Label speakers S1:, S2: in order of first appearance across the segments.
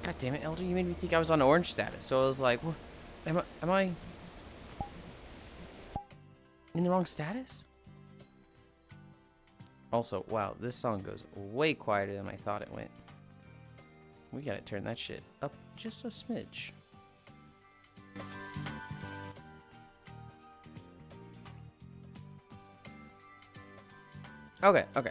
S1: God damn it, Elder, you made me think I was on orange status. So I was like, what? Am I in the wrong status? Also, wow, this song goes way quieter than I thought it went. We gotta turn that shit up just a smidge. Okay, okay.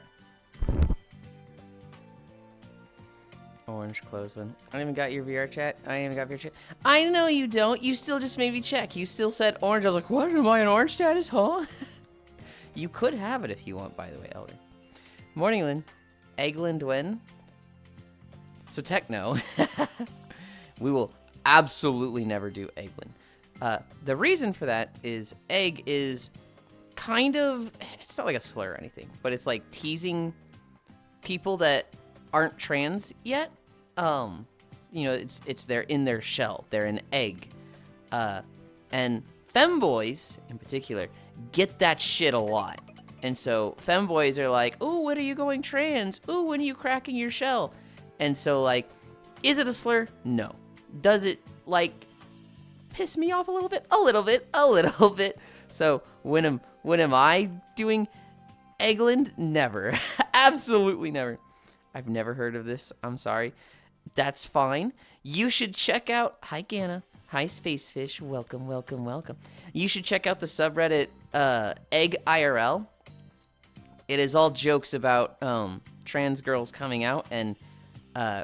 S1: Orange closing. I didn't even got your VR chat. I didn't even got your chat. I know you don't. You still just made me check. You still said orange. I was like, what? Am I in orange status? Huh? You could have it if you want, by the way, Elder. Morning, Lynn. Egglind when? So techno. We will absolutely never do Egglind. The reason for that is egg is kind of, it's not like a slur or anything, but it's like teasing people that aren't trans yet. You know, it's they're in their shell. They're an egg. And femboys in particular get that shit a lot. And so femboys are like, ooh, when are you going trans? Ooh, when are you cracking your shell? And so, like, is it a slur? No. Does it, like, piss me off a little bit? A little bit. A little bit. So when am I doing Egglind? Never. Absolutely never. I've never heard of this. I'm sorry. That's fine. You should check out... Hi, Ganna. Hi, Spacefish. Welcome, welcome, welcome. You should check out the subreddit Egg IRL. It is all jokes about trans girls coming out and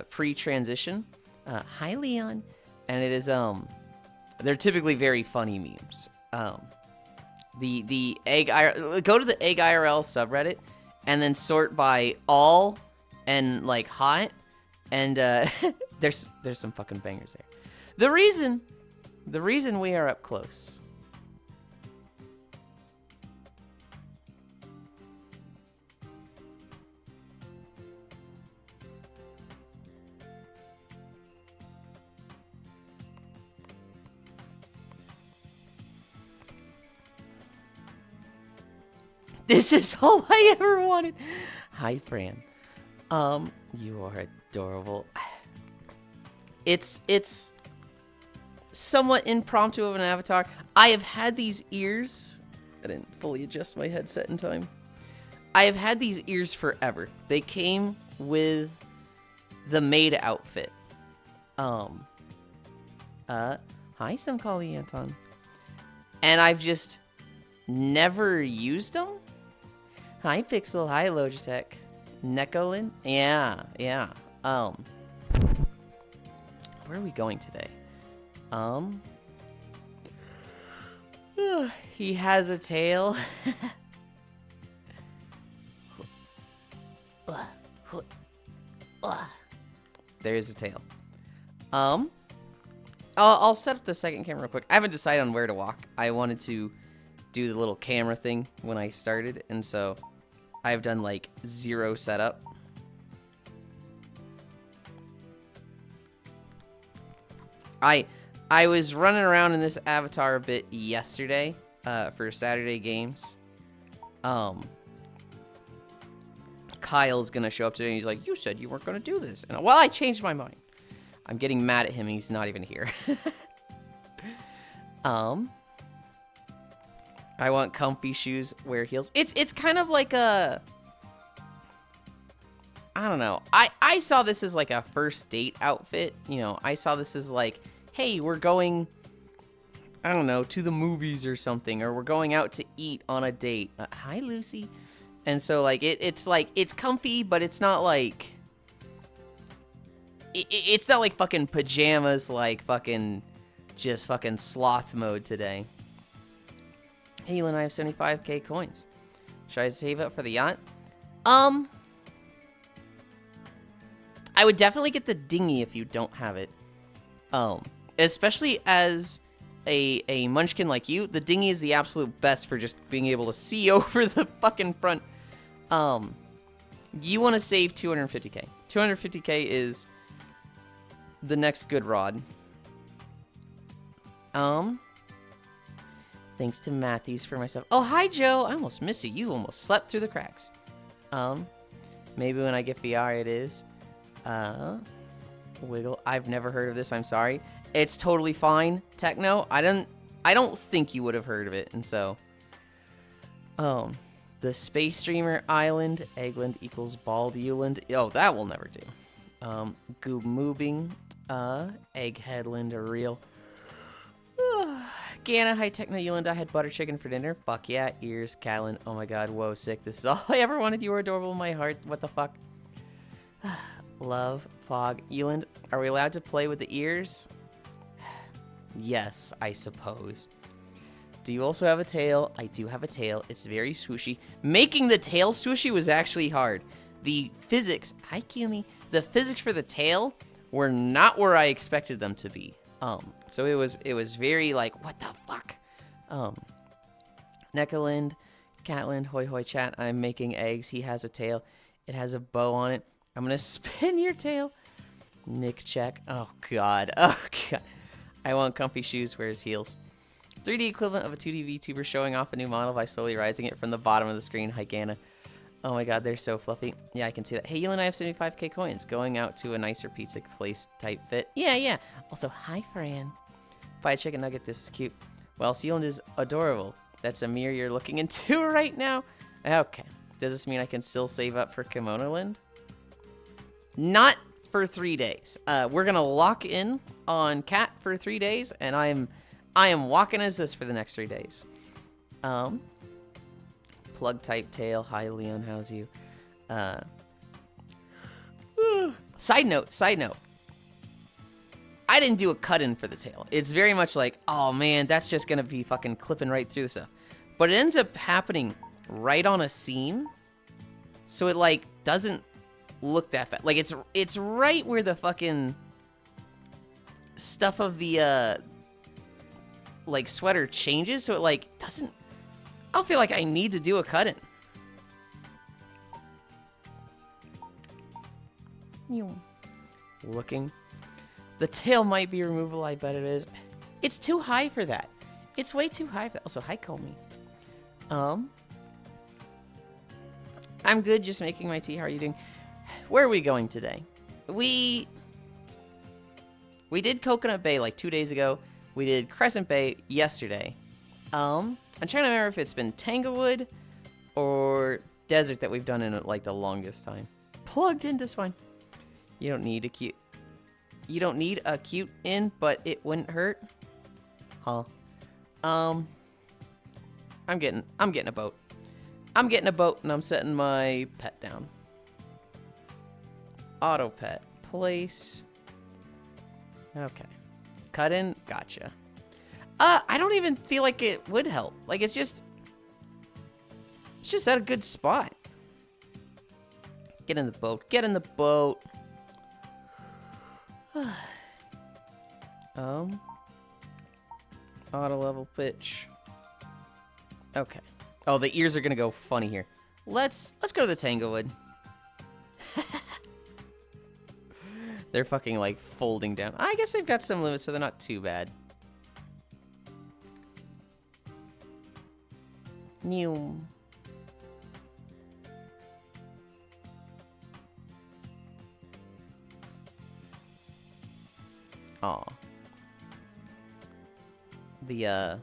S1: pre-transition. Hi, Leon. And it is... they're typically very funny memes. The Egg IRL... Go to the Egg IRL subreddit and then sort by all and, like, hot. And there's some fucking bangers there. The reason we are up close. This is all I ever wanted. Hi, Fran. You are adorable. It's somewhat impromptu of an avatar. I have had these ears. I didn't fully adjust my headset in time. I have had these ears forever. They came with the maid outfit. Hi, some call me Anton. And I've just never used them. Hi, Pixel. Hi, Logitech. Nekolin? Yeah. Where are we going today? He has a tail. There's a tail. I'll set up the second camera real quick. I haven't decided on where to walk. I wanted to do the little camera thing when I started, and so I've done like 0 setup. I was running around in this avatar a bit yesterday for Saturday games. Kyle's gonna show up today and he's like, you said you weren't gonna do this. And well, I changed my mind. I'm getting mad at him and he's not even here. I want comfy shoes, wear heels. It's kind of like a, I don't know. I saw this as like a first date outfit. You know, I saw this as like, hey, we're going, I don't know, to the movies or something, or we're going out to eat on a date. Hi, Lucy. And so like it's like, it's comfy, but it's not like, it's not like fucking pajamas, like fucking, just fucking sloth mode today. Hey, Yulind, I have 75k coins. Should I save up for the yacht? I would definitely get the dinghy if you don't have it. Especially as a munchkin like you, the dinghy is the absolute best for just being able to see over the fucking front. You want to save 250k. 250k is the next good rod. Thanks to Matthews for myself. Oh, hi, Joe. I almost missed you. You almost slept through the cracks. Maybe when I get VR it is. Wiggle. I've never heard of this. I'm sorry. It's totally fine. Techno. I don't think you would have heard of it. And so, the Space Streamer Island. Eggland equals bald Yulind. Oh, that will never do. Goob moving. Egg headland are real. Gana, hi Techno Yulind. I had butter chicken for dinner. Fuck yeah. Ears, Callan. Oh my god, whoa, sick. This is all I ever wanted. You were adorable in my heart. What the fuck? Love, Fog. Yulind, are we allowed to play with the ears? Yes, I suppose. Do you also have a tail? I do have a tail. It's very swooshy. Making the tail swooshy was actually hard. The physics, hi Kumi. The physics for the tail were not where I expected them to be. So it was very like, what the fuck? Nekalind, Catland, hoi hoi chat. I'm making eggs. He has a tail. It has a bow on it. I'm gonna spin your tail. Nick check. Oh god. Oh god. I want comfy shoes. Where's heels? 3D equivalent of a 2D VTuber showing off a new model by slowly rising it from the bottom of the screen. Hi Gana. Oh my god, they're so fluffy. Yeah, I can see that. Hey, Yulind, I have 75k coins. Going out to a nicer pizza place type fit. Yeah, yeah. Also, hi, Fran. Buy a chicken nugget. This is cute. Well, Yulind is adorable. That's a mirror you're looking into right now. Okay. Does this mean I can still save up for Kimono Land? Not for 3 days. We're gonna lock in on Cat for 3 days, and I am walking as this for the next 3 days. Plug type tail. Hi Leon, how's you? Side note. I didn't do a cut-in for the tail. It's very much like, oh man, that's just gonna be fucking clipping right through the stuff. But it ends up happening right on a seam, so it like doesn't look that bad. Like it's right where the fucking stuff of the like sweater changes, so it like doesn't. I don't feel like I need to do a cut-in. Looking. The tail might be removable, I bet it is. It's too high for that. It's way too high for that. Also, hi, Comey. I'm good, just making my tea. How are you doing? Where are we going today? We did Coconut Bay like 2 days ago. We did Crescent Bay yesterday. I'm trying to remember if it's been Tanglewood or Desert that we've done in like the longest time. Plugged into spine. You don't need a cute. You don't need a cute in, but it wouldn't hurt. Huh? I'm getting a boat. I'm getting a boat and I'm setting my pet down. Auto pet. Place. Okay. Cut in. Gotcha. I don't even feel like it would help. Like it's just at a good spot. Get in the boat. Get in the boat. Auto level pitch. Okay. Oh, the ears are gonna go funny here. Let's go to the Tanglewood. They're fucking like folding down. I guess they've got some limits, so they're not too bad. New. Aw. The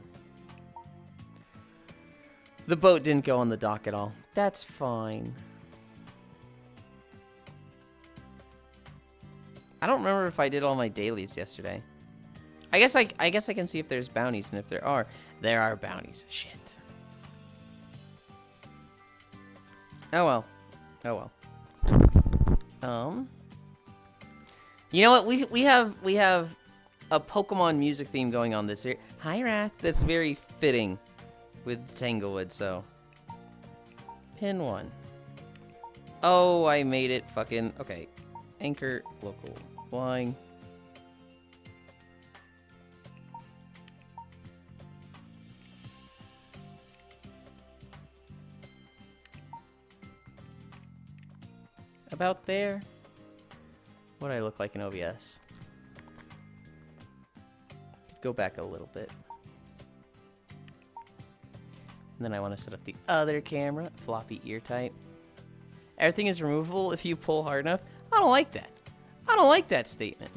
S1: boat didn't go on the dock at all. That's fine. I don't remember if I did all my dailies yesterday. I guess I can see if there's bounties, and if there are bounties. Shit. Oh well. Oh well. You know what? We have a Pokemon music theme going on this year. Hi Wrath. That's very fitting with Tanglewood, so. Pin 1. Oh, I made it fucking okay. Anchor local flying. About there. What do I look like in OBS? Go back a little bit. And then I want to set up the other camera. Floppy ear type. Everything is removable if you pull hard enough. I don't like that. I don't like that statement.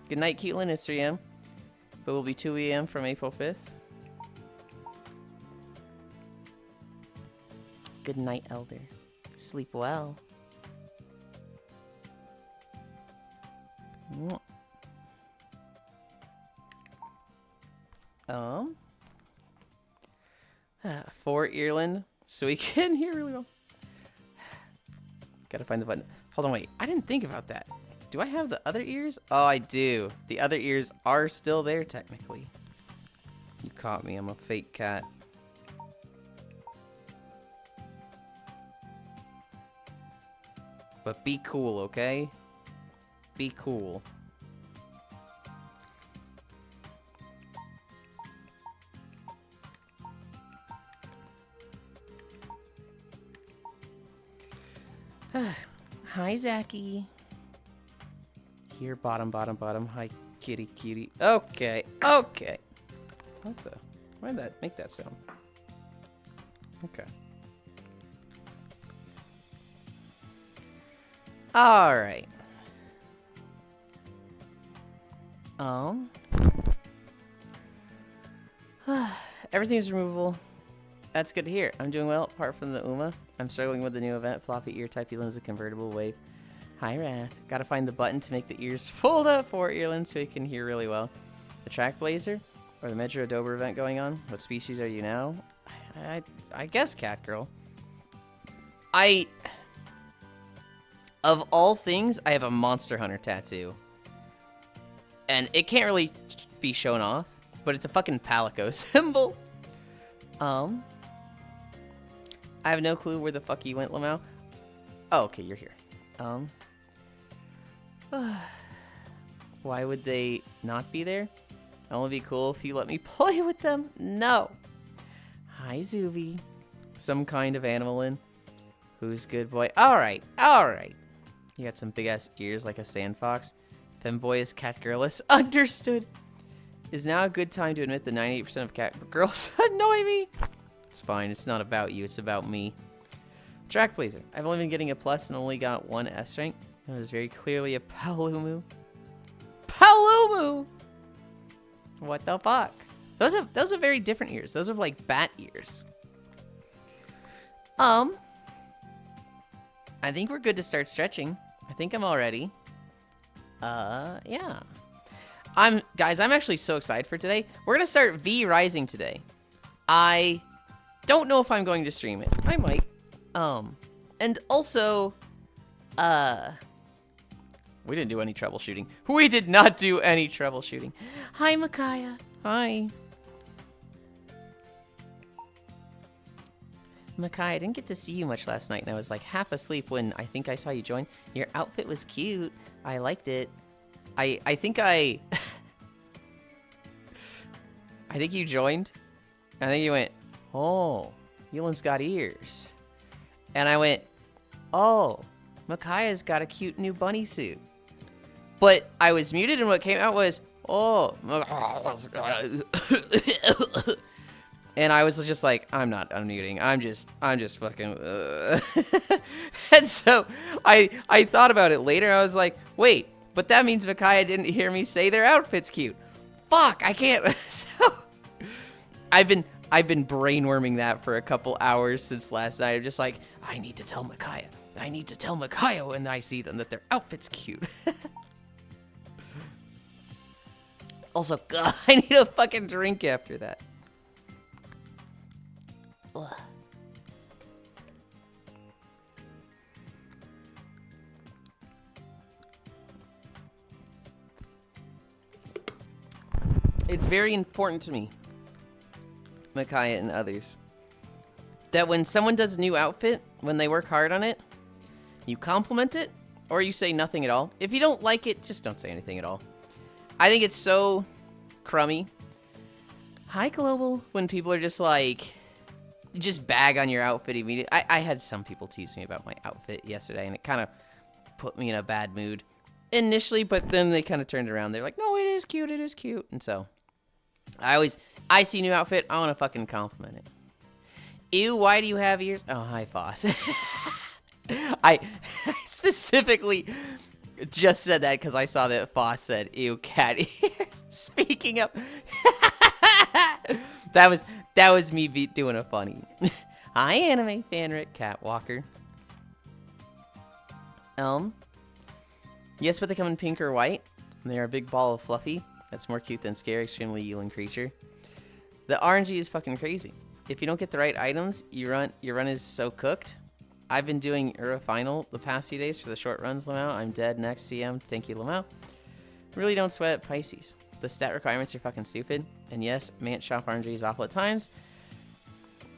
S1: Good night, Keelan. It's 3 a.m. But will be 2 a.m. from April 5th. Good night, Elder. Sleep well. Fort Yulind, so we can hear really well. Gotta find the button. Hold on, wait. I didn't think about that. Do I have the other ears? Oh, I do. The other ears are still there, technically. You caught me. I'm a fake cat. But be cool, okay? Be cool. Hi, Zachy. Here, bottom. Hi, kitty. Okay. What the? Why did that make that sound? Okay. All right. Everything's removable. That's good to hear. I'm doing well, apart from the UMA. I'm struggling with the new event. Floppy ear type Yulind is a convertible wave. Hi, Wrath. Gotta find the button to make the ears fold up for Yulind so he can hear really well. The Track Blazer? Or the Metro Dober event going on? What species are you now? I guess Cat Girl. Of all things, I have a Monster Hunter tattoo. And it can't really be shown off, but it's a fucking Palico symbol. I have no clue where the fuck you went, Lamau. Oh, okay, you're here. Why would they not be there? It'll only be cool if you let me play with them. No. Hi, Zuvi. Some kind of animal in. Who's good boy? All right. You got some big-ass ears like a sand fox. Femboy is cat girlless. Understood. Is now a good time to admit the 98% of cat girls annoy me? It's fine. It's not about you. It's about me. Track Blazer. I've only been getting a plus and only got 1 S rank. It was very clearly a Palumu. Palumu! What the fuck? Those are very different ears. Those are like bat ears. I think we're good to start stretching. I think I'm all ready. Yeah. Guys, I'm actually so excited for today. We're gonna start V Rising today. I don't know if I'm going to stream it. I might. And also, we didn't do any troubleshooting. We did not do any troubleshooting. Hi, Micaiah. Hi. Micaiah, I didn't get to see you much last night, and I was like half asleep when I think I saw you join. Your outfit was cute. I liked it. I think I think you joined. I think you went, oh, Yulind's got ears. And I went, oh, Micaiah's got a cute new bunny suit. But I was muted, and what came out was, oh. And I was just like, I'm not unmuting. I'm just fucking. And so I thought about it later. I was like, wait, but that means Micaiah didn't hear me say their outfit's cute. Fuck, I can't. So I've been brainworming that for a couple hours since last night. I'm just like, I need to tell Micaiah. I need to tell Micaiah when I see them that their outfit's cute. Also, God, I need a fucking drink after that. Ugh. It's very important to me, Micaiah and others, that when someone does a new outfit, when they work hard on it, you compliment it or you say nothing at all. If you don't like it, just don't say anything at all. I think it's so crummy. Hi, Global. When people are just like, just bag on your outfit immediately. I had some people tease me about my outfit yesterday, and it kind of put me in a bad mood initially, but then they kind of turned around. They're like, no, it is cute. And so I see a new outfit, I want to fucking compliment it. Ew, why do you have ears? Oh, hi, Foss. I specifically just said that because I saw that Foss said, ew, cat ears. Speaking of... that was me doing a funny. Hi, anime fan Rick Catwalker. Yes, but they come in pink or white. They are a big ball of fluffy. That's more cute than scary, extremely Yulind creature. The RNG is fucking crazy. If you don't get the right items, your run is so cooked. I've been doing Final the past few days for the short runs, Lamau. I'm dead next, CM. Thank you, Lamau. Really don't sweat Pisces. The stat requirements are fucking stupid. And yes, Mant Shop RNG is awful at times.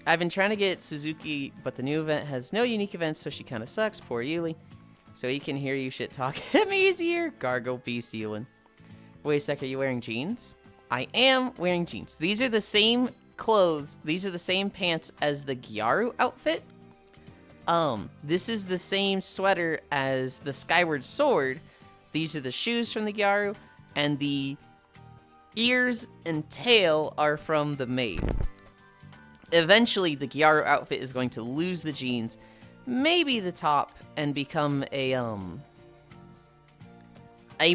S1: I've been trying to get Suzuki, but the new event has no unique events, so she kind of sucks. Poor Yuli. So he can hear you shit talk him easier. Gargle Beast Yulind. Wait a sec, are you wearing jeans? I am wearing jeans. These are the same clothes. These are the same pants as the Gyaru outfit. This is the same sweater as the Skyward Sword. These are the shoes from the Gyaru, and the ears and tail are from the maid. Eventually, the Gyaru outfit is going to lose the jeans, maybe the top, and become a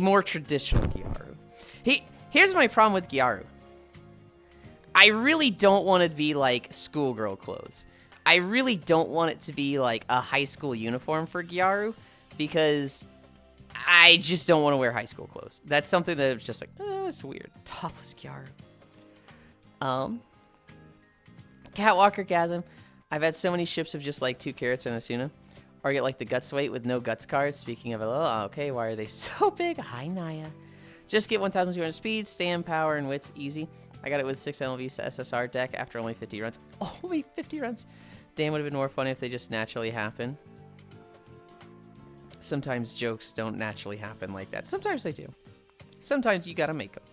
S1: more traditional Gyaru. Here's my problem with Gyaru. I really don't want it to be like schoolgirl clothes. I really don't want it to be like a high school uniform for Gyaru, because I just don't want to wear high school clothes. That's something that was just like, oh, that's weird. Topless Gyaru. Catwalker Gasm. I've had so many ships of just like 2 carrots and Asuna. Or get like the guts weight with no guts cards. Speaking of LO, okay, why are they so big? Hi, Naya. Just get 1,200 speed, stand, power, and wits easy. I got it with 6 LV SSR deck after only 50 runs. Only 50 runs. Damn, would have been more fun if they just naturally happen. Sometimes jokes don't naturally happen like that. Sometimes they do. Sometimes you gotta make them.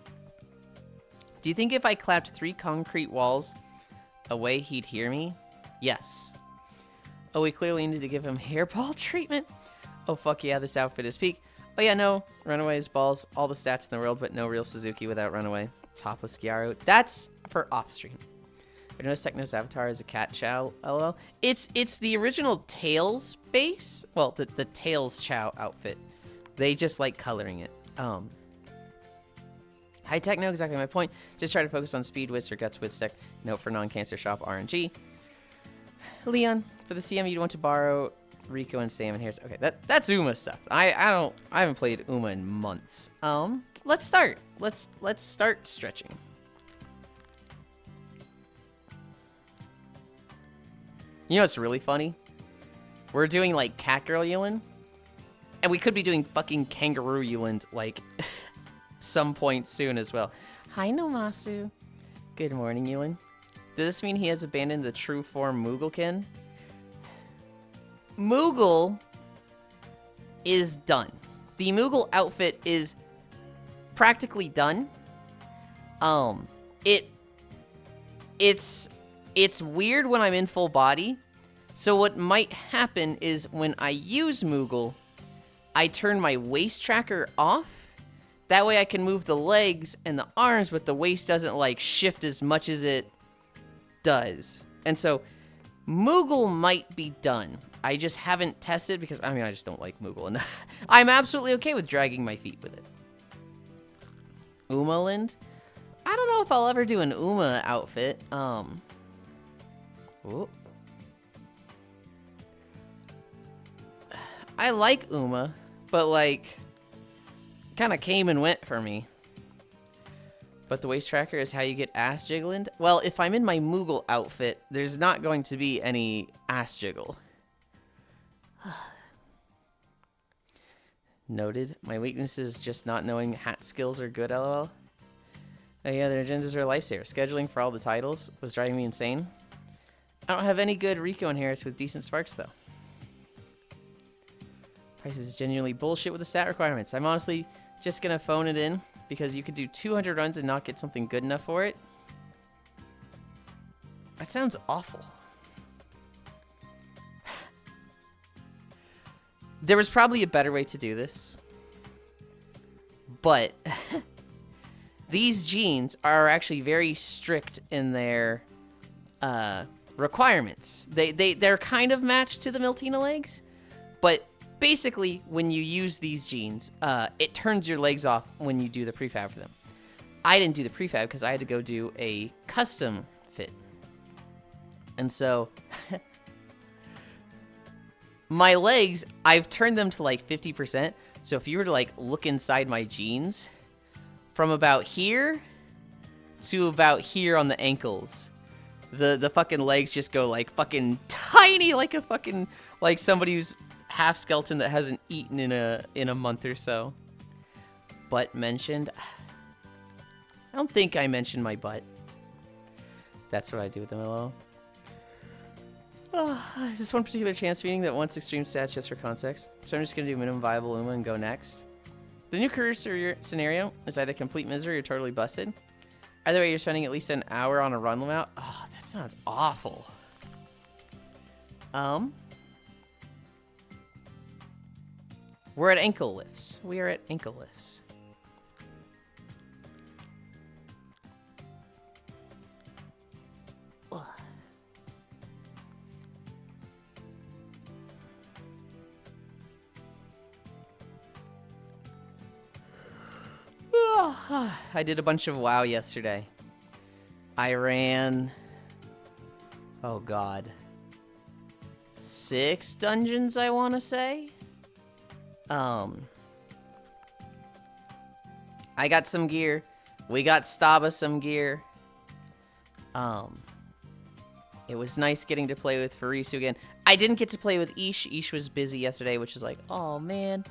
S1: Do you think if I clapped 3 concrete walls away, he'd hear me? Yes. Oh, we clearly need to give him hairball treatment. Oh, fuck yeah, this outfit is peak. Oh yeah, no. Runaway is balls. All the stats in the world, but no real Suzuki without Runaway. Topless Gyaru. That's for off-stream. I noticed Techno's avatar is a cat chow, lol. It's the original Tails base. Well, the Tails chow outfit. They just like coloring it. High Techno, exactly my point. Just try to focus on speed, wits, or guts, wits, tech. Note for non-cancer shop RNG. Leon, for the CM you'd want to borrow Rico and Sam in here. Okay, that's Uma stuff. I haven't played Uma in months. Let's start. Let's start stretching. You know what's really funny? We're doing like Catgirl Yulind, and we could be doing fucking Kangaroo Yulind like some point soon as well. Hi Nomasu. Good morning, Yulind. Does this mean he has abandoned the true form Mugglekin? Moogle is done. The Moogle outfit is practically done. It's weird when I'm in full body. So what might happen is when I use Moogle, I turn my waist tracker off. That way I can move the legs and the arms, but the waist doesn't like shift as much as it does. And so Moogle might be done. I just haven't tested because, I mean, I just don't like Moogle. And I'm absolutely okay with dragging my feet with it. Uma-lind? I don't know if I'll ever do an Uma outfit. Ooh. I like Uma, but like, kind of came and went for me. But the waist tracker is how you get ass jiggling. Well, if I'm in my Moogle outfit, there's not going to be any ass jiggle. Noted. My weakness is just not knowing hat skills are good, lol. Oh yeah, their agendas are a lifesaver. Scheduling for all the titles was driving me insane. I don't have any good Rico inherits with decent sparks, though. Price is genuinely bullshit with the stat requirements. I'm honestly just gonna phone it in because you could do 200 runs and not get something good enough for it. That sounds awful. There was probably a better way to do this, but these jeans are actually very strict in their requirements. They're kind of matched to the Miltina legs, but basically, when you use these jeans, it turns your legs off when you do the prefab for them. I didn't do the prefab because I had to go do a custom fit. And so my legs, I've turned them to like 50%. So if you were to like look inside my jeans, from about here to about here on the ankles, the fucking legs just go like fucking tiny, like a fucking, like somebody who's half skeleton that hasn't eaten in a month or so. Butt mentioned. I don't think I mentioned my butt. That's what I do with them, LOL. Oh, is this one particular chance meeting that wants extreme stats just for context? So I'm just going to do minimum viable Uma and go next. The new career scenario is either complete misery or totally busted. Either way, you're spending at least an hour on a run amount. Oh, that sounds awful. We're at ankle lifts. We are at ankle lifts. I did a bunch of WoW yesterday. I ran, oh god, 6 dungeons, I want to say. I got some gear. We got Staba some gear. It was nice getting to play with Farisu again. I didn't get to play with Ish. Ish was busy yesterday, which is like, oh man.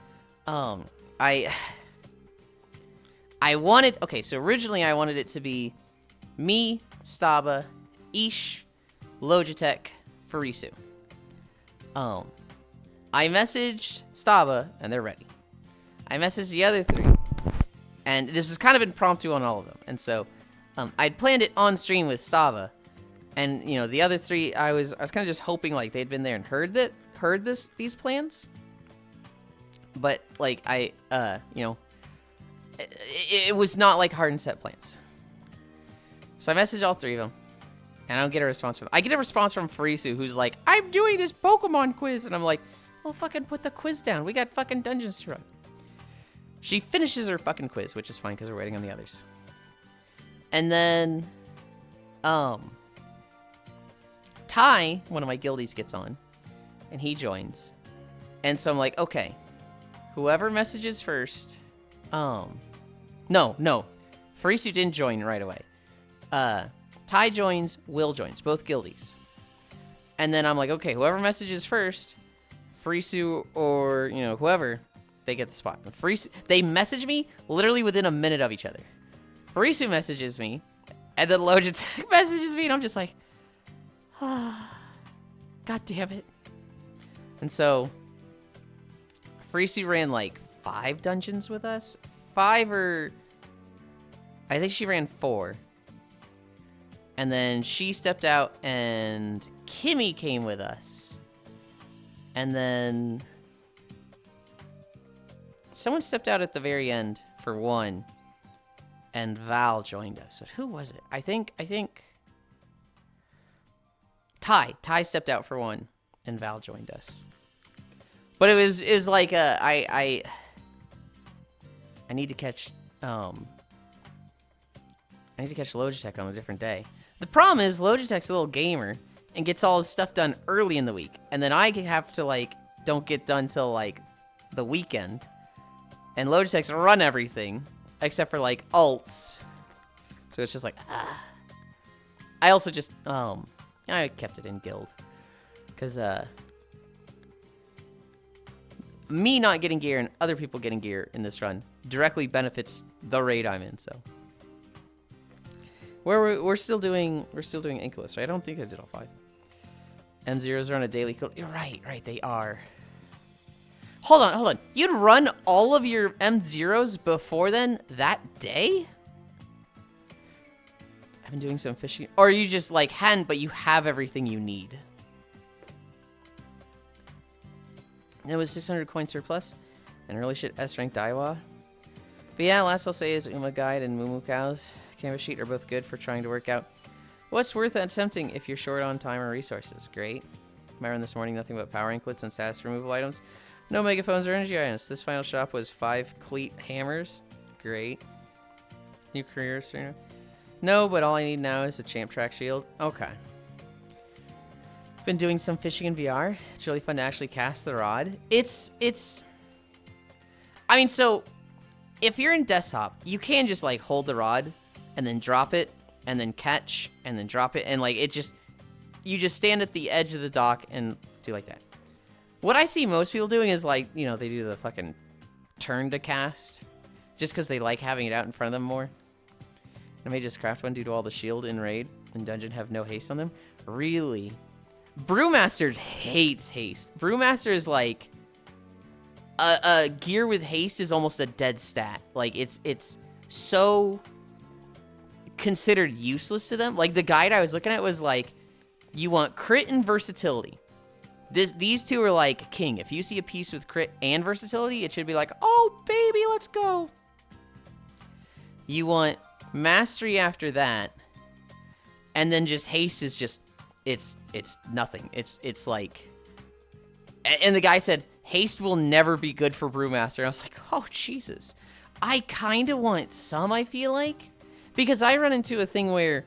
S1: I wanted, okay, so originally I wanted it to be me, Staba, Ish, Logitech, Farisu. I messaged Staba, and they're ready. I messaged the other 3, and this is kind of impromptu on all of them. And so, I'd planned it on stream with Staba, and you know the other 3, I was kind of just hoping like they'd been there and heard these plans. But like it was not like hard and set plans. So I messaged all 3 of them, and I don't get a response from them. I get a response from Farisu, who's like, I'm doing this Pokemon quiz, and I'm like, well, fucking put the quiz down. We got fucking dungeons to run. She finishes her fucking quiz, which is fine because we're waiting on the others. And then, Ty, one of my guildies, gets on, and he joins. And so I'm like, okay, whoever messages first, no, Farisu didn't join right away. Ty joins, Will joins, both guildies. And then I'm like, okay, whoever messages first, Farisu or, you know, whoever, they get the spot. Farisu, they message me literally within a minute of each other. Farisu messages me, and then Logitech messages me, and I'm just like, ah, god damn it. And so, Farisu ran like 5 dungeons with us. 5 or, I think she ran 4. And then she stepped out, and Kimmy came with us. And then someone stepped out at the very end for 1, and Val joined us. So who was it? I think Ty stepped out for 1, and Val joined us. But it was like I need to catch Logitech on a different day. The problem is Logitech's a little gamer and gets all his stuff done early in the week, and then I have to like don't get done till like the weekend. And Logitech's run everything except for like alts, so it's just like I also just I kept it in guild because me not getting gear and other people getting gear in this run directly benefits the raid I'm in. So we're still doing Inkless, right? I don't think I did all 5. M0s are on a daily kill. You're right, they are. Hold on. You'd run all of your M0s before then that day? I've been doing some fishing. Or you just like hadn't, but you have everything you need. And it was 600 coin surplus. And early shit S-rank Daiwa. But yeah, last I'll say is Uma Guide and Moo Cows Canvas Sheet are both good for trying to work out what's worth attempting if you're short on time or resources. Great. My run this morning, nothing but power anklets and status removal items. No megaphones or energy items. This final shop was 5 cleat hammers. Great. New career, sir. No, but all I need now is a champ track shield. Okay. Been doing some fishing in VR. It's really fun to actually cast the rod. I mean, so if you're in desktop, you can just like hold the rod and then drop it and then catch and then drop it. And like you just stand at the edge of the dock and do like that. What I see most people doing is like, you know, they do the fucking turn to cast just because they like having it out in front of them more. I may just craft one due to all the shield in raid and dungeon have no haste on them. Really? Brewmaster hates haste. Brewmaster is like a gear with haste is almost a dead stat. Like it's so considered useless to them. Like the guide I was looking at was like, you want crit and versatility. These two are like king. If you see a piece with crit and versatility, it should be like, oh baby, let's go. You want mastery after that, and then just haste is just it's nothing. It's like, and the guy said haste will never be good for Brewmaster. And I was like, oh Jesus, I kind of want some. I feel like, because I run into a thing where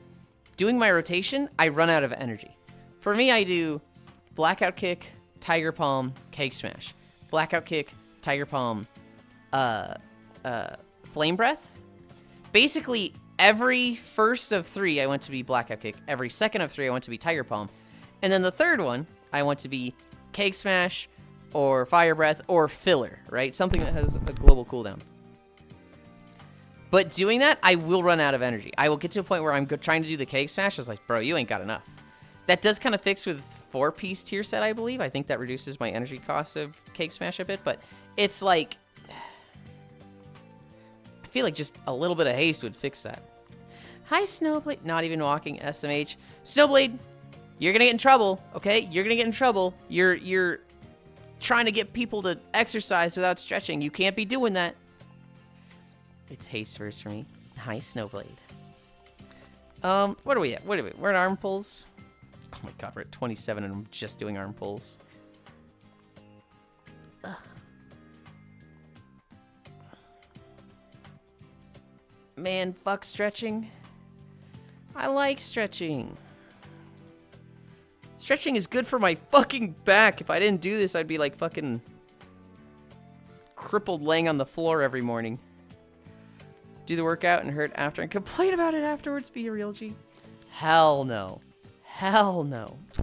S1: doing my rotation, I run out of energy. For me, I do Blackout Kick, Tiger Palm, Keg Smash. Blackout Kick, Tiger Palm, Flame Breath. Basically, every first of 3, I want to be Blackout Kick. Every second of 3, I want to be Tiger Palm. And then the third one, I want to be Keg Smash, or Fire Breath, or Filler, right? Something that has a global cooldown. But doing that, I will run out of energy. I will get to a point where I'm trying to do the Keg Smash. I was like, bro, you ain't got enough. That does kind of fix with 4-piece tier set, I believe. I think that reduces my energy cost of Cake Smash a bit, but it's like, I feel like just a little bit of haste would fix that. Hi, Snowblade. Not even walking, SMH. Snowblade, you're gonna get in trouble, okay? You're gonna get in trouble. You're trying to get people to exercise without stretching. You can't be doing that. It's haste first for me. Hi, Snowblade. What are we at? We're at arm pulls. Oh my god, we're at 27 and I'm just doing arm pulls. Ugh. Man, fuck stretching. I like stretching. Stretching is good for my fucking back. If I didn't do this, I'd be like fucking crippled laying on the floor every morning. Do the workout and hurt after and complain about it afterwards, be a real G. Hell no. Hell no. I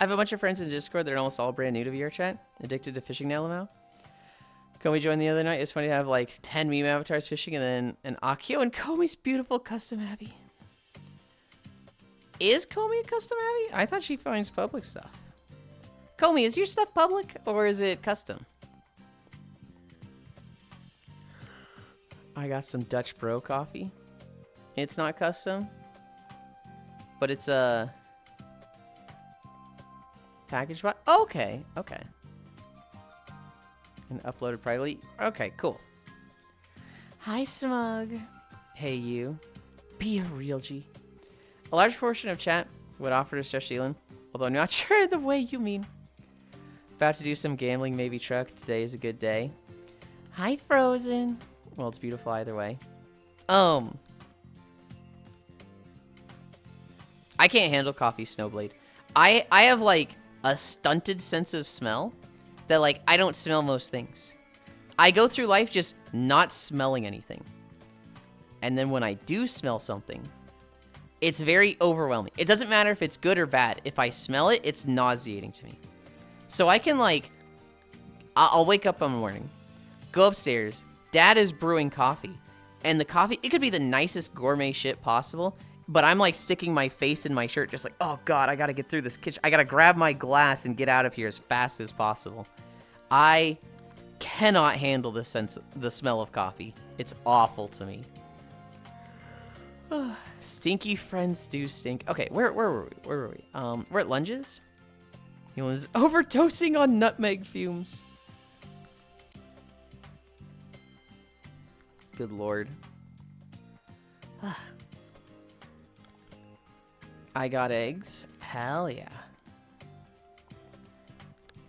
S1: have a bunch of friends in Discord that are almost all brand new to VR chat. Addicted to fishing now, Lamau. Komi joined the other night. It's funny to have like 10 meme avatars fishing and then an Akio and Komi's beautiful custom Abby. Is Komi a custom Abby? I thought she finds public stuff. Komi, is your stuff public or is it custom? I got some Dutch Bro coffee. It's not custom. But it's a package bot. Okay, okay. And uploaded privately. Okay, cool. Hi, Smug. Hey, you. Be a real G. A large portion of chat would offer to stretch Yulind, although I'm not sure the way you mean. About to do some gambling, maybe truck. Today is a good day. Hi, Frozen. Well, it's beautiful either way. I can't handle coffee, Snowblade. I have like a stunted sense of smell that like I don't smell most things. I go through life just not smelling anything. And then when I do smell something, it's very overwhelming. It doesn't matter if it's good or bad. If I smell it, it's nauseating to me. So I can like, I'll wake up in the morning, go upstairs, Dad is brewing coffee. And the coffee, it could be the nicest gourmet shit possible. But I'm like sticking my face in my shirt, just like, oh God, I gotta get through this kitchen. I gotta grab my glass and get out of here as fast as possible. I cannot handle the smell of coffee. It's awful to me. Stinky friends do stink. Okay, where were we? Where were we? We're at lunges. He was overdosing on nutmeg fumes. Good Lord. I got eggs. Hell yeah.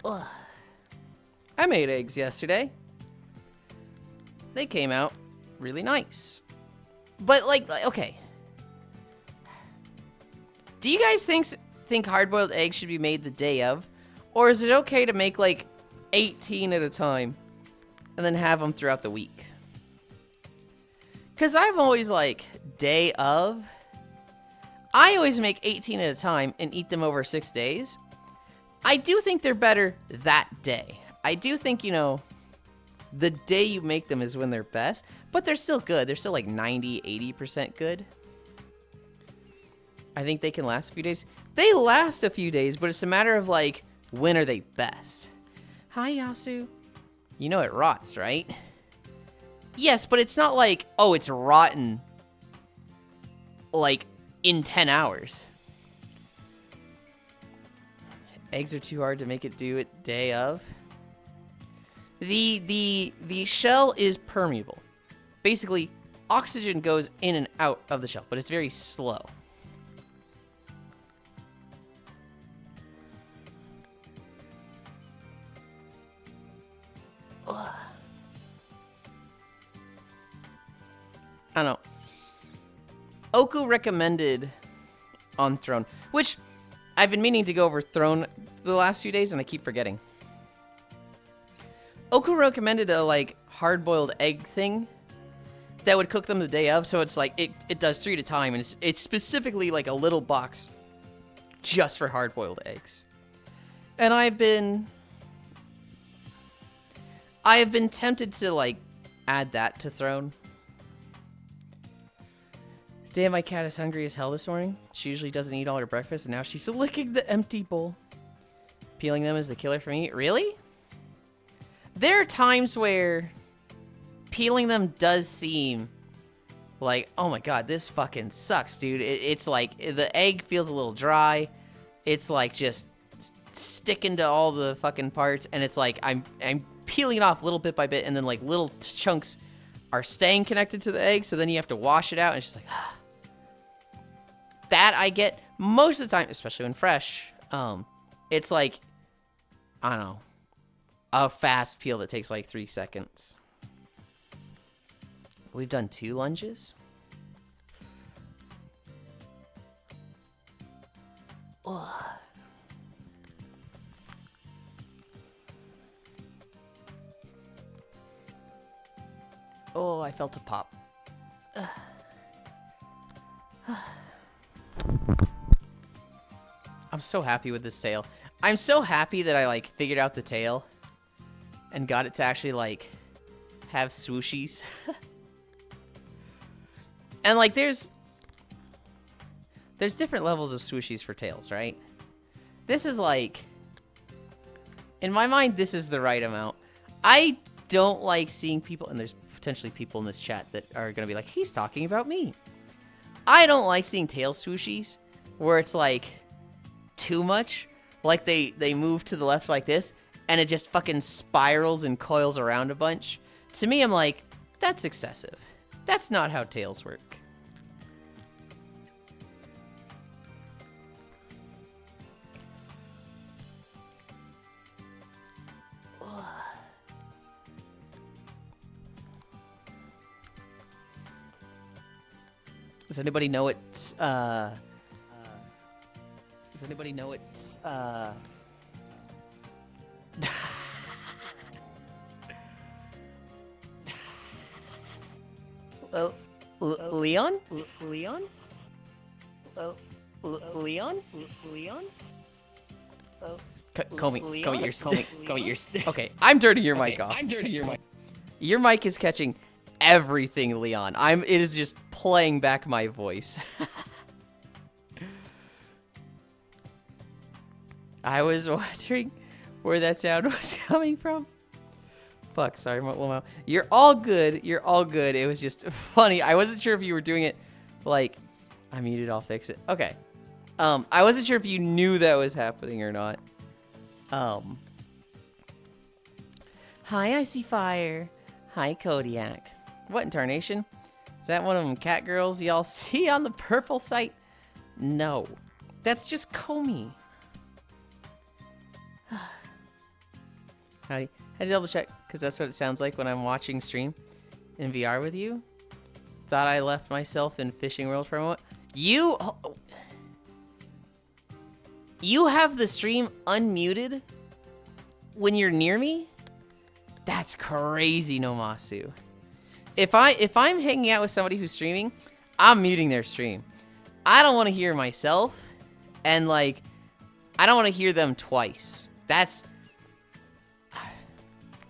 S1: Ugh. I made eggs yesterday. They came out really nice. But like okay. Do you guys think hard-boiled eggs should be made the day of? Or is it okay to make like 18 at a time and then have them throughout the week? Because I'm always like, day of. I always make 18 at a time and eat them over 6 days. I do think they're better that day. I do think, you know, the day you make them is when they're best. But they're still good. They're still like 90, 80% good. I think they can last a few days. They last a few days, but it's a matter of like, when are they best? Hi, Yasu. You know it rots, right? Yes, but it's not like, oh, it's rotten like in 10 hours. Eggs are too hard to make it do it day of. The shell is permeable. Basically, oxygen goes in and out of the shell, but it's very slow. I don't know. Oku recommended on Throne, which I've been meaning to go over Throne the last few days and I keep forgetting. Oku recommended a like hard-boiled egg thing that would cook them the day of, so it's like it does 3 at a time, and it's specifically like a little box just for hard-boiled eggs. And I have been tempted to like add that to Throne. Damn, my cat is hungry as hell this morning. She usually doesn't eat all her breakfast, and now she's licking the empty bowl. Peeling them is the killer for me. Really? There are times where peeling them does seem like, oh my god, this fucking sucks, dude. It's like, the egg feels a little dry. It's like just sticking to all the fucking parts, and it's like, I'm peeling it off little bit by bit, and then like little chunks are staying connected to the egg, so then you have to wash it out, and it's just like, that I get most of the time, especially when fresh. It's like, I don't know, a fast peel that takes like 3 seconds. We've done 2 lunges. Ugh. Oh, I felt a pop. I'm so happy with this tail. I'm so happy that I like figured out the tail and got it to actually like have swooshies. And like there's different levels of swooshies for tails, right? This is like, in my mind, this is the right amount. I don't like seeing people, and there's potentially people in this chat that are gonna be like, he's talking about me. I don't like seeing tail swooshies where it's like too much. Like they move to the left like this, and it just fucking spirals and coils around a bunch. To me, I'm like, that's excessive. That's not how tails work. Does anybody know it's, Does anybody know it's, Leon? Leon? Leon? Leon? Comey, you're... Okay, I'm turning your mic off. Your mic is catching everything, Leon. It is just playing back my voice. I was wondering where that sound was coming from. Fuck, sorry, Momo. You're all good. You're all good. It was just funny. I wasn't sure if you were doing it like, I muted, I'll fix it. Okay. I wasn't sure if you knew that was happening or not. Hi, I see fire. Hi, Kodiak. What in tarnation? Is that one of them cat girls y'all see on the purple site? No. That's just Comey. Had to double check, because that's what it sounds like when I'm watching stream in VR with you. Thought I left myself in fishing world for a moment. You have the stream unmuted when you're near me? That's crazy, Nomasu. If I'm hanging out with somebody who's streaming, I'm muting their stream. I don't want to hear myself, and like, I don't want to hear them twice. That's...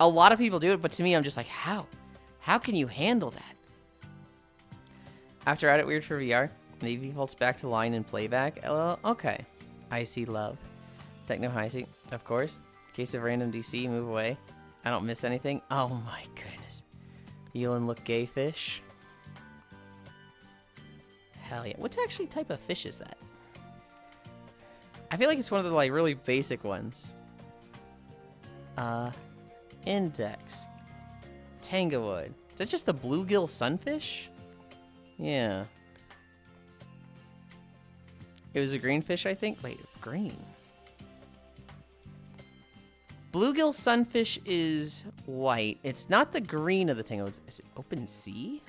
S1: A lot of people do it, but to me, I'm just like, how? How can you handle that? After Edit Weird for VR, and it defaults back to line and playback. Okay. I see love. Techno Heisey, of course. Case of random DC, move away. I don't miss anything. Oh my goodness. Yulind look gay fish. Hell yeah. What actually type of fish is that? I feel like it's one of the like really basic ones. Index. Tanglewood. Is that just the bluegill sunfish? Yeah. It was a green fish, I think. Wait, green. Bluegill sunfish is white. It's not the green of the tanglewood. Is it open sea?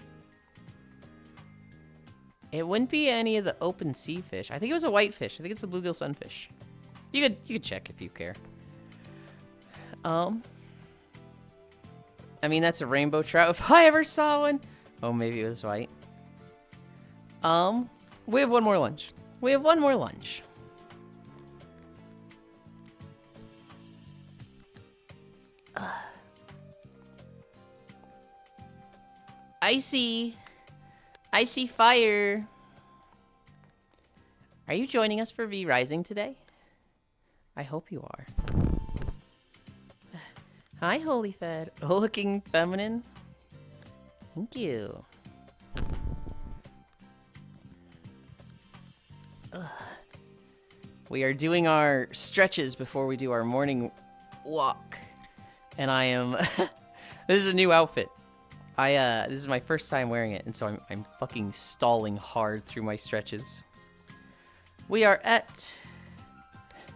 S1: It wouldn't be any of the open sea fish. I think it was a white fish. I think it's a bluegill sunfish. You could check if you care. I mean, that's a rainbow trout if I ever saw one. Oh, maybe it was white. We have one more lunch. We have one more lunch. I see fire. Are you joining us for V Rising today? I hope you are. Hi, Holy Fed. Looking feminine. Thank you. We are doing our stretches before we do our morning walk. And I am... This is a new outfit. This is my first time wearing it, and so I'm fucking stalling hard through my stretches. We are at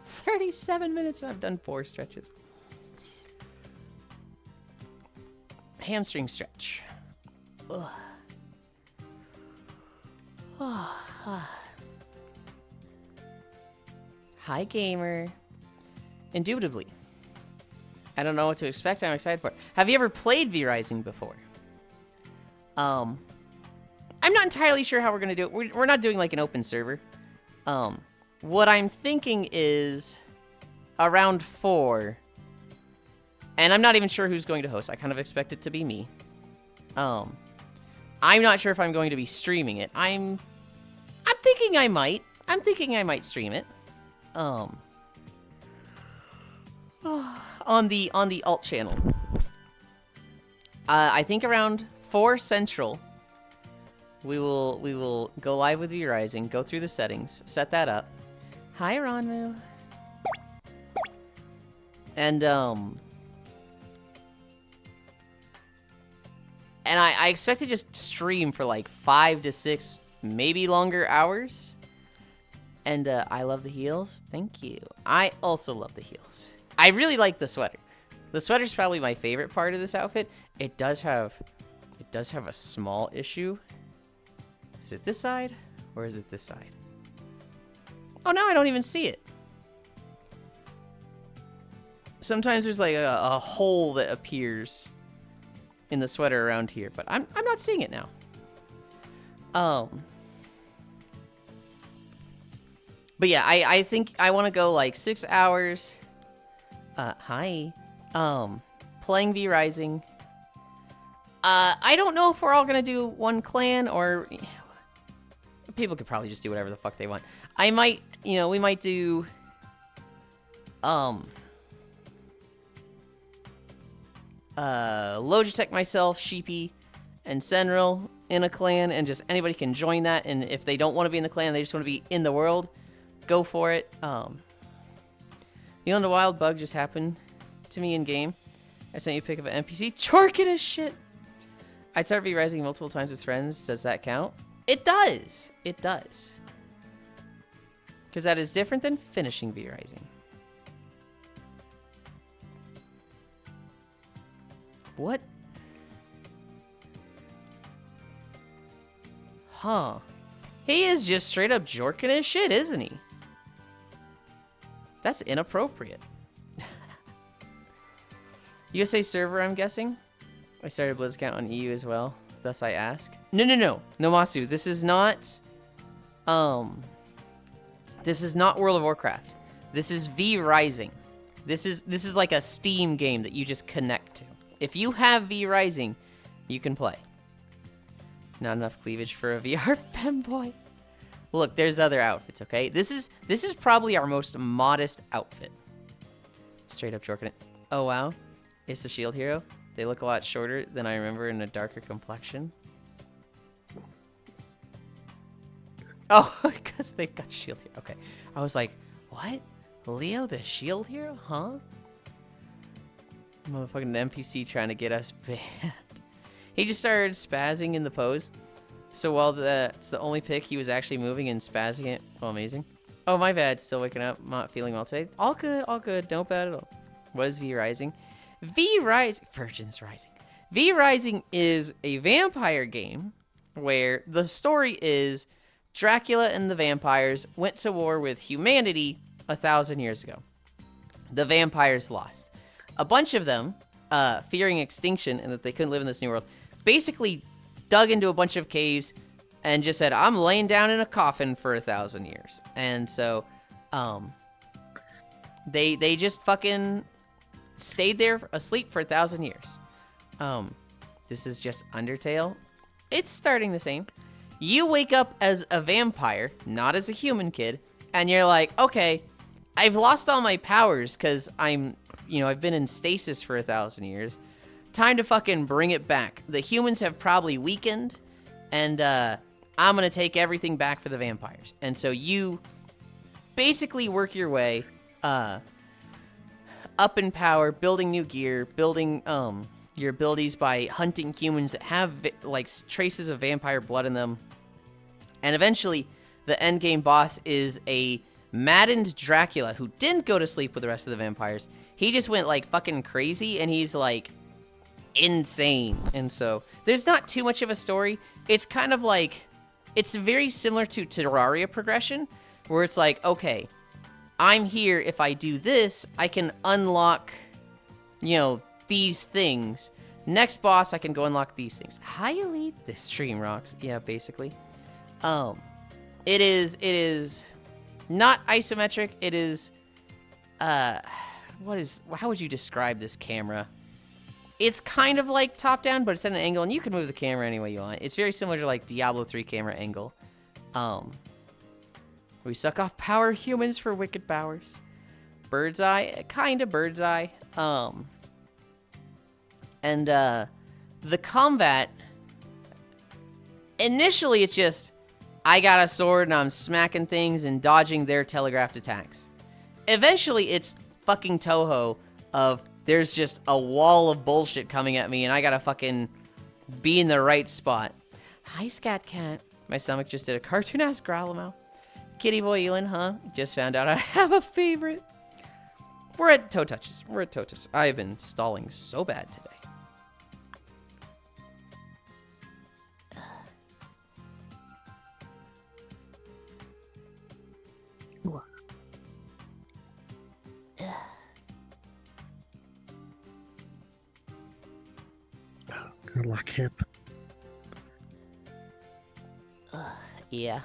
S1: 37 minutes and I've done 4 stretches. Hamstring stretch. Ugh. Hi, gamer. Indubitably. I don't know what to expect. I'm excited for it. Have you ever played V Rising before? I'm not entirely sure how we're gonna do it. We're not doing like an open server. What I'm thinking is around 4. And I'm not even sure who's going to host. I kind of expect it to be me. I'm not sure if I'm going to be streaming it. I'm thinking I might. I'm thinking I might stream it. On the alt channel. I think around 4 Central, we will go live with V Rising, go through the settings, set that up. Hi, Ronmu. And I expect to just stream for like 5 to 6, maybe longer hours. And I love the heels. Thank you. I also love the heels. I really like the sweater. The sweater's probably my favorite part of this outfit. It does have a small issue. Is it this side or is it this side? Oh, now I don't even see it. Sometimes there's like a hole that appears in the sweater around here, but I'm not seeing it now. But yeah, I think I want to go like 6 hours. Hi. Playing V Rising. I don't know if we're all gonna do one clan or people could probably just do whatever the fuck they want. I might, we might do Logitech, myself, Sheepy, and Senril in a clan, and just anybody can join that. And if they don't want to be in the clan, they just want to be in the world, go for it. Yulind, a wild bug just happened to me in game. I sent you a pic of an NPC chorking as shit. I'd start V Rising multiple times with friends. Does that count? It does. It does. Because that is different than finishing V Rising. What? Huh. He is just straight up jorking his shit, isn't he? That's inappropriate. USA server, I'm guessing? I started Blizz account on EU as well. Thus I ask. No, Masu, this is not... This is not World of Warcraft. This is V Rising. This is like a Steam game that you just connect to. If you have V Rising, you can play. Not enough cleavage for a VR femboy. Look, there's other outfits, okay? This is probably our most modest outfit. Straight up jorking it. Oh wow, it's the shield hero. They look a lot shorter than I remember in a darker complexion. Oh, because they've got shield hero. Okay, I was like, what? Leo the shield hero? Huh? Motherfucking NPC trying to get us banned. He just started spazzing in the pose. So while it's the only pick, he was actually moving and spazzing it. Oh, amazing. Oh, my bad. Still waking up. Not feeling well today. All good. All good. Don't bad at all. What is V Rising? V Rising. Virgin's Rising. V Rising is a vampire game where the story is Dracula and the vampires went to war with humanity 1,000 years ago. The vampires lost. A bunch of them, fearing extinction and that they couldn't live in this new world, basically dug into a bunch of caves and just said, I'm laying down in a coffin for 1,000 years. And so, they just fucking stayed there asleep for 1,000 years. This is just Undertale. It's starting the same. You wake up as a vampire, not as a human kid, and you're like, okay, I've lost all my powers because I've been in stasis for 1,000 years. Time to fucking bring it back. The humans have probably weakened, and I'm gonna take everything back for the vampires. And so you basically work your way up in power, building new gear, building your abilities by hunting humans that have like traces of vampire blood in them. And eventually, the endgame boss is a maddened Dracula who didn't go to sleep with the rest of the vampires. He just went like fucking crazy, and he's like insane. And so there's not too much of a story. It's kind of like, it's very similar to Terraria progression, where it's like, okay, I'm here. If I do this, I can unlock, these things. Next boss, I can go unlock these things. Hi, Elite. This stream rocks. Yeah, basically. It is not isometric. It is, how would you describe this camera? It's kind of like top down, but it's at an angle, and you can move the camera any way you want. It's very similar to like Diablo 3 camera angle. We suck off power humans for wicked powers. Bird's eye, kind of bird's eye. And the combat, initially it's just, I got a sword and I'm smacking things and dodging their telegraphed attacks. Eventually it's fucking Toho of, there's just a wall of bullshit coming at me and I gotta fucking be in the right spot. Hi, Scat Cat. My stomach just did a cartoon-ass growlamouth. Kitty boy Yulind, huh? Just found out I have a favorite. We're at toe touches. I've been stalling so bad today.
S2: Good luck, hip.
S1: Yeah.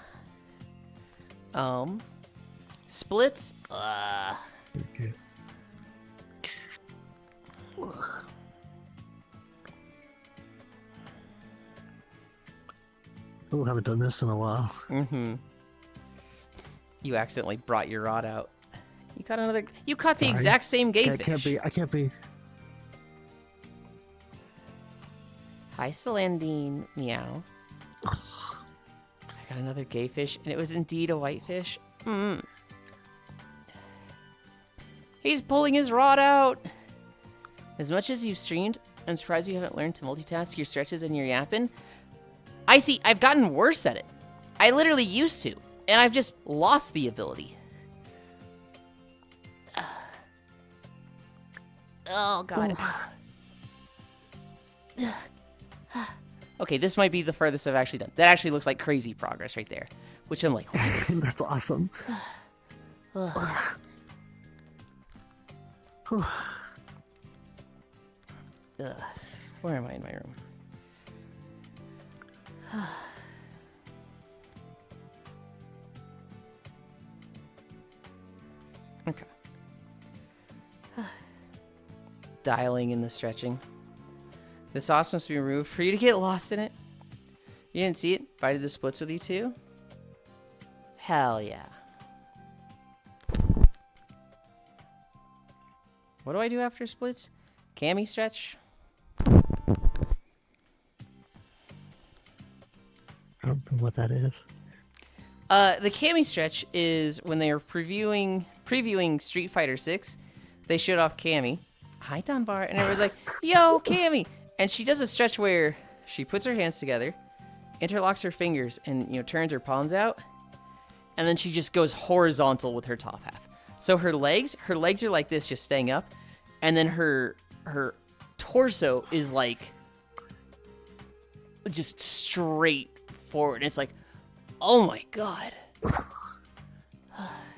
S1: Splits?
S2: Okay. Oh, haven't done this in a while.
S1: Mm-hmm. You accidentally brought your rod out. You caught another. You caught the exact same gay fish.
S2: I can't be.
S1: Hi, Celandine. Meow. I got another gay fish, and it was indeed a whitefish. He's pulling his rod out. As much as you've streamed, I'm surprised you haven't learned to multitask your stretches and your yapping. I see. I've gotten worse at it. I literally used to, and I've just lost the ability. Oh, God. Okay, this might be the furthest I've actually done. That actually looks like crazy progress right there. Which I'm like, what?
S2: That's awesome.
S1: Where am I in my room? Okay. Dialing in the stretching. The sauce must be removed for you to get lost in it. You didn't see it? If I did the splits with you too? Hell yeah. What do I do after splits? Cami stretch?
S2: I don't know what that is.
S1: The Cami stretch is when they were previewing Street Fighter 6. They showed off Cami. Hi, Dunbar. And everyone's like, yo, Cami. And she does a stretch where she puts her hands together, interlocks her fingers, and, you know, turns her palms out. And then she just goes horizontal with her top half. So her legs are like this, just staying up. And then her torso is like just straight forward. And it's like, oh my god.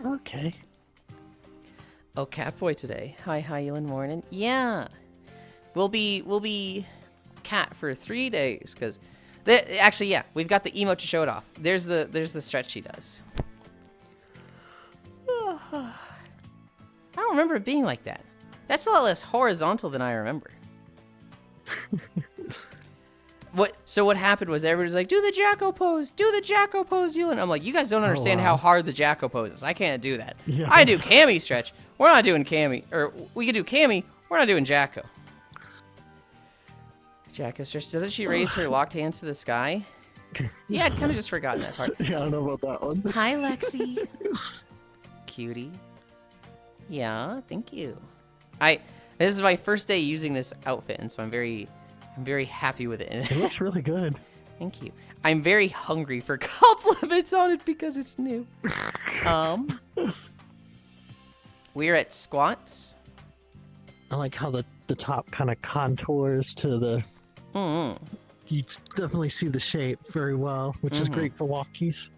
S2: Okay.
S1: Oh, Catboy today. Hi, Yulind morning. Yeah. We'll be cat for 3 days, because actually, yeah, we've got the emote to show it off. There's the stretch she does. I don't remember it being like that. That's a lot less horizontal than I remember. So what happened was everybody was like, do the Jacko pose, Yulind. I'm like, you guys don't understand how hard the Jacko pose is. I can't do that.
S2: Yeah.
S1: I do Cami stretch. We're not doing Cami. Or we could do Cami. We're not doing Jacko. Jacko stretch. Doesn't she raise her locked hands to the sky? Yeah, I'd kind of just forgotten that part.
S2: Yeah, I don't know about that one.
S1: Hi, Lexi. Cutie. Yeah, thank you. This is my first day using this outfit, and so I'm very happy with it.
S2: It looks really good.
S1: Thank you. I'm very hungry for compliments on it because it's new. We're at squats.
S2: I like how the top kind of contours to the... You definitely see the shape very well, which is great for walkies.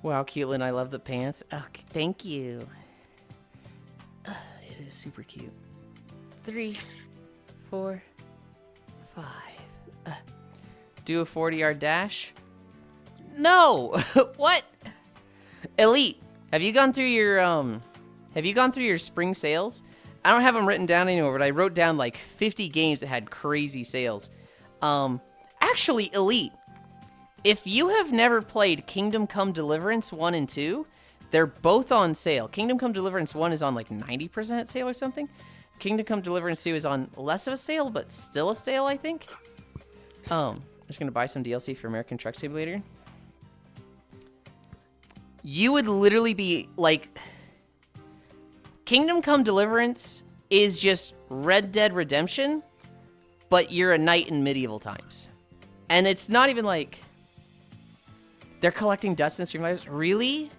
S1: Wow, Yulind, I love the pants. Okay, thank you. It is super cute. 3, 4, 5. Do a 40-yard dash? No. What? Elite. Have you gone through your spring sales? I don't have them written down anymore, but I wrote down like 50 games that had crazy sales. Actually, Elite. If you have never played Kingdom Come Deliverance 1 and 2, they're both on sale. Kingdom Come Deliverance 1 is on like 90% sale or something. Kingdom Come Deliverance 2 is on less of a sale, but still a sale, I think. I'm just gonna buy some DLC for American Truck Simulator. You would literally be like... Kingdom Come Deliverance is just Red Dead Redemption, but you're a knight in medieval times. And it's not even like... They're collecting dust and streamliners? Really?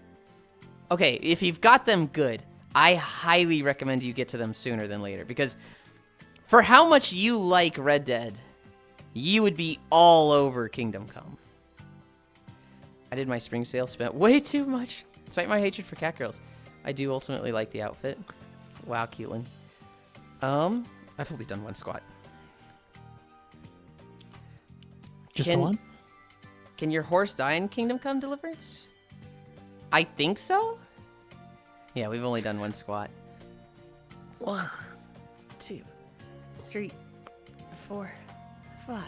S1: Okay, if you've got them, good. I highly recommend you get to them sooner than later, because for how much you like Red Dead, you would be all over Kingdom Come. I did my spring sale, spent way too much. Despite my hatred for cat girls, I do ultimately like the outfit. Wow, Yulind. I've only done one squat.
S2: Just the one?
S1: Can your horse die in Kingdom Come Deliverance? I think so. Yeah, we've only done one squat. 1, 2, 3, 4, 5.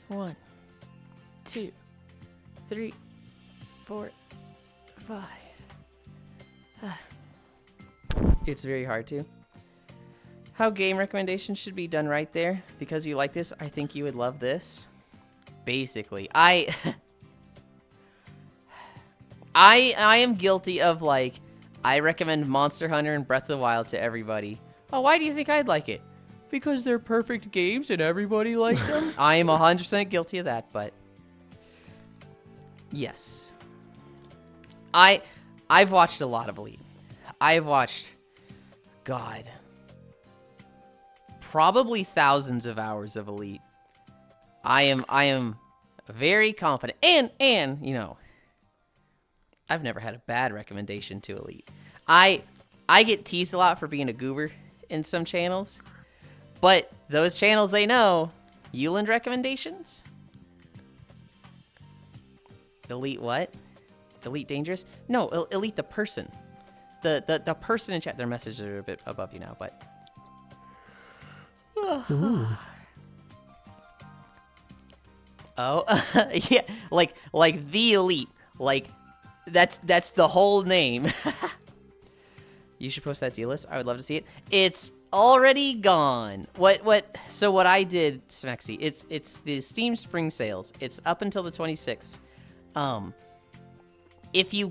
S1: 1, 2, 3, 4, 5. It's very hard to. How game recommendations should be done right there. Because you like this, I think you would love this. Basically, I am guilty of, like, I recommend Monster Hunter and Breath of the Wild to everybody. Oh, why do you think I'd like it? Because they're perfect games and everybody likes them? I am 100% guilty of that, but... Yes. I've watched a lot of Elite. I've watched... God... probably thousands of hours of Elite. I am very confident. And, you know, I've never had a bad recommendation to Elite. I get teased a lot for being a goober in some channels, but those channels, they know Yulind recommendations. Elite what? Elite dangerous? No, Elite the person. The person in chat. Their messages are a bit above you now, but oh yeah, like the Elite. Like that's the whole name. You should post that deal list. I would love to see it. It's already gone. So what I did, Smexy, it's the Steam Spring Sales. It's up until the 26th. If you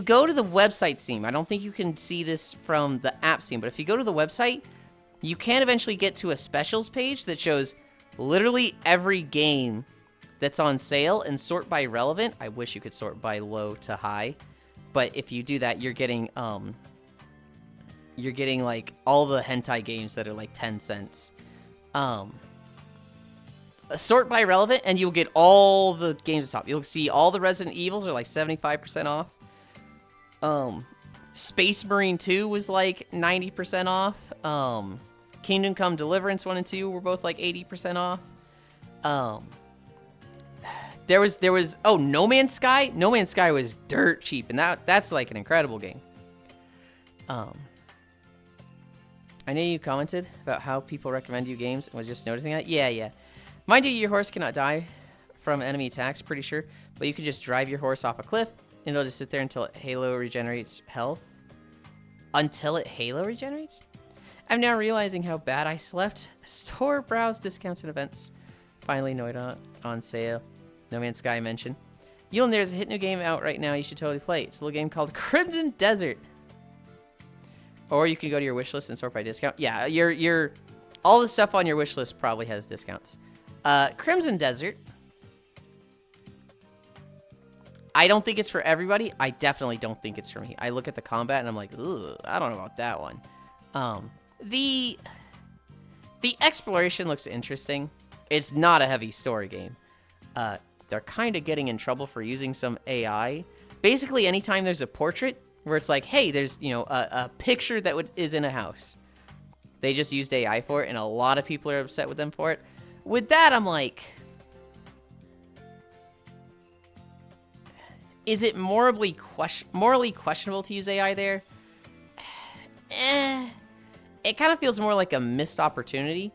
S1: go to the website Steam, I don't think you can see this from the app Steam, but if you go to the website, you can eventually get to a specials page that shows literally every game that's on sale and sort by relevant. I wish you could sort by low to high, but if you do that, you're getting like all the hentai games that are like 10 cents. Sort by relevant, and you'll get all the games at top. You'll see all the Resident Evils are like 75% off. Space Marine 2 was like 90% off. Kingdom Come Deliverance 1 and 2 were both like 80% off. There was oh, No Man's Sky. No Man's Sky was dirt cheap, and that's like an incredible game. I know you commented about how people recommend you games and was just noticing that. Yeah. Mind you, your horse cannot die from enemy attacks, pretty sure. But you can just drive your horse off a cliff, and it'll just sit there until Halo regenerates health. Until Halo regenerates? I'm now realizing how bad I slept. Store browse discounts and events. Finally, Noida on sale. No Man's Sky mention. Yulind, there's a hit new game out right now you should totally play. It's a little game called Crimson Desert. Or you can go to your wish list and sort by discount. Yeah, your all the stuff on your wish list probably has discounts. Crimson Desert. I don't think it's for everybody. I definitely don't think it's for me. I look at the combat and I'm like, ugh, I don't know about that one. The exploration looks interesting. It's not a heavy story game. They're kind of getting in trouble for using some AI. Basically, anytime there's a portrait where it's like, hey, there's, you know, a picture that is in a house. They just used AI for it, and a lot of people are upset with them for it. With that, I'm like, is it morally questionable to use AI there? It kind of feels more like a missed opportunity.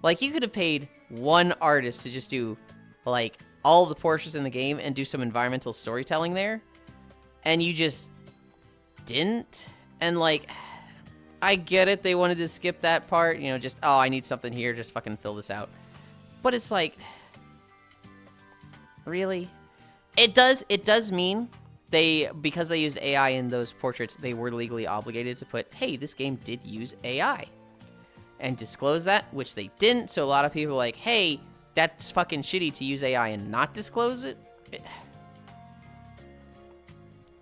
S1: Like, you could have paid one artist to just do, like, all the portraits in the game and do some environmental storytelling there, and you just didn't. And, like, I get it, they wanted to skip that part, you know, just, oh, I need something here, just fucking fill this out. But it's like, really? It does mean because they used AI in those portraits, they were legally obligated to put, hey, this game did use AI. And disclose that, which they didn't, so a lot of people are like, hey, that's fucking shitty to use AI and not disclose it.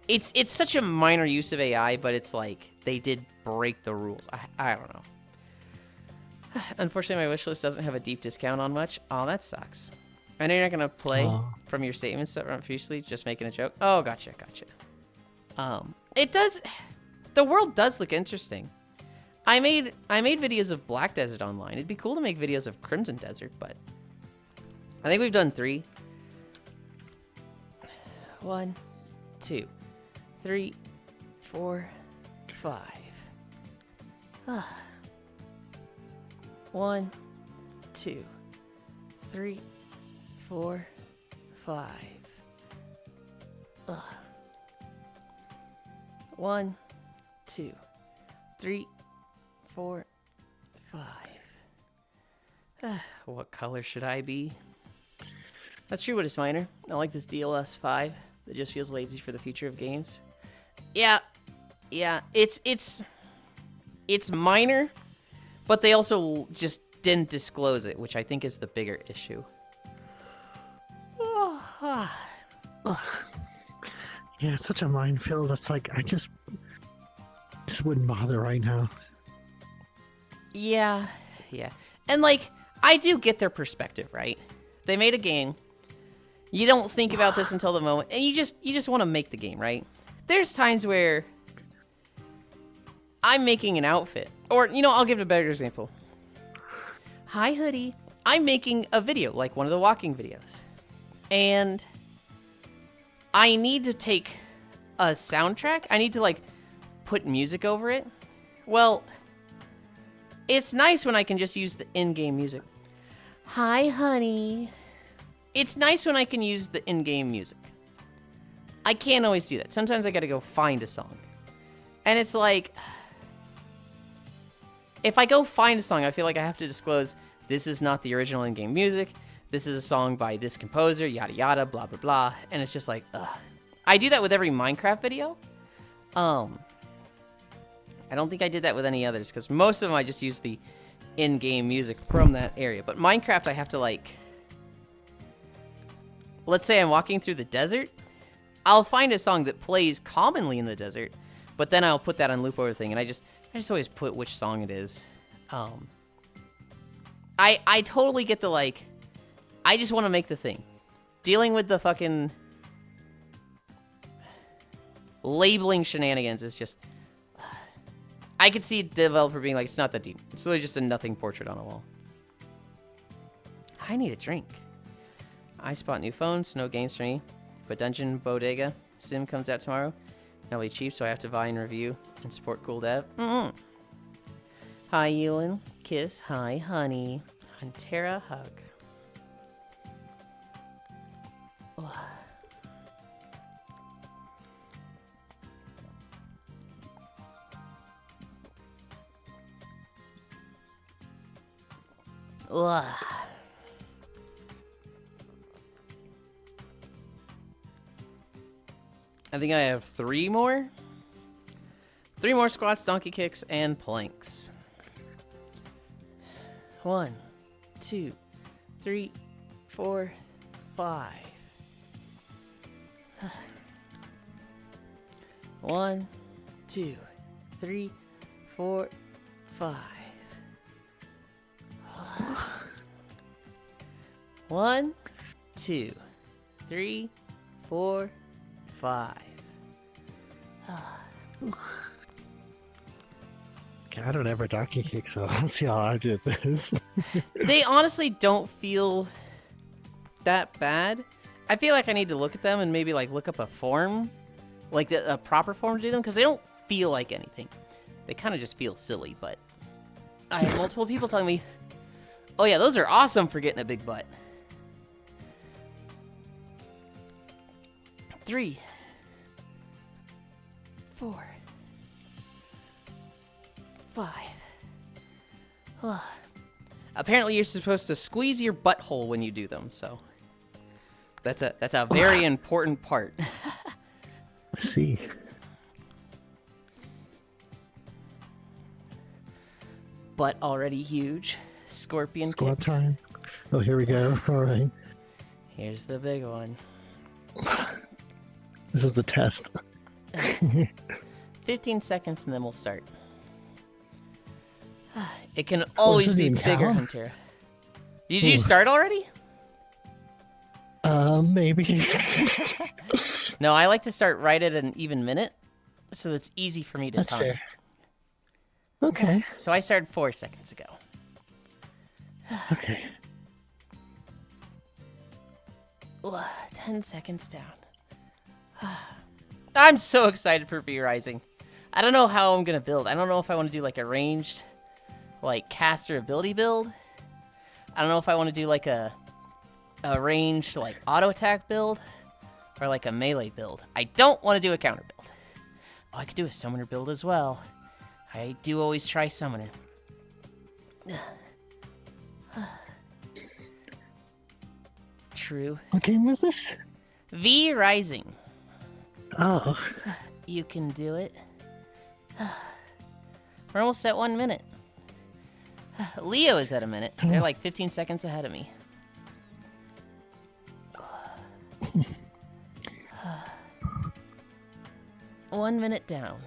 S1: It's such a minor use of AI, but it's like, they did break the rules. I don't know. Unfortunately, my wishlist doesn't have a deep discount on much. Oh, that sucks. I know you're not gonna play from your statements that were previously, just making a joke. Oh, gotcha. It does. The world does look interesting. I made videos of Black Desert online. It'd be cool to make videos of Crimson Desert, but I think we've done 3. 1, 2, 3, 4, 5. 1, 2, 3, 4, 5. 1, 2, 3, 4, 5. What color should I be? That's true, but it's minor. I like this DLS 5. It just feels lazy for the future of games. Yeah. It's minor, but they also just didn't disclose it, which I think is the bigger issue.
S2: Yeah, it's such a minefield. It's like, I just wouldn't bother right now.
S1: Yeah, yeah. And, like, I do get their perspective, right? They made a game. You don't think about this until the moment, and you just want to make the game, right? There's times where I'm making an outfit. Or, you know, I'll give it a better example. Hi, Hoodie. I'm making a video, like one of the walking videos. And I need to take a soundtrack. I need to, like, put music over it. Well, it's nice when I can just use the in-game music. Hi, honey. It's nice when I can use the in-game music. I can't always do that. Sometimes I gotta go find a song. And it's like, if I go find a song, I feel like I have to disclose, this is not the original in-game music. This is a song by this composer, yada yada, blah blah blah. And it's just like, ugh. I do that with every Minecraft video. I don't think I did that with any others, because most of them I just use the in-game music from that area. But Minecraft, I have to, like, let's say I'm walking through the desert. I'll find a song that plays commonly in the desert, but then I'll put that on loop over thing, and I just always put which song it is. I totally get the, like, I just want to make the thing. Dealing with the fucking labeling shenanigans is just, I could see a developer being like, it's not that deep. It's really just a nothing portrait on a wall. I need a drink. I spot new phones, no games for me. But Dungeon Bodega Sim comes out tomorrow. It'll be cheap, so I have to buy and review and support cool dev. Hi, Yulind. Kiss. Hi, honey. Antera, hug. Ugh. I think I have 3 more. 3 more squats, donkey kicks, and planks. 1, 2, 3, 4, 5. 1, 2, 3, 4, 5. 1, 2, 3, 4, 5.
S2: I don't ever donkey kick, so I'll see how I did this.
S1: They honestly don't feel that bad. I feel like I need to look at them and maybe like look up a form, like a proper form to do them, because they don't feel like anything. They kind of just feel silly, but I have multiple people telling me, oh yeah, those are awesome for getting a big butt. 3, 4, 5. Apparently you're supposed to squeeze your butthole when you do them, so that's a very important part.
S2: I see.
S1: Butt already huge. Scorpion
S2: Squat
S1: kicks.
S2: time. Oh, here we go. All right.
S1: Here's the big one.
S2: This is the test.
S1: 15 seconds and then we'll start. It can always be bigger, Hunter. Did you start already?
S2: Maybe.
S1: No, I like to start right at an even minute, so it's easy for me to
S2: That's
S1: time.
S2: fair. Okay.
S1: So I started 4 seconds ago.
S2: Okay.
S1: 10 seconds down. I'm so excited for V Rising. I don't know how I'm gonna build. I don't know if I want to do like a ranged, like caster ability build. I don't know if I want to do like a ranged like auto attack build, or like a melee build. I don't want to do a counter build. Oh, I could do a summoner build as well. I do always try summoner. True.
S2: What game was this?
S1: V Rising.
S2: Oh.
S1: You can do it. We're almost at 1 minute. Leo is at a minute. They're like 15 seconds ahead of me. 1 minute down.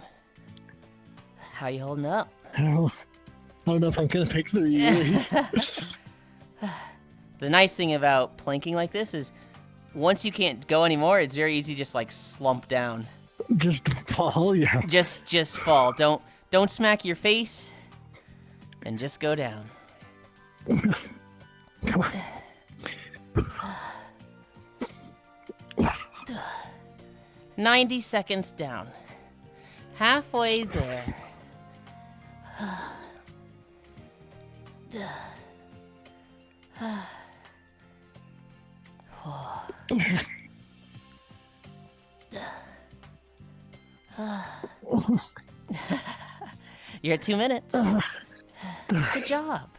S1: How you holding up?
S2: Oh. I don't know if I'm gonna pick 3, Yuli.
S1: The nice thing about planking like this is once you can't go anymore, it's very easy to just like slump down.
S2: Just fall, yeah.
S1: Just fall. Don't smack your face and just go down.
S2: Come on.
S1: 90 seconds down. Halfway there. You're at 2 minutes. Good job.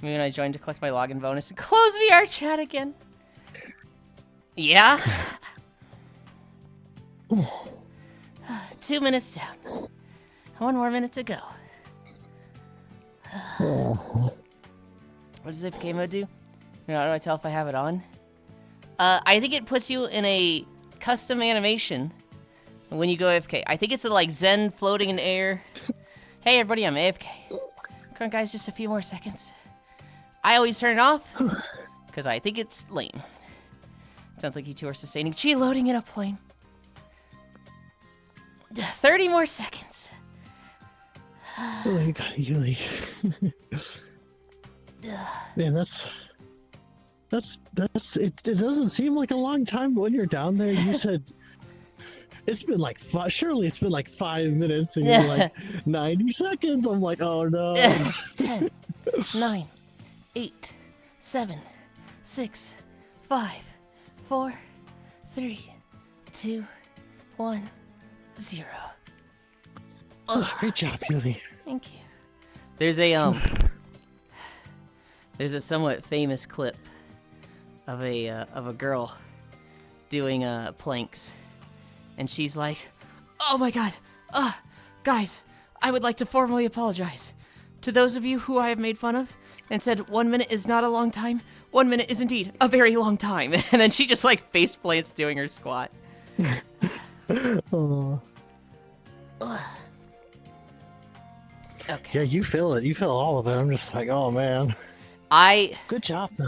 S1: Maybe when I join to collect my login bonus and close VR chat again. Yeah? 2 minutes down. 1 more minute to go. What does AFK mode do? You know, how do I tell if I have it on? I think it puts you in a custom animation when you go AFK. I think it's like Zen floating in air. Hey everybody, I'm AFK. Come on guys, just a few more seconds. I always turn it off because I think it's lame. Sounds like you two are sustaining G loading in a plane. 30 more seconds.
S2: Oh, you got it, Yuli. Man, that's it. It doesn't seem like a long time, but when you're down there, you said it's been like surely it's been like 5 minutes, and you're like 90 seconds. I'm like, oh no.
S1: 10, 9, 8, 7, 6, 5, 4, 3, 2, 1, 0.
S2: Oh, great job, Yuli.
S1: Thank you. There's a somewhat famous clip of a girl doing planks, and she's like, "Oh my God, guys, I would like to formally apologize to those of you who I have made fun of and said 1 minute is not a long time. 1 minute is indeed a very long time." And then she just like face plants doing her squat.
S2: Oh.
S1: Okay.
S2: Yeah, you feel it. You feel all of it. I'm just like, oh man.
S1: Good
S2: job though.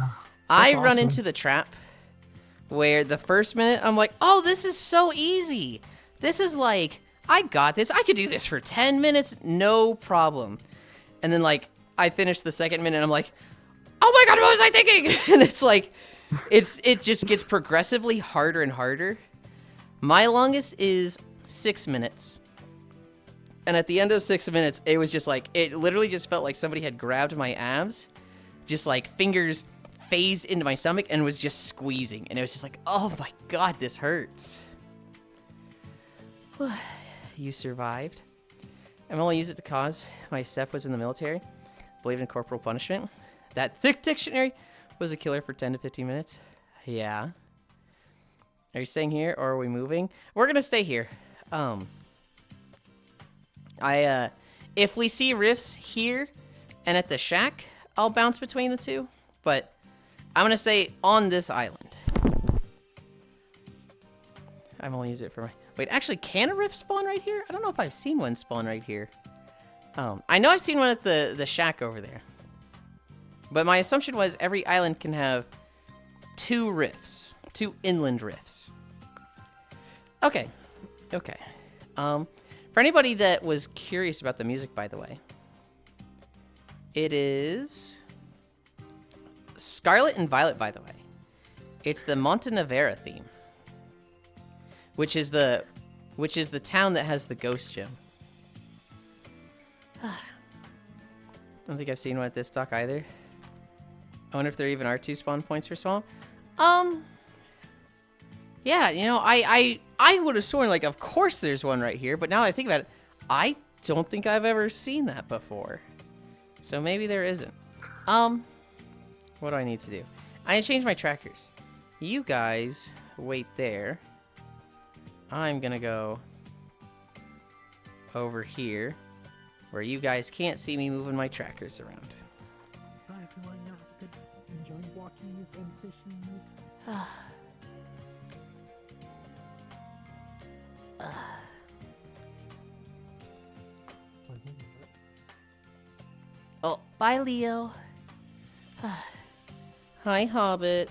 S1: I
S2: That's
S1: run
S2: awesome.
S1: into the trap where the first minute I'm like, oh, this is so easy. This is like, I got this. I could do this for 10 minutes, no problem. And then like, I finish the second minute and I'm like, oh my God, what was I thinking? And it's like, it just gets progressively harder and harder. My longest is 6 minutes. And at the end of 6 minutes, it was just like, it literally just felt like somebody had grabbed my abs, just like fingers phased into my stomach and was just squeezing. And it was just like, oh my God, this hurts. You survived. I'm only used it because my step was in the military. Believed in corporal punishment. That thick dictionary was a killer for 10 to 15 minutes. Yeah. Are you staying here or are we moving? We're gonna stay here. If we see rifts here and at the shack, I'll bounce between the two, but I'm gonna stay on this island. I'm only use it for my, wait, actually, can a rift spawn right here? I don't know if I've seen one spawn right here. I know I've seen one at the shack over there, but my assumption was every island can have 2 rifts, 2 inland rifts. Okay. For anybody that was curious about the music, by the way, it is Scarlet and Violet, by the way. It's the Montenevera theme, which is the town that has the ghost gem. I don't think I've seen one at this dock either. I wonder if there even are 2 spawn points for Swamp. Yeah, you know, I would have sworn, like, of course there's one right here, but now that I think about it, I don't think I've ever seen that before. So maybe there isn't. What do I need to do? I need to change my trackers. You guys wait there. I'm gonna go over here, where you guys can't see me moving my trackers around.
S2: Hi everyone, enjoying walking and fishing.
S1: Oh, bye, Leo. Hi, Hobbit.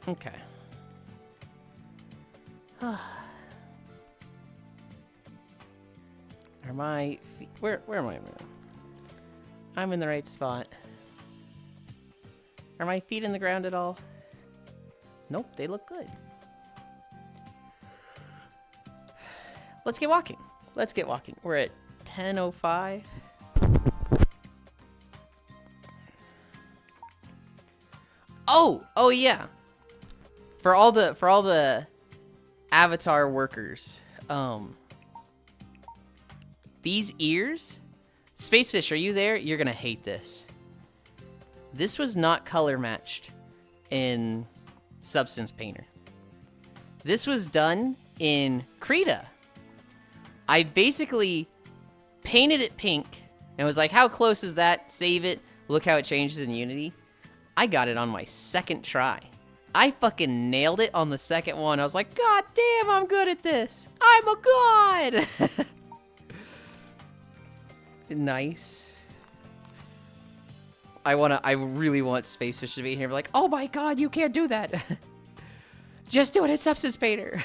S1: Okay. Are my feet... Where am I? I'm in the right spot. Are my feet in the ground at all? Nope, they look good. Let's get walking. Let's get walking. We're at 10:05. Oh yeah. For all the Avatar workers, these ears, Spacefish, are you there? You're gonna hate this. This was not color matched in Substance Painter. This was done in Krita. I basically painted it pink and was like, how close is that? Save it. Look how it changes in Unity. I got it on my second try. I fucking nailed it on the second one. I was like, God damn, I'm good at this. I'm a god. Nice. I really want Spacefish to be here. Like, oh my god, you can't do that. Just do it in Substance Painter.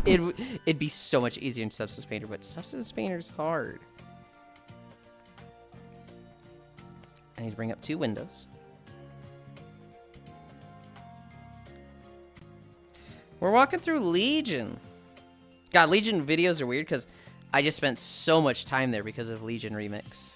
S1: It'd be so much easier in Substance Painter, but Substance Painter's hard. I need to bring up 2 windows. We're walking through Legion. God, Legion videos are weird because I just spent so much time there because of Legion Remix.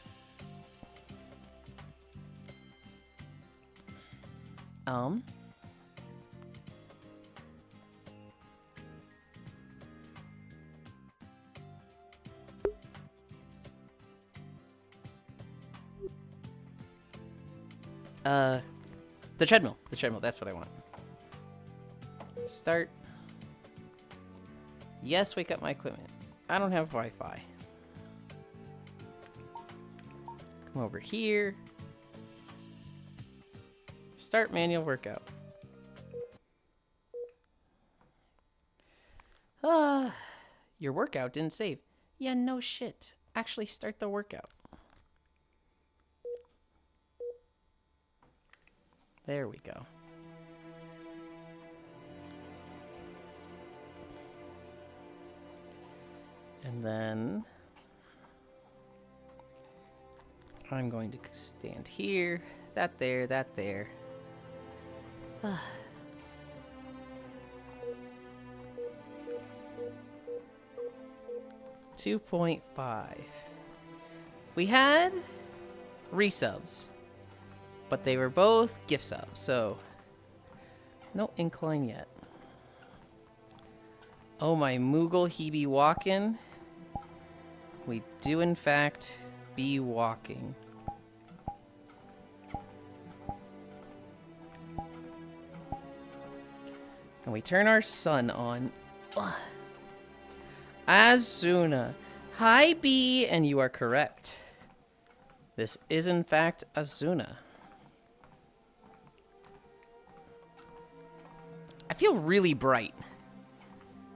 S1: The treadmill. The treadmill, that's what I want. Start. Yes, wake up my equipment. I don't have Wi-Fi. Come over here. Start manual workout. Your workout didn't save. Yeah, no shit. Actually start the workout. There we go. And then I'm going to stand here, that there, that there. 2.5. We had resubs, but they were both gift subs, so no incline yet. Oh my Moogle, he be walking. We do in fact be walking. And we turn our sun on. Ugh. Azuna. Hi, B, and you are correct. This is in fact Azuna. I feel really bright.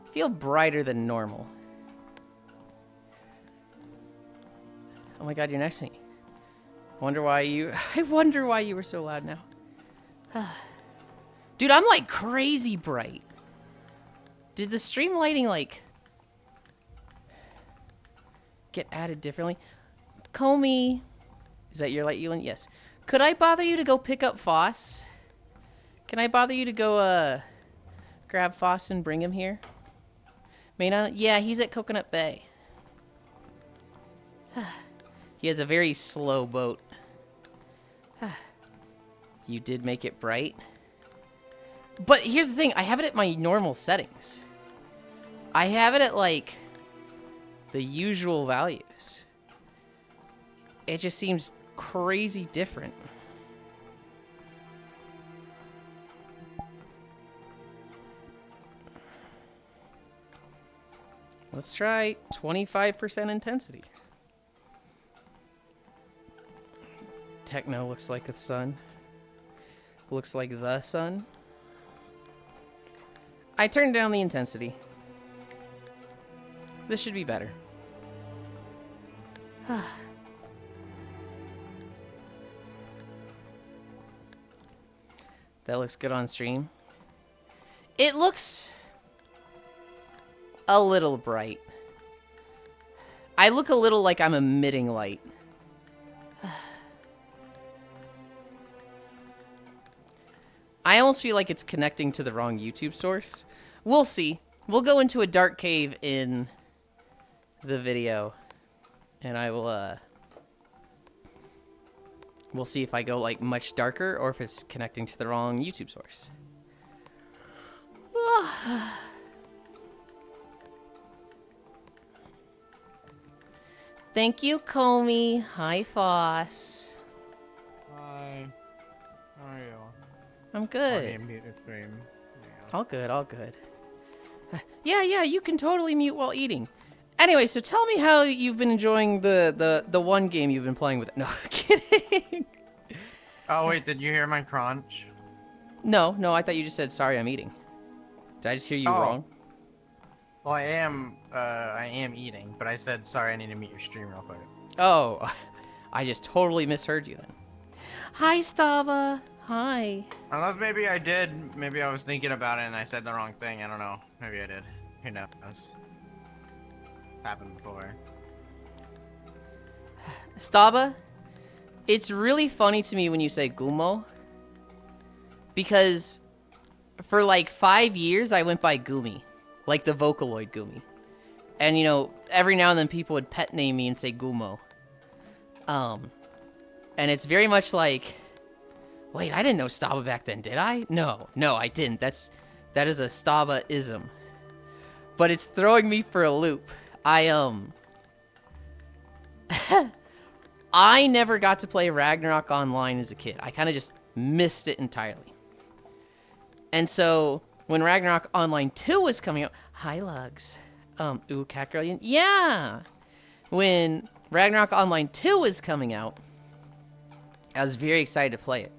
S1: I feel brighter than normal. Oh my god, you're next to me. I wonder why you were so loud now. Dude, I'm like crazy bright. Did the stream lighting like get added differently? Comey. Is that your light, Yulind? Yes. Could I bother you to go pick up Foss? Can I bother you to go grab Foss and bring him here? Mayna? Yeah, he's at Coconut Bay. He has a very slow boat. You did make it bright. But here's the thing, I have it at my normal settings. I have it at like the usual values. It just seems crazy different. Let's try 25% intensity. Techno looks like the sun. Looks like the sun. I turned down the intensity. This should be better. That looks good on stream. It looks a little bright. I look a little like I'm emitting light. I almost feel like it's connecting to the wrong YouTube source. We'll see. We'll go into a dark cave in the video. And I will, we'll see if I go, like, much darker or if it's connecting to the wrong YouTube source. Thank you, Comey. Hi, Foss.
S3: Hi. How are you?
S1: I'm good.
S3: Okay, mute the stream. Yeah.
S1: All good, all good. Yeah, you can totally mute while eating. Anyway, so tell me how you've been enjoying the one game you've been playing with. No, kidding.
S3: Oh wait, did you hear my crunch?
S1: No, I thought you just said sorry I'm eating. Did I just hear you wrong?
S3: Well, I am eating, but I said sorry I need to mute your stream real quick.
S1: Oh, I just totally misheard you then. Hi, Stava. Hi.
S3: Unless maybe I did, maybe I was thinking about it and I said the wrong thing, I don't know. Maybe I did. Who knows? Happened before.
S1: Stava, it's really funny to me when you say Gumo. Because for like 5 years, I went by Gumi. Like the Vocaloid Gumi. And, you know, every now and then people would pet name me and say Gumo. And it's very much like... Wait, I didn't know Stava back then, did I? No, I didn't. That is a Stava-ism. But it's throwing me for a loop. I never got to play Ragnarok Online as a kid. I kind of just missed it entirely. And so, when Ragnarok Online 2 was coming out... Hi, Lugs. Ooh, Cat Girlian. Yeah! When Ragnarok Online 2 was coming out, I was very excited to play it.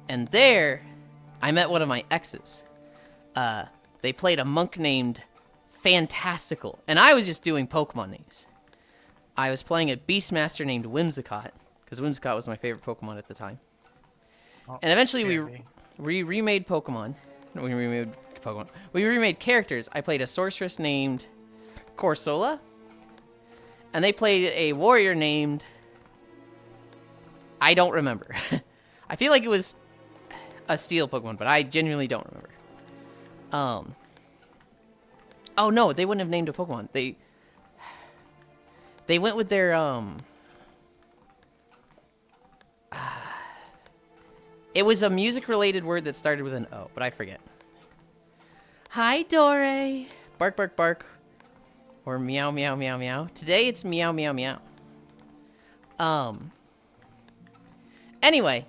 S1: And there, I met one of my exes. They played a monk named Fantastical. And I was just doing Pokemon names. I was playing a Beastmaster named Whimsicott. Because Whimsicott was my favorite Pokemon at the time.
S3: Oh,
S1: and eventually we remade Pokemon. We remade characters. I played a sorceress named Corsola. And they played a warrior named... I don't remember. I feel like it was a steel Pokemon, but I genuinely don't remember. Oh no, they wouldn't have named a Pokemon. They went with their it was a music-related word that started with an O, but I forget. Hi, Dore. Bark, bark, bark. Or meow, meow, meow, meow. Today it's meow, meow, meow. Anyway.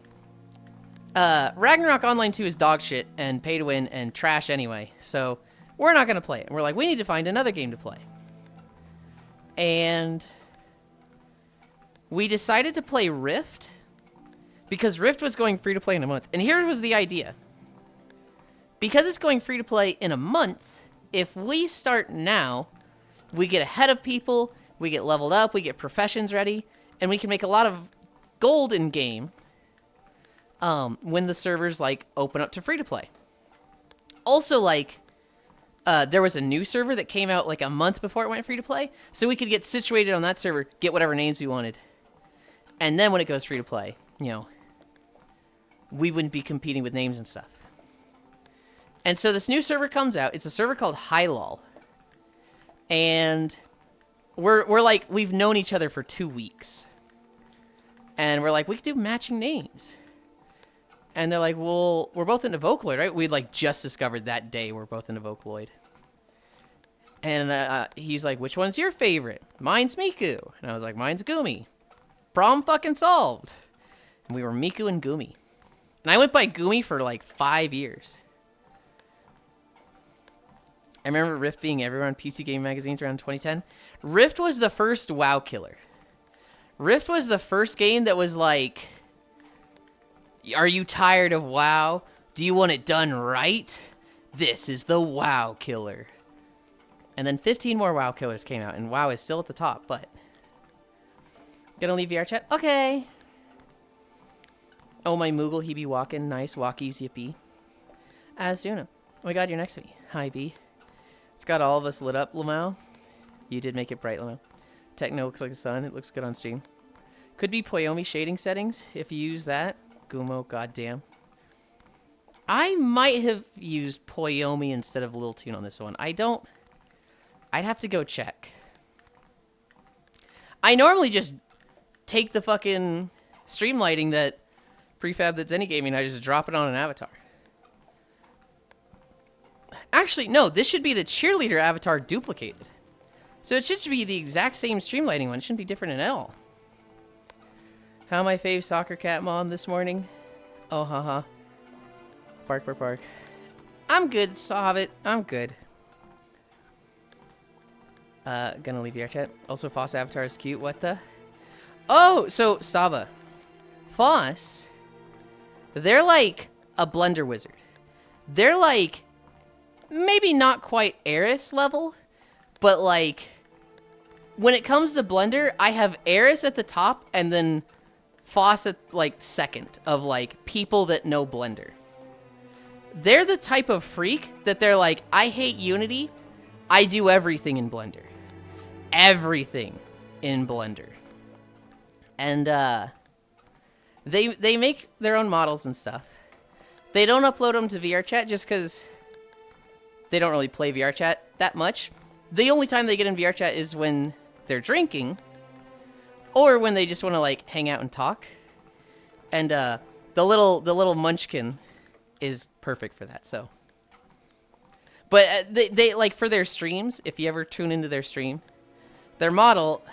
S1: Ragnarok Online 2 is dog shit and pay to win and trash anyway. So, we're not going to play it. And we're like, we need to find another game to play. And we decided to play Rift because Rift was going free to play in a month. And here was the idea. Because it's going free to play in a month, if we start now, we get ahead of people, we get leveled up, we get professions ready, and we can make a lot of gold in game when the servers, like, open up to free to play. Also, like, there was a new server that came out, like, a month before it went free to play, so we could get situated on that server, get whatever names we wanted. And then when it goes free to play, you know, we wouldn't be competing with names and stuff. And so this new server comes out. It's a server called Hylol. And we're like, we've known each other for 2 weeks. And we're like, we could do matching names. And they're like, well, we're both into Vocaloid, right? We'd like just discovered that day we're both into Vocaloid. And he's like, which one's your favorite? Mine's Miku. And I was like, mine's Gumi. Problem fucking solved. And we were Miku and Gumi. And I went by Gumi for like 5 years. I remember Rift being everywhere on PC game magazines around 2010. Rift was the first WoW killer. Rift was the first game that was like, are you tired of WoW? Do you want it done right? This is the WoW killer. And then 15 more WoW killers came out, and WoW is still at the top, but... Gonna leave VR chat? Okay. Oh, my Moogle, he be walking. Nice. Walkies, yippee. Azuna. Oh my god, you're next to me. Hi, B. It's got all of us lit up, Lamau. You did make it bright, Lamau. Techno looks like the sun. It looks good on stream. Could be Poyomi shading settings if you use that. Gumo, goddamn. I might have used Poyomi instead of Lil Tune on this one. I don't... I'd have to go check. I normally just take the fucking stream lighting that prefab that's any gaming, I just drop it on an avatar. Actually, no, this should be the cheerleader avatar duplicated. So it should be the exact same stream lighting one. It shouldn't be different at all. How my fave soccer cat mom this morning? Oh, haha. Bark, bark, bark. I'm good, Savit. I'm good. Gonna leave your chat. Also, Foss avatar is cute. What the? Oh, so Saba. Foss. They're like a blender wizard. They're like maybe not quite Eris level, but like when it comes to blender, I have Eris at the top and then Foss at like second of like people that know blender. They're the type of freak that they're like, I hate Unity. I do everything in Blender. Everything in Blender. And they make their own models and stuff. They don't upload them to VRChat just because they don't really play VRChat that much. The only time they get in VRChat is when they're drinking or when they just want to like hang out and talk. And the little munchkin is perfect for that. So, but they like for their streams, if you ever tune into their stream, their model.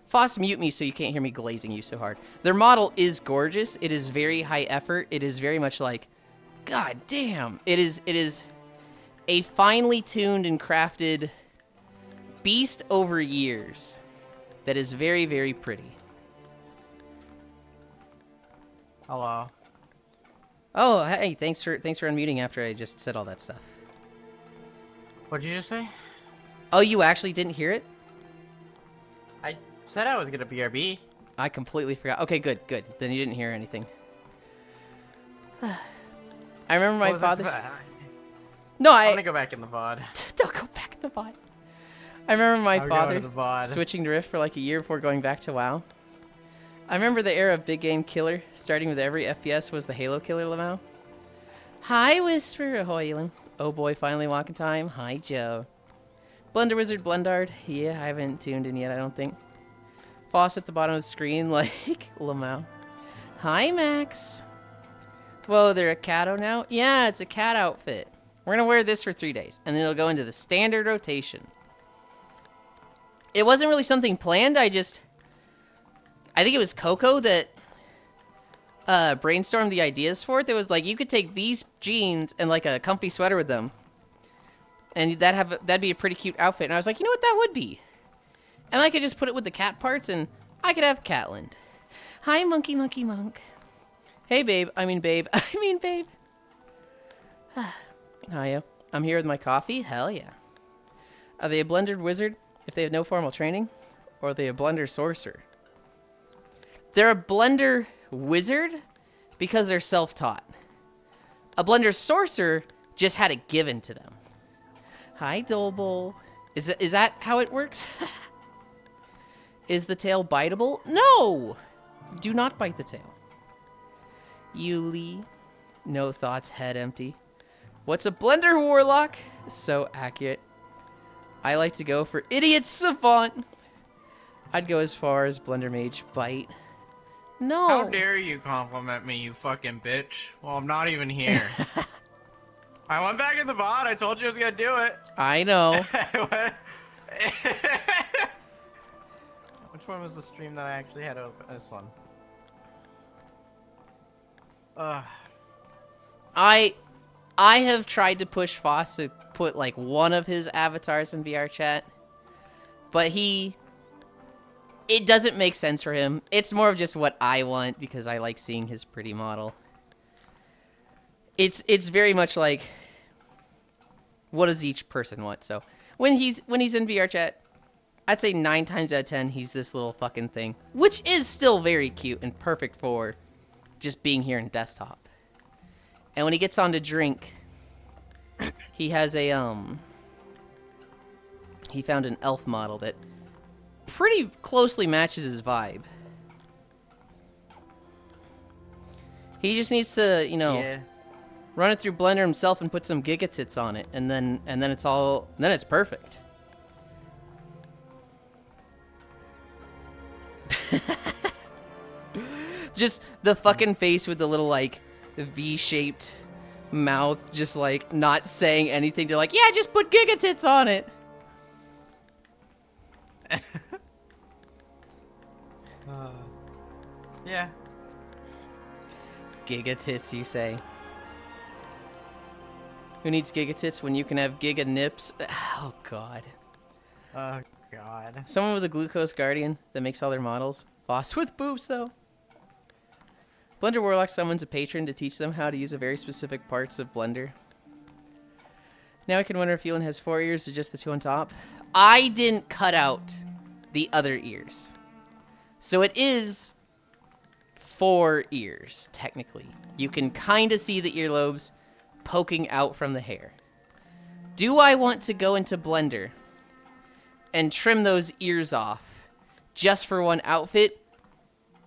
S1: Foss, mute me so you can't hear me glazing you so hard. Their model is gorgeous. It is very high effort. It is very much like, god damn. It is a finely tuned and crafted beast over years that is very, very pretty.
S3: Hello.
S1: Oh, hey, thanks for unmuting after I just said all that stuff.
S3: What did you just say?
S1: Oh, you actually didn't hear it?
S3: I said I was gonna BRB.
S1: I completely forgot. Okay, good. Then you didn't hear anything. I remember my father's... No,
S3: I'm gonna go back in the VOD.
S1: Don't go back in the VOD. I remember my
S3: I'll
S1: father
S3: go to the VOD.
S1: switching to Rift for like a year before going back to WoW. I remember the era of big game killer, starting with every FPS was the Halo killer, Lamau. Hi, Whisper. Ahoy, Yulind. Oh boy, finally walking time. Hi, Joe. Blender Wizard Blendard. Yeah, I haven't tuned in yet, I don't think. Foss at the bottom of the screen, like Lamau. Hi, Max. Whoa, they're a Cato now? Yeah, it's a cat outfit. We're gonna wear this for 3 days, and then it'll go into the standard rotation. It wasn't really something planned, I think it was Coco that brainstormed the ideas for it. That was like, you could take these jeans and like a comfy sweater with them, and that'd be a pretty cute outfit. And I was like, you know what, that would be. And I could just put it with the cat parts, and I could have Catland. Hi, monkey, monkey, monk. Hey, babe. I mean, babe. Hiya. I'm here with my coffee. Hell yeah. Are they a blended wizard if they have no formal training, or are they a blender sorcerer? They're a blender wizard because they're self-taught. A blender sorcerer just had it given to them. Hi, Dolebol. Is that how it works? Is the tail biteable? No! Do not bite the tail. Yuli. No thoughts, head empty. What's a blender warlock? So accurate. I like to go for idiot savant. I'd go as far as blender mage bite. No.
S3: How dare you compliment me, you fucking bitch? Well, I'm not even here. I went back in the VOD. I told you I was gonna do it.
S1: I know.
S3: Which one was the stream that I actually had open? This one.
S1: I have tried to push Foss to put like one of his avatars in VR chat, but it doesn't make sense for him. It's more of just what I want because I like seeing his pretty model. It's very much like, what does each person want? So when he's in VR chat, I'd say 9 times out of 10 he's this little fucking thing, which is still very cute and perfect for just being here in desktop. And when he gets on to drink, he has a he found an elf model that pretty closely matches his vibe. He just needs to, you know, run it through Blender himself and put some gigatits on it, and then it's perfect. Just the fucking face with the little like V-shaped mouth, just like not saying anything. To like, yeah, just put gigatits on it.
S3: Yeah.
S1: Gigatits, you say? Who needs gigatits when you can have giga nips? Oh god.
S3: Oh god.
S1: Someone with a glucose guardian that makes all their models. Foss with boobs though. Blender Warlock summons a patron to teach them how to use a very specific parts of Blender. Now I can wonder if Yulind has 4 ears or just the 2 on top. I didn't cut out the other ears. So it is 4 ears, technically. You can kind of see the earlobes poking out from the hair. Do I want to go into Blender and trim those ears off just for one outfit?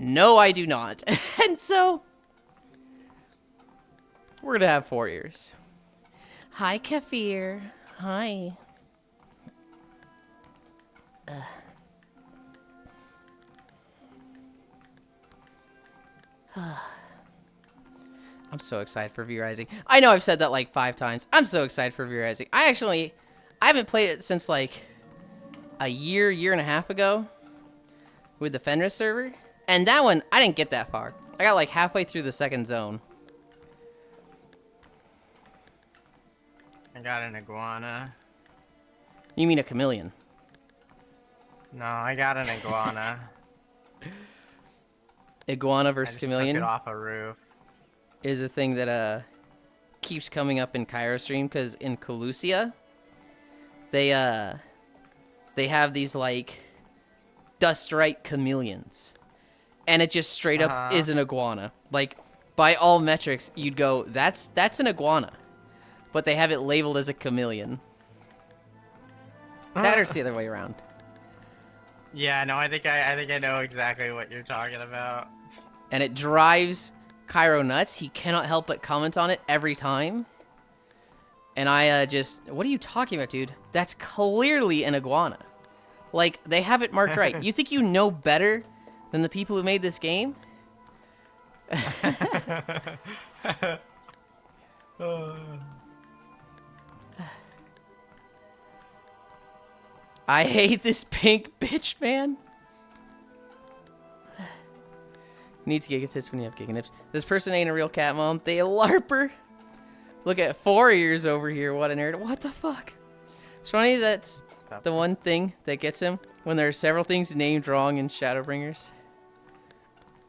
S1: No, I do not. And so, we're gonna have 4 ears. Hi, Kafir. Hi. I'm so excited for V-Rising. I know I've said that like 5 times. I'm so excited for V-Rising. I haven't played it since like a year and a half ago with the Fenris server. And that one, I didn't get that far. I got like halfway through the second zone.
S3: I got an iguana.
S1: You mean a chameleon?
S3: No, I got an iguana.
S1: Iguana versus
S3: I just
S1: chameleon
S3: took it off a roof.
S1: is a thing that keeps coming up in Cairo stream, because in Colusia, they have these like dust right chameleons, and it just straight up is an iguana. Like by all metrics, you'd go that's an iguana, but they have it labeled as a chameleon. That or it's the other way around.
S3: Yeah, no, I think I know exactly what you're talking about.
S1: And it drives Cairo nuts. He cannot help but comment on it every time. And I what are you talking about, dude? That's clearly an iguana. Like, they have it marked right. You think you know better than the people who made this game? I hate this pink bitch, man. Needs gigatits when you have giganips. This person ain't a real cat mom. They a LARPer. Look at 4 ears over here. What a nerd. What the fuck? It's funny that's the one thing that gets him when there are several things named wrong in Shadowbringers.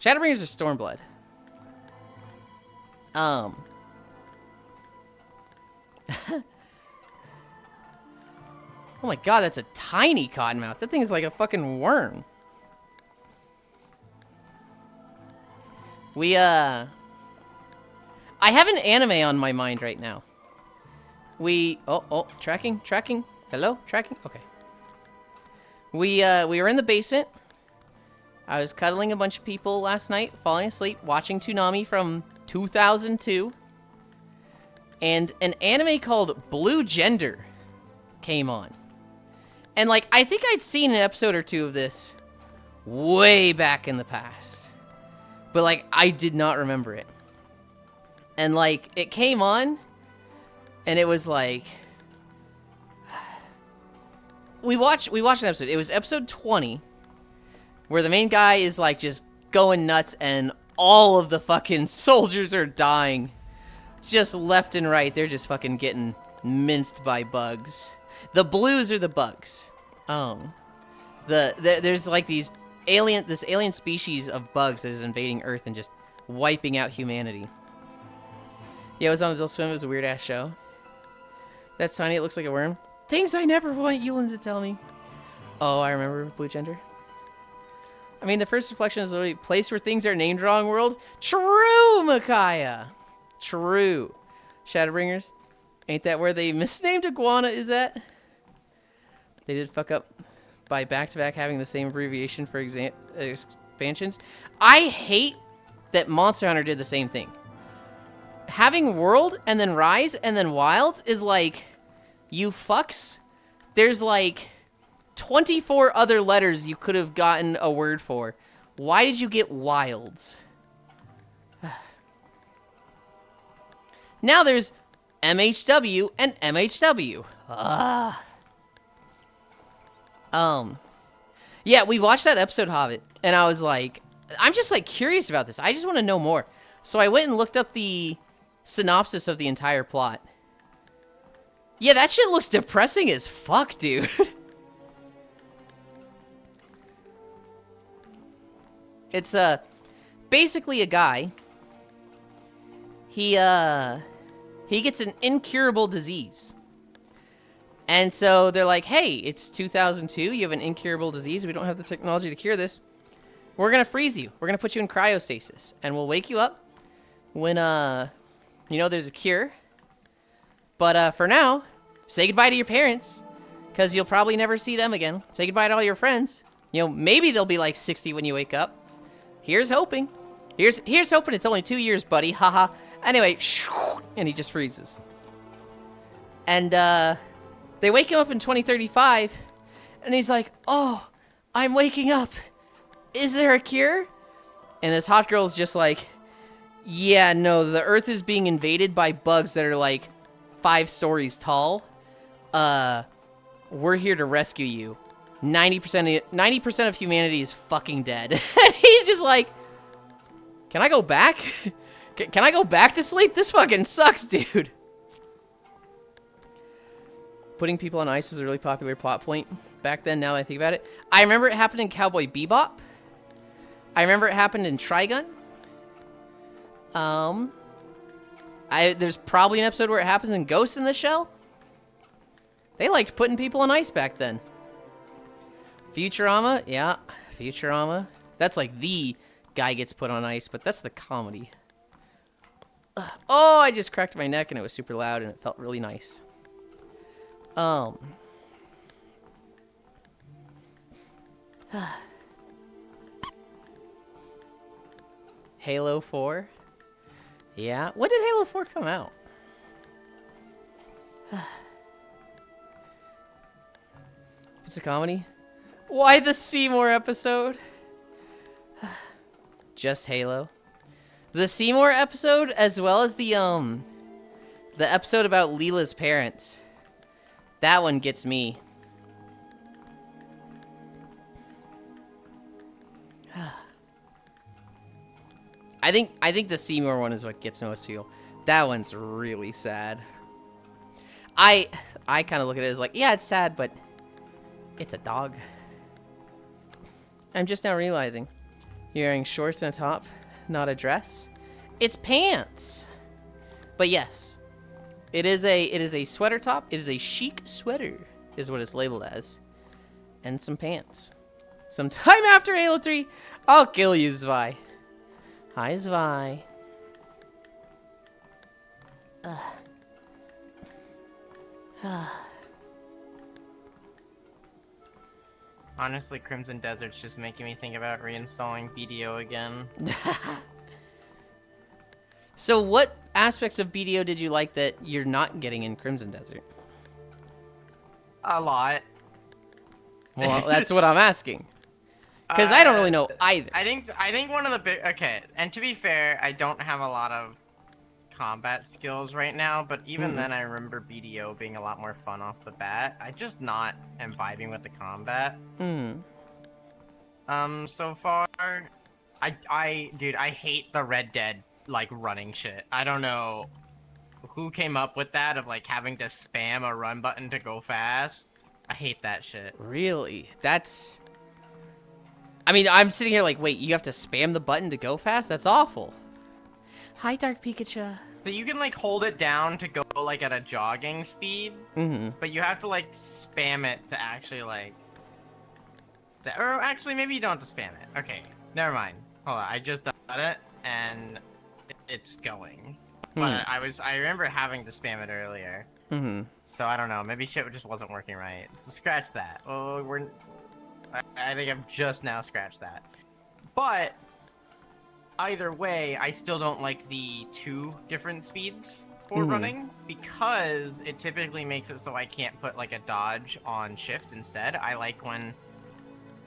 S1: Shadowbringers are Stormblood. Oh my god, that's a tiny cottonmouth. That thing is like a fucking worm. I have an anime on my mind right now. Tracking. Hello, tracking. Okay. We were in the basement. I was cuddling a bunch of people last night, falling asleep, watching Toonami from 2002. And an anime called Blue Gender came on. And like, I think I'd seen an episode or two of this way back in the past. But like, I did not remember it. And like, it came on, and it was like, we watched an episode. It was episode 20, where the main guy is like just going nuts, and all of the fucking soldiers are dying. Just left and right, they're just fucking getting minced by bugs. The blues are the bugs. There's like this alien species of bugs that is invading Earth and just wiping out humanity. Yeah, it was on Adult Swim. It was a weird ass show. That's tiny. It looks like a worm. Things I never want Yulind to tell me. Oh, I remember Blue Gender. I mean, the first reflection is a place where things are named wrong world. True, Micaiah. True. Shadowbringers. Ain't that where they misnamed Iguana is at? They did fuck up by back-to-back having the same abbreviation for expansions. I hate that Monster Hunter did the same thing. Having World and then Rise and then Wilds is like, you fucks. There's like 24 other letters you could have gotten a word for. Why did you get Wilds? Now there's MHW and MHW. Yeah, we watched that episode, Hobbit, and I was like, I'm just like curious about this. I just want to know more. So I went and looked up the synopsis of the entire plot. Yeah, that shit looks depressing as fuck, dude. It's basically a guy. He gets an incurable disease. And so they're like, hey, it's 2002, you have an incurable disease, we don't have the technology to cure this. We're gonna freeze you. We're gonna put you in cryostasis. And we'll wake you up when, you know, there's a cure. But for now, say goodbye to your parents, because you'll probably never see them again. Say goodbye to all your friends. You know, maybe they'll be like 60 when you wake up. Here's hoping. Here's hoping. It's only 2 years, buddy. Haha. Anyway, and he just freezes. And they wake him up in 2035, and he's like, oh, I'm waking up. Is there a cure? And this hot girl's just like, yeah, no, the Earth is being invaded by bugs that are like 5 stories tall. We're here to rescue you. 90% of humanity is fucking dead. And he's just like, can I go back? Can I go back to sleep? This fucking sucks, dude. Putting people on ice was a really popular plot point back then, now that I think about it. I remember it happened in Cowboy Bebop. I remember it happened in Trigun. There's probably an episode where it happens in Ghost in the Shell. They liked putting people on ice back then. Futurama, yeah, Futurama. That's like the guy gets put on ice, but that's the comedy. Oh, I just cracked my neck and it was super loud and it felt really nice. Halo 4? Yeah, when did Halo 4 come out? It's a comedy? Why the Seymour episode? Just Halo. The Seymour episode, as well as the episode about Leela's parents. That one gets me. I think the Seymour one is what gets most people. That one's really sad. I kind of look at it as like, yeah, it's sad, but it's a dog. I'm just now realizing you're wearing shorts and a top, not a dress. It's pants. But yes, it is a sweater top. It is a chic sweater, is what it's labeled as, and some pants. Sometime after Halo 3, I'll kill you, Zvi. Hi, Zvi.
S3: Honestly, Crimson Desert's just making me think about reinstalling BDO again.
S1: So what aspects of BDO did you like that you're not getting in Crimson Desert?
S3: A lot.
S1: Well, that's what I'm asking. Because I don't really know either.
S3: I think one of the big... Okay, and to be fair, I don't have a lot of combat skills right now, but even then I remember BDO being a lot more fun off the bat. I just not am vibing with the combat. So far, dude, I hate the Red Dead, like, running shit. I don't know. who came up with that of like having to spam a run button to go fast. I hate that shit.
S1: Really? That's... I mean, I'm sitting here like, wait, you have to spam the button to go fast? That's awful. Hi, Dark Pikachu.
S3: So you can like hold it down to go like at a jogging speed, but you have to like spam it to actually like... Or actually, maybe you don't have to spam it. Okay, never mind. Hold on, I just done it, and it's going. But I remember having to spam it earlier. So I don't know, maybe shit just wasn't working right. So scratch that. Oh, I think I've just now scratched that. But either way, I still don't like the 2 different speeds for running, because it typically makes it so I can't put like a dodge on shift instead. I like when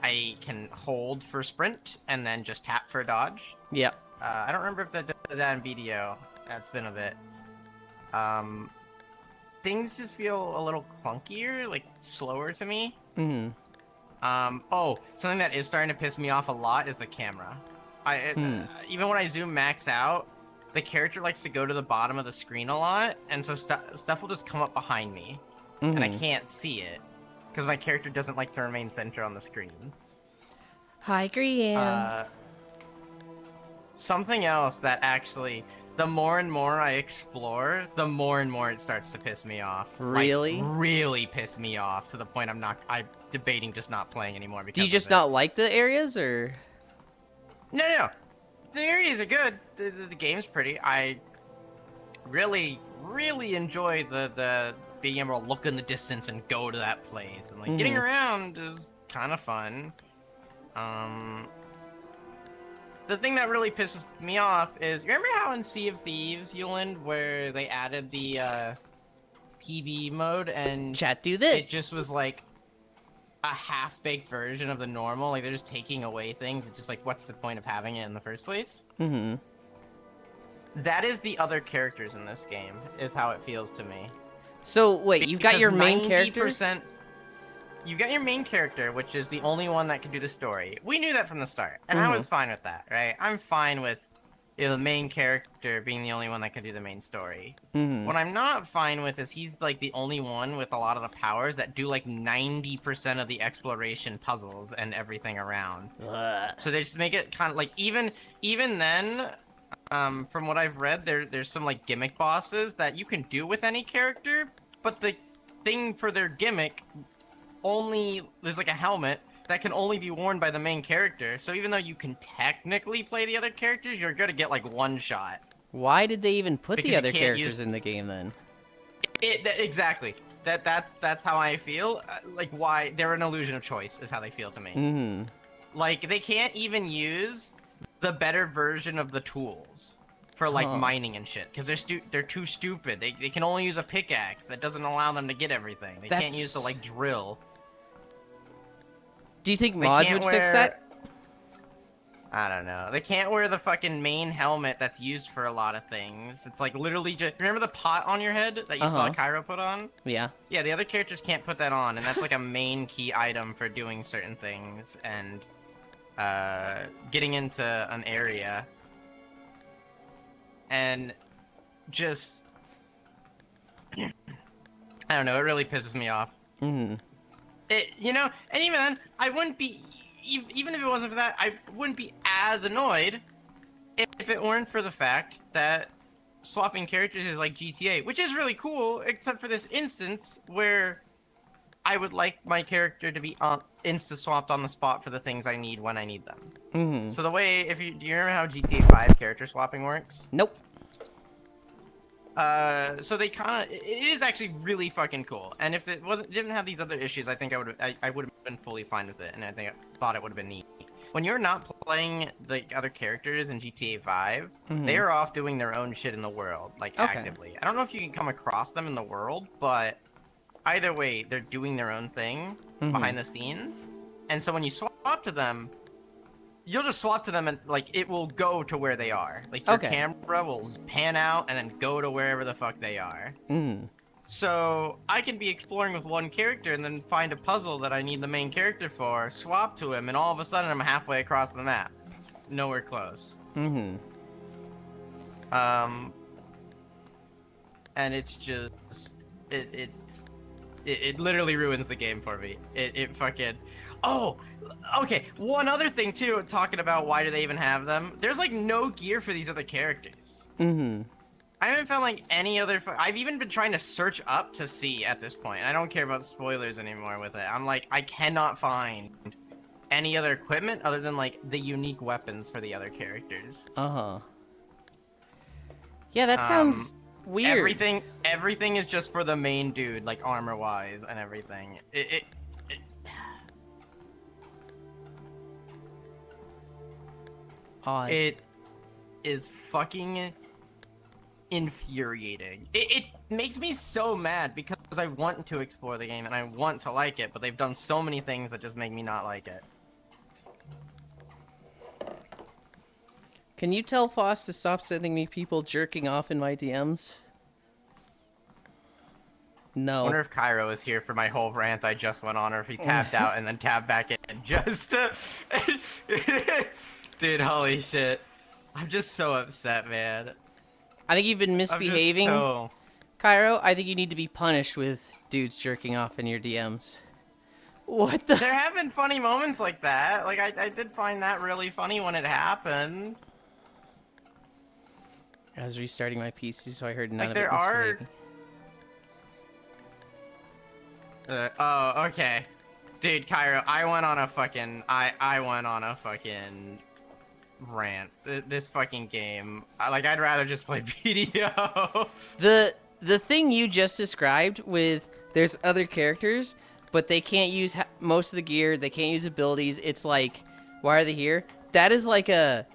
S3: I can hold for sprint and then just tap for dodge.
S1: Yep.
S3: I don't remember if that did that in BDO. That's been a bit. Things just feel a little clunkier, like slower to me. Oh, something that is starting to piss me off a lot is the camera. Even when I zoom max out, the character likes to go to the bottom of the screen a lot, and so stuff will just come up behind me, and I can't see it, because my character doesn't like to remain center on the screen.
S1: Hi, Grian.
S3: Something else that actually, the more and more I explore, the more and more it starts to piss me off.
S1: Really?
S3: Like, really piss me off, to the point I'm debating just not playing anymore. Because
S1: Do you just not like the areas, or...?
S3: No. The areas are good. The game's pretty. I really enjoy the being able to look in the distance and go to that place, and like getting around is kind of fun. The thing that really pisses me off is, remember how in Sea of Thieves, Yulind, where they added the PB mode and
S1: Chat, do this.
S3: it just was like a half-baked version of the normal, like they're just taking away things. It's just like, what's the point of having it in the first place? That is the other characters in this game, is how it feels to me.
S1: So, wait, you've got your main character?
S3: You've got your main character, which is the only one that can do the story. We knew that from the start, and I was fine with that, right? I'm fine with the main character being the only one that can do the main story. What I'm not fine with is he's like the only one with a lot of the powers that do like 90% of the exploration puzzles and everything around. So they just make it kind of like, even then, from what I've read, there's some like gimmick bosses that you can do with any character, but the thing for their gimmick there's like a helmet that can only be worn by the main character. So even though you can technically play the other characters, you're gonna get like one shot.
S1: Why did they even put
S3: Because
S1: the other
S3: you can't
S1: characters in the game then?
S3: Exactly. That's how I feel. Like, why they're an illusion of choice is how they feel to me. Like, they can't even use the better version of the tools for like mining and shit, because they're too stupid. They can only use a pickaxe that doesn't allow them to get everything. They can't use the like drill.
S1: Do you think mods would fix that?
S3: I don't know. They can't wear the fucking main helmet that's used for a lot of things. It's like literally just... Remember the pot on your head that you saw Cairo put on?
S1: Yeah.
S3: Yeah, the other characters can't put that on, and that's like a main key item for doing certain things and getting into an area. And just... I don't know, it really pisses me off. You know, and even then, I wouldn't be, even if it wasn't for that, I wouldn't be as annoyed if it weren't for the fact that swapping characters is like GTA, which is really cool, except for this instance where I would like my character to be insta-swapped on the spot for the things I need when I need them. So the way, do you remember how GTA 5 character swapping works?
S1: Nope.
S3: So they it is actually really fucking cool. And if it didn't have these other issues, I think I would have been fully fine with it, and I thought it would have been neat. When you're not playing the other characters in GTA 5, they are off doing their own shit in the world, like actively. I don't know if you can come across them in the world, but either way, they're doing their own thing behind the scenes. And so when you swap to them, you'll just swap to them and like it will go to where they are. Like your camera will pan out and then go to wherever the fuck they are. So I can be exploring with one character and then find a puzzle that I need the main character for, swap to him, and all of a sudden I'm halfway across the map. Nowhere close. and it's just it literally ruins the game for me. It fucking. Oh, okay. One other thing too, talking about why do they even have them? There's like no gear for these other characters.
S1: Mm-hmm.
S3: I haven't found like any other. I've even been trying to search up to see at this point. I don't care about spoilers anymore with it. I'm like, I cannot find any other equipment other than like the unique weapons for the other characters.
S1: Uh-huh. Yeah, that sounds weird.
S3: Everything is just for the main dude, like armor-wise and everything.
S1: Odd.
S3: It is fucking infuriating. It makes me so mad because I want to explore the game and I want to like it, but they've done so many things that just make me not like it.
S1: Can you tell Foss to stop sending me people jerking off in my DMs? No.
S3: I wonder if Cairo is here for my whole rant I just went on, or if he tapped out and then tapped back in just to... Dude, holy shit. I'm just so upset, man.
S1: I think you've been misbehaving, Cairo. I think you need to be punished with dudes jerking off in your DMs. What the?
S3: There have been funny moments like that. Like, I did find that really funny when it happened.
S1: I was restarting my PC, so I heard none
S3: Like,
S1: of
S3: there
S1: it
S3: are...
S1: misbehaving.
S3: Oh, okay. Dude, Cairo, I went on a fucking... I went on a fucking... rant. This fucking game. I'd rather just play BDO.
S1: The thing you just described with there's other characters, but they can't use most of the gear, they can't use abilities, it's like, why are they here? That is like a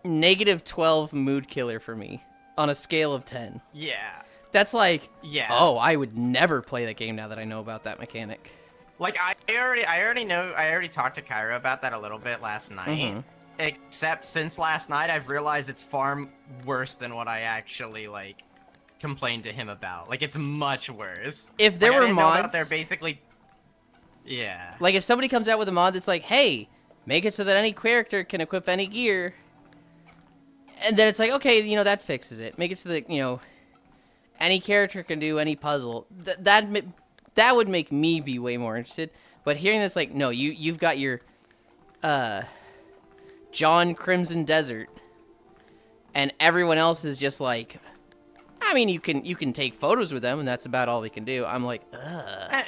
S1: -12 mood killer for me on a scale of 10.
S3: Yeah.
S1: That's like,
S3: yeah.
S1: Oh, I would never play that game now that I know about that mechanic.
S3: Like, I already talked to Cairo about that a little bit last night.
S1: Mm-hmm.
S3: Except since last night, I've realized it's far worse than what I actually, like, complained to him about. Like, it's much worse.
S1: If there were mods...
S3: They're basically... Yeah.
S1: Like, if somebody comes out with a mod that's like, hey, make it so that any character can equip any gear. And then it's like, okay, you know, that fixes it. Make it so that, you know, any character can do any puzzle. That would make me be way more interested. But hearing this, like, no, you've got your, John Crimson Desert, and everyone else is just like, I mean, you can take photos with them, and that's about all they can do. I'm like, ugh.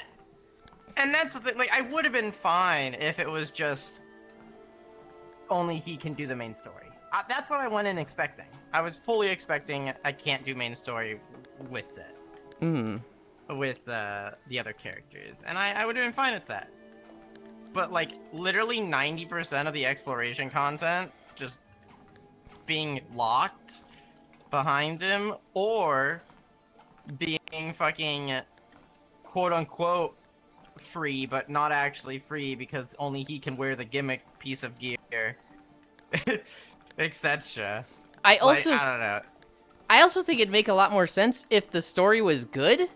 S3: And that's the thing, like, I would have been fine if it was just only he can do the main story. That's what I went in expecting. I was fully expecting I can't do main story with it. With the other characters. And I would have been fine with that. But, like, literally 90% of the exploration content just being locked behind him, or being fucking quote-unquote free, but not actually free because only he can wear the gimmick piece of gear, etc.
S1: I don't know. I also think it'd make a lot more sense if the story was good,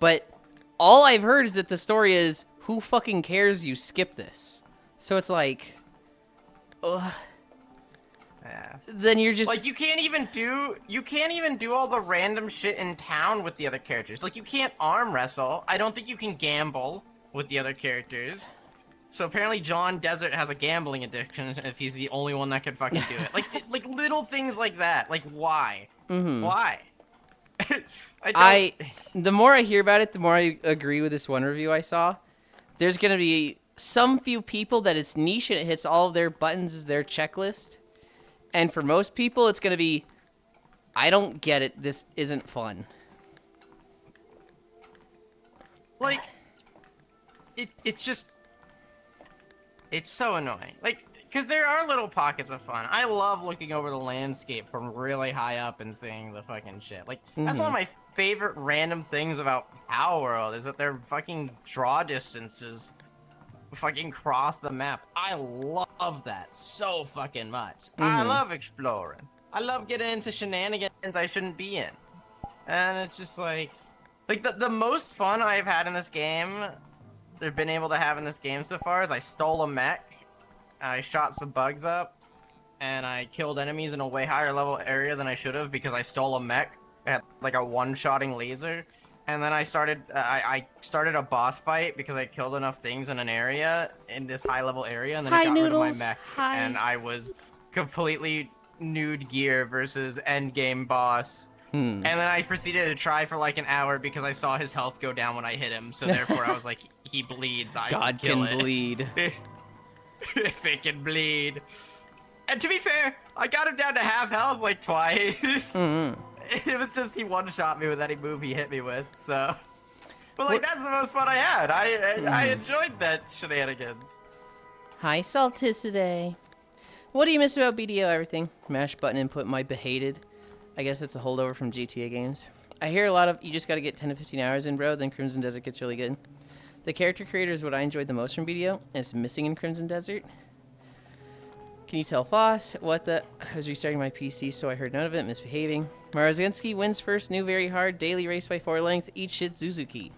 S1: but all I've heard is that the story is, who fucking cares, you skip this. So it's like, ugh.
S3: Yeah.
S1: Then you're just
S3: like, you can't even do all the random shit in town with the other characters. Like, you can't arm wrestle. I don't think you can gamble with the other characters. So apparently John Desert has a gambling addiction if he's the only one that can fucking do it. Like little things like that. Like, why? Why?
S1: The more I hear about it, the more I agree with this one review I saw. There's gonna be some few people that it's niche and it hits all of their buttons as their checklist. And for most people, it's gonna be, I don't get it, this isn't fun.
S3: Like, it's just, it's so annoying. Like, because there are little pockets of fun. I love looking over the landscape from really high up and seeing the fucking shit. Like, that's one of my favorite random things about Power World, is that their fucking draw distances fucking cross the map. I love that so fucking much. I love exploring. I love getting into shenanigans I shouldn't be in. And it's just like the most fun I've had in this game, they've been able to have in this game so far, is I stole a mech, I shot some bugs up, and I killed enemies in a way higher level area than I should have because I stole a mech had like a one-shotting laser, and then I started a boss fight because I killed enough things in an area in this high-level area, and then
S1: Hi,
S3: it got rid of my
S1: Noodles.
S3: mech,
S1: Hi.
S3: and I was completely nude gear versus end game boss. And then I proceeded to try for like an hour because I saw his health go down when I hit him. So therefore, I was like, he bleeds. I
S1: God
S3: kill
S1: can
S3: it.
S1: bleed.
S3: If it can bleed. And to be fair, I got him down to half health like twice. It was just he one-shot me with any move he hit me with. So, but like that's the most fun I had. I enjoyed that shenanigans.
S1: Hi, Salticity. What do you miss about BDO? Everything. Mash button input might be hated. I guess it's a holdover from GTA games. I hear a lot of, you just gotta get 10 to 15 hours in, bro, then Crimson Desert gets really good. The character creator is what I enjoyed the most from BDO, and it's missing in Crimson Desert. Can you tell Foss what the... I was restarting my PC, so I heard none of it, misbehaving. Marazinski wins first, new very hard, daily race by 4 lengths, eat shit Suzuki.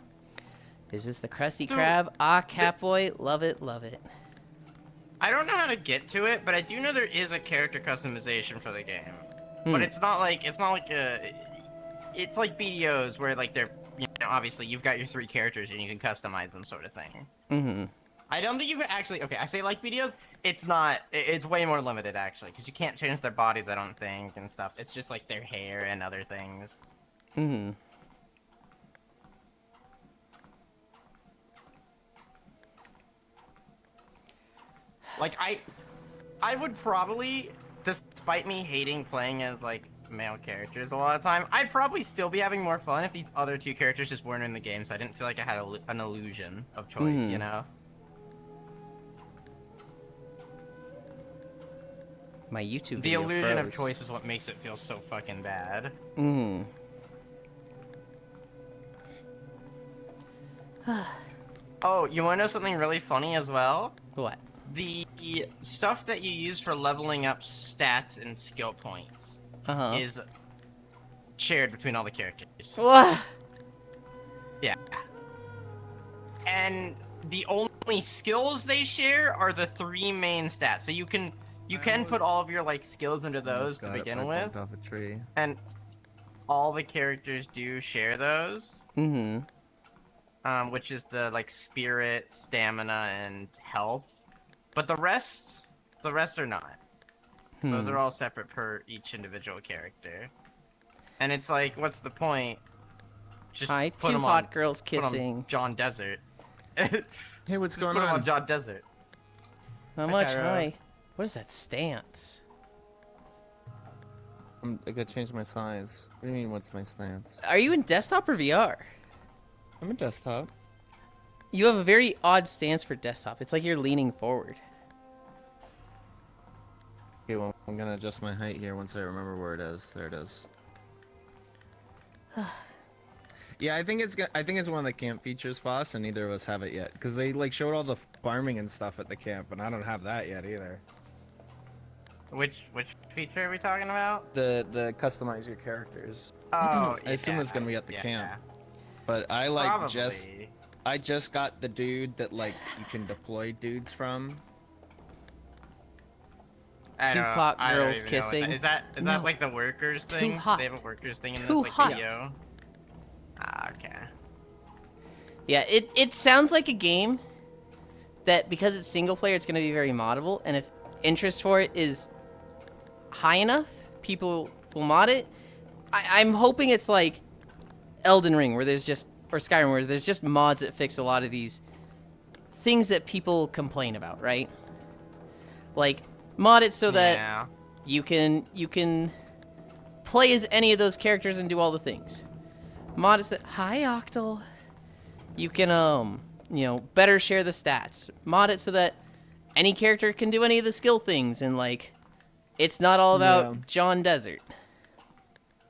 S1: Is this the Krusty Krab? Ah, Catboy, love it, love it.
S3: I don't know how to get to it, but I do know there is a character customization for the game. But it's not like it's like BDOs where like they're, you know, obviously you've got your 3 characters and you can customize them sort of thing. I don't think you can actually, okay, I say like BDOs, it's not, it's way more limited actually, because you can't change their bodies, I don't think, and stuff. It's just like their hair and other things. Like I would probably, despite me hating playing as like male characters a lot of time, I'd probably still be having more fun if these other 2 characters just weren't in the game, so I didn't feel like I had an illusion of choice, you know?
S1: My YouTube
S3: The
S1: video
S3: illusion of
S1: froze.
S3: choice is what makes it feel so fucking bad. Oh, you wanna know something really funny as well?
S1: What?
S3: The stuff that you use for leveling up stats and skill points is shared between all the characters.
S1: What?
S3: Yeah. And the only skills they share are the 3 main stats. So you can put all of your like skills into those to begin with.
S4: Off a tree.
S3: And all the characters do share those. Which is the like spirit, stamina, and health. But the rest are not. Those are all separate per each individual character. And it's like, what's the point? Just
S1: Hi,
S3: put
S1: 2
S3: them
S1: hot
S3: on,
S1: girls
S3: put 'em
S1: kissing.
S3: John Desert.
S4: Hey, what's
S3: Just
S4: going
S3: put 'em
S4: on?
S3: on John Desert.
S1: Not much,
S3: Cairo.
S1: hi. What is that stance?
S4: I gotta change my size. What do you mean, what's my stance?
S1: Are you in desktop or VR?
S4: I'm a desktop.
S1: You have a very odd stance for desktop. It's like you're leaning forward.
S4: Okay, well, I'm gonna adjust my height here once I remember where it is. There it is. Yeah, I think it's one of the camp features, Foss, and neither of us have it yet. Because they like showed all the farming and stuff at the camp, and I don't have that yet either.
S3: Which feature are we talking about?
S4: The customize your characters.
S3: Oh,
S4: I assume it's gonna be at the camp. But I like
S3: Probably.
S4: I just got the dude that like you can deploy dudes from.
S3: I don't-
S1: Tupac
S3: I don't
S1: girls
S3: even know what
S1: kissing.
S3: that- Is that
S1: No.
S3: like the workers
S1: Too
S3: thing?
S1: hot.
S3: They have a workers thing in
S1: Too
S3: this
S1: hot.
S3: like video. Ah, okay.
S1: Yeah, it sounds like a game that because it's single player, it's going to be very moddable, and if interest for it is high enough, people will mod it. I'm hoping it's like Elden Ring, where there's just, or Skyrim, where there's just mods that fix a lot of these things that people complain about, right? Like, mod it so that
S3: Yeah.
S1: you can play as any of those characters and do all the things. Mod is that, hi Octal. You can, you know, better share the stats. Mod it so that any character can do any of the skill things, and like, it's not all about
S4: Yeah.
S1: John Desert.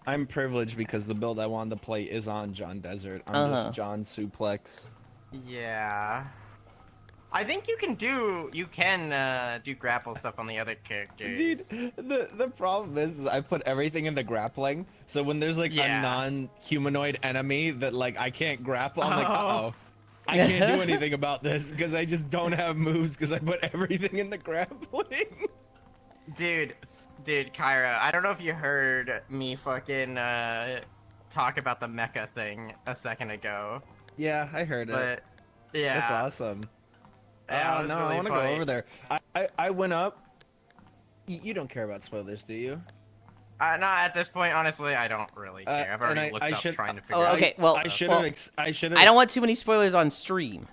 S4: I'm privileged because the build I wanted to play is on John Desert. I'm just John Suplex.
S3: Yeah. I think you can do grapple stuff on the other characters.
S4: Dude, the problem is I put everything in the grappling, so when there's like
S3: Yeah.
S4: a non-humanoid enemy that like I can't grapple, I'm like, uh-oh. I can't do anything about this because I just don't have moves because I put everything in the grappling.
S3: Dude, Kyra, I don't know if you heard me fucking talk about the mecha thing a second ago,
S4: Yeah, I heard it.
S3: but yeah,
S4: That's awesome.
S3: Yeah, it
S4: Oh
S3: was
S4: no,
S3: really
S4: I want to go
S3: funny.
S4: over there. I went up. You don't care about spoilers, do you?
S3: Not at this point, honestly. I don't really care. I've
S4: and
S3: already looked
S4: I
S3: up
S4: should-
S3: trying to figure
S1: Oh,
S3: out.
S1: okay. Well,
S4: I should
S1: well,
S4: have. I should have.
S1: I don't want too many spoilers on stream.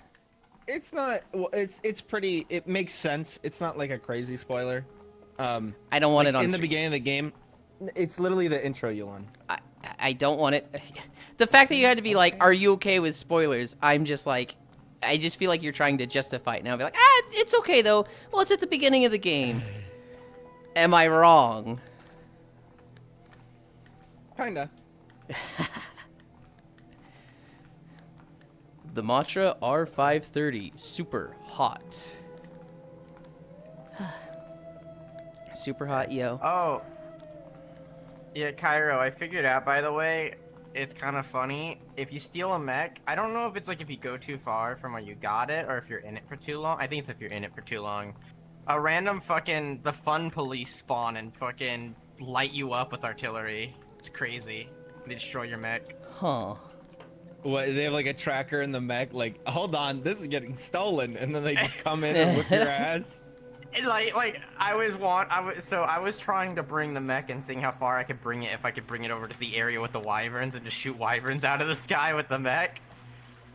S4: It's not. Well, it's pretty. It makes sense. It's not like a crazy spoiler.
S1: I don't want
S4: Like,
S1: it on
S4: in the
S1: stream.
S4: beginning of the game. It's literally the intro, Yulind.
S1: I don't want it. The fact that you had to be like, "Are you okay with spoilers?" I'm just like, I just feel like you're trying to justify it now. Be like, it's okay though. Well, it's at the beginning of the game. Am I wrong?
S4: Kinda.
S1: The Matra R530, super hot. Super hot, yo.
S3: Oh. Yeah, Cairo, I figured out, by the way, it's kind of funny. If you steal a mech, I don't know if it's like if you go too far from where you got it or if you're in it for too long. I think it's if you're in it for too long. A random the fun police spawn and fucking light you up with artillery. It's crazy. They destroy your mech.
S1: Huh.
S4: What, they have like a tracker in the mech, like, hold on, this is getting stolen, and then they just come in and whip your ass.
S3: And I was trying to bring the mech and seeing how far I could bring it, if I could bring it over to the area with the wyverns and just shoot wyverns out of the sky with the mech.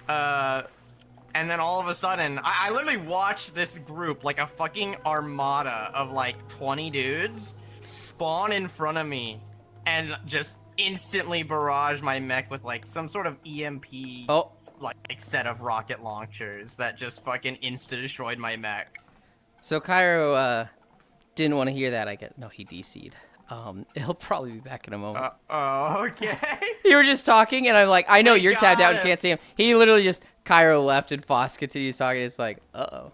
S3: And then all of a sudden, I literally watched this group, like a fucking armada of like 20 dudes, spawn in front of me and just instantly barrage my mech with like some sort of EMP like set of rocket launchers that just fucking insta-destroyed my mech.
S1: So Cairo didn't want to hear that. I get no, he DC'd. He'll probably be back in a moment.
S3: Okay.
S1: You were just talking, and I'm like, I know
S3: We
S1: you're tabbed out and
S3: got him.
S1: can't see him. He literally just Cairo left, and Foss continues talking. It's like, uh-oh.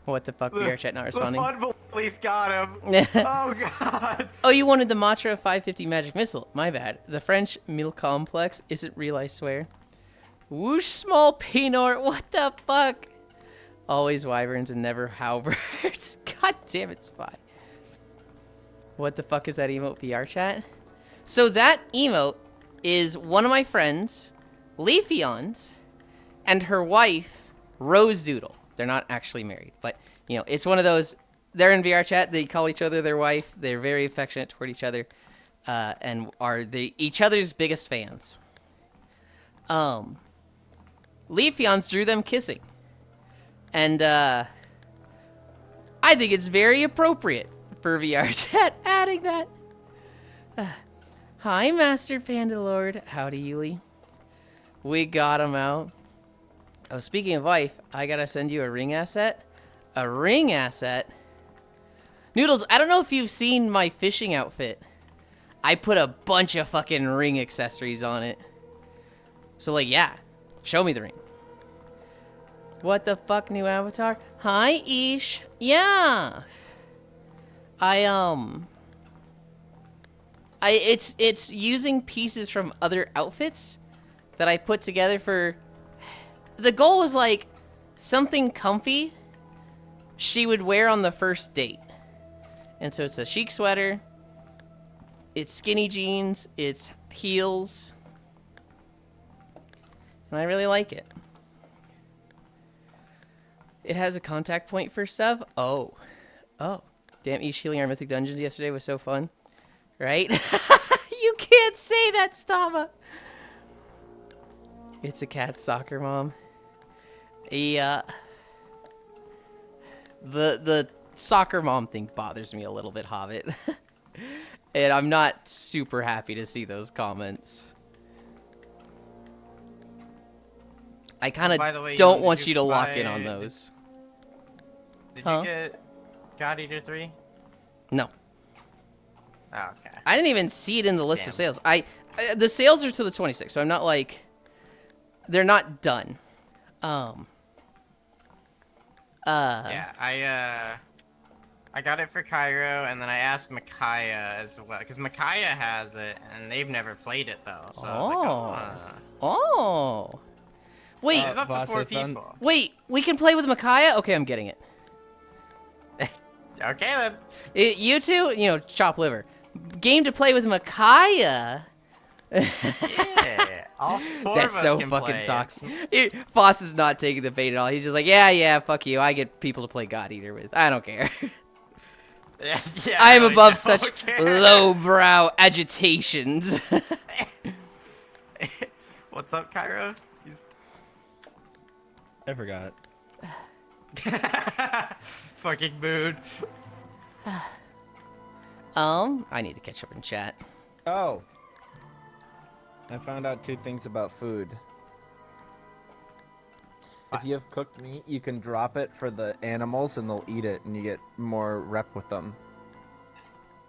S1: What the fuck? VR chat not responding.
S3: The fun police got him. Oh god.
S1: Oh, you wanted the Matra 550 magic missile. My bad. The French Mille Complex isn't real, I swear. Whoosh, small Pinor. What the fuck? Always wyverns and never halberds. God damn it, Spy. What the fuck is that emote, VR chat? So that emote is one of my friends, Leafeon's, and her wife, Rose Doodle. They're not actually married, but, you know, it's one of those, they're in VR chat, they call each other their wife, they're very affectionate toward each other, and are each other's biggest fans. Leafeon's drew them kissing. And, I think it's very appropriate for VR chat adding that. Hi, Master Panda Lord. Howdy, Yuli. We got him out. Oh, speaking of wife, I gotta send you a ring asset. A ring asset? Noodles, I don't know if you've seen my fishing outfit. I put a bunch of fucking ring accessories on it. So, like, yeah. Show me the ring. What the fuck, new avatar? Hi, Ish. Yeah. It's using pieces from other outfits that I put together for... The goal was, like, something comfy she would wear on the first date. And so it's a chic sweater, it's skinny jeans, it's heels, and I really like it. It has a contact point for stuff. Oh. Damn, healing our mythic dungeons yesterday was so fun. Right? You can't say that, Stava. It's a cat soccer mom. Yeah. The soccer mom thing bothers me a little bit, Hobbit. And I'm not super happy to see those comments. I kind
S3: By the
S1: of
S3: way,
S1: don't
S3: Yulind,
S1: want
S3: did
S1: you to
S3: you
S1: lock in
S3: buy-
S1: on those.
S3: Did
S1: Huh?
S3: you get God Eater 3?
S1: No.
S3: Oh, okay.
S1: I didn't even see it in the list
S3: Damn.
S1: of sales. The sales are to the 26th, so I'm not like... They're not done.
S3: Yeah, I got it for Cairo, and then I asked Micaiah as well, because Micaiah has it, and they've never played it though. So I was like,
S1: Oh. Wait,
S3: There's up to
S4: Boss,
S3: 4
S4: I found-
S3: people.
S1: wait, we can play with Micaiah? Okay, I'm getting it.
S3: Okay then.
S1: You two, you know, chop liver. Game to play with Micaiah
S3: Yeah, all four
S1: That's
S3: of us
S1: so
S3: can
S1: fucking
S3: play it.
S1: toxic. Foss is not taking the bait at all. He's just like, yeah, fuck you. I get people to play God Eater with. I don't care.
S3: Yeah,
S1: I am
S3: really
S1: above
S3: don't
S1: such
S3: care.
S1: lowbrow agitations.
S3: What's up, Cairo?
S4: I forgot.
S3: Fucking mood.
S1: I need to catch up in chat.
S4: Oh. I found out 2 things about food. If you have cooked meat, you can drop it for the animals and they'll eat it and you get more rep with them.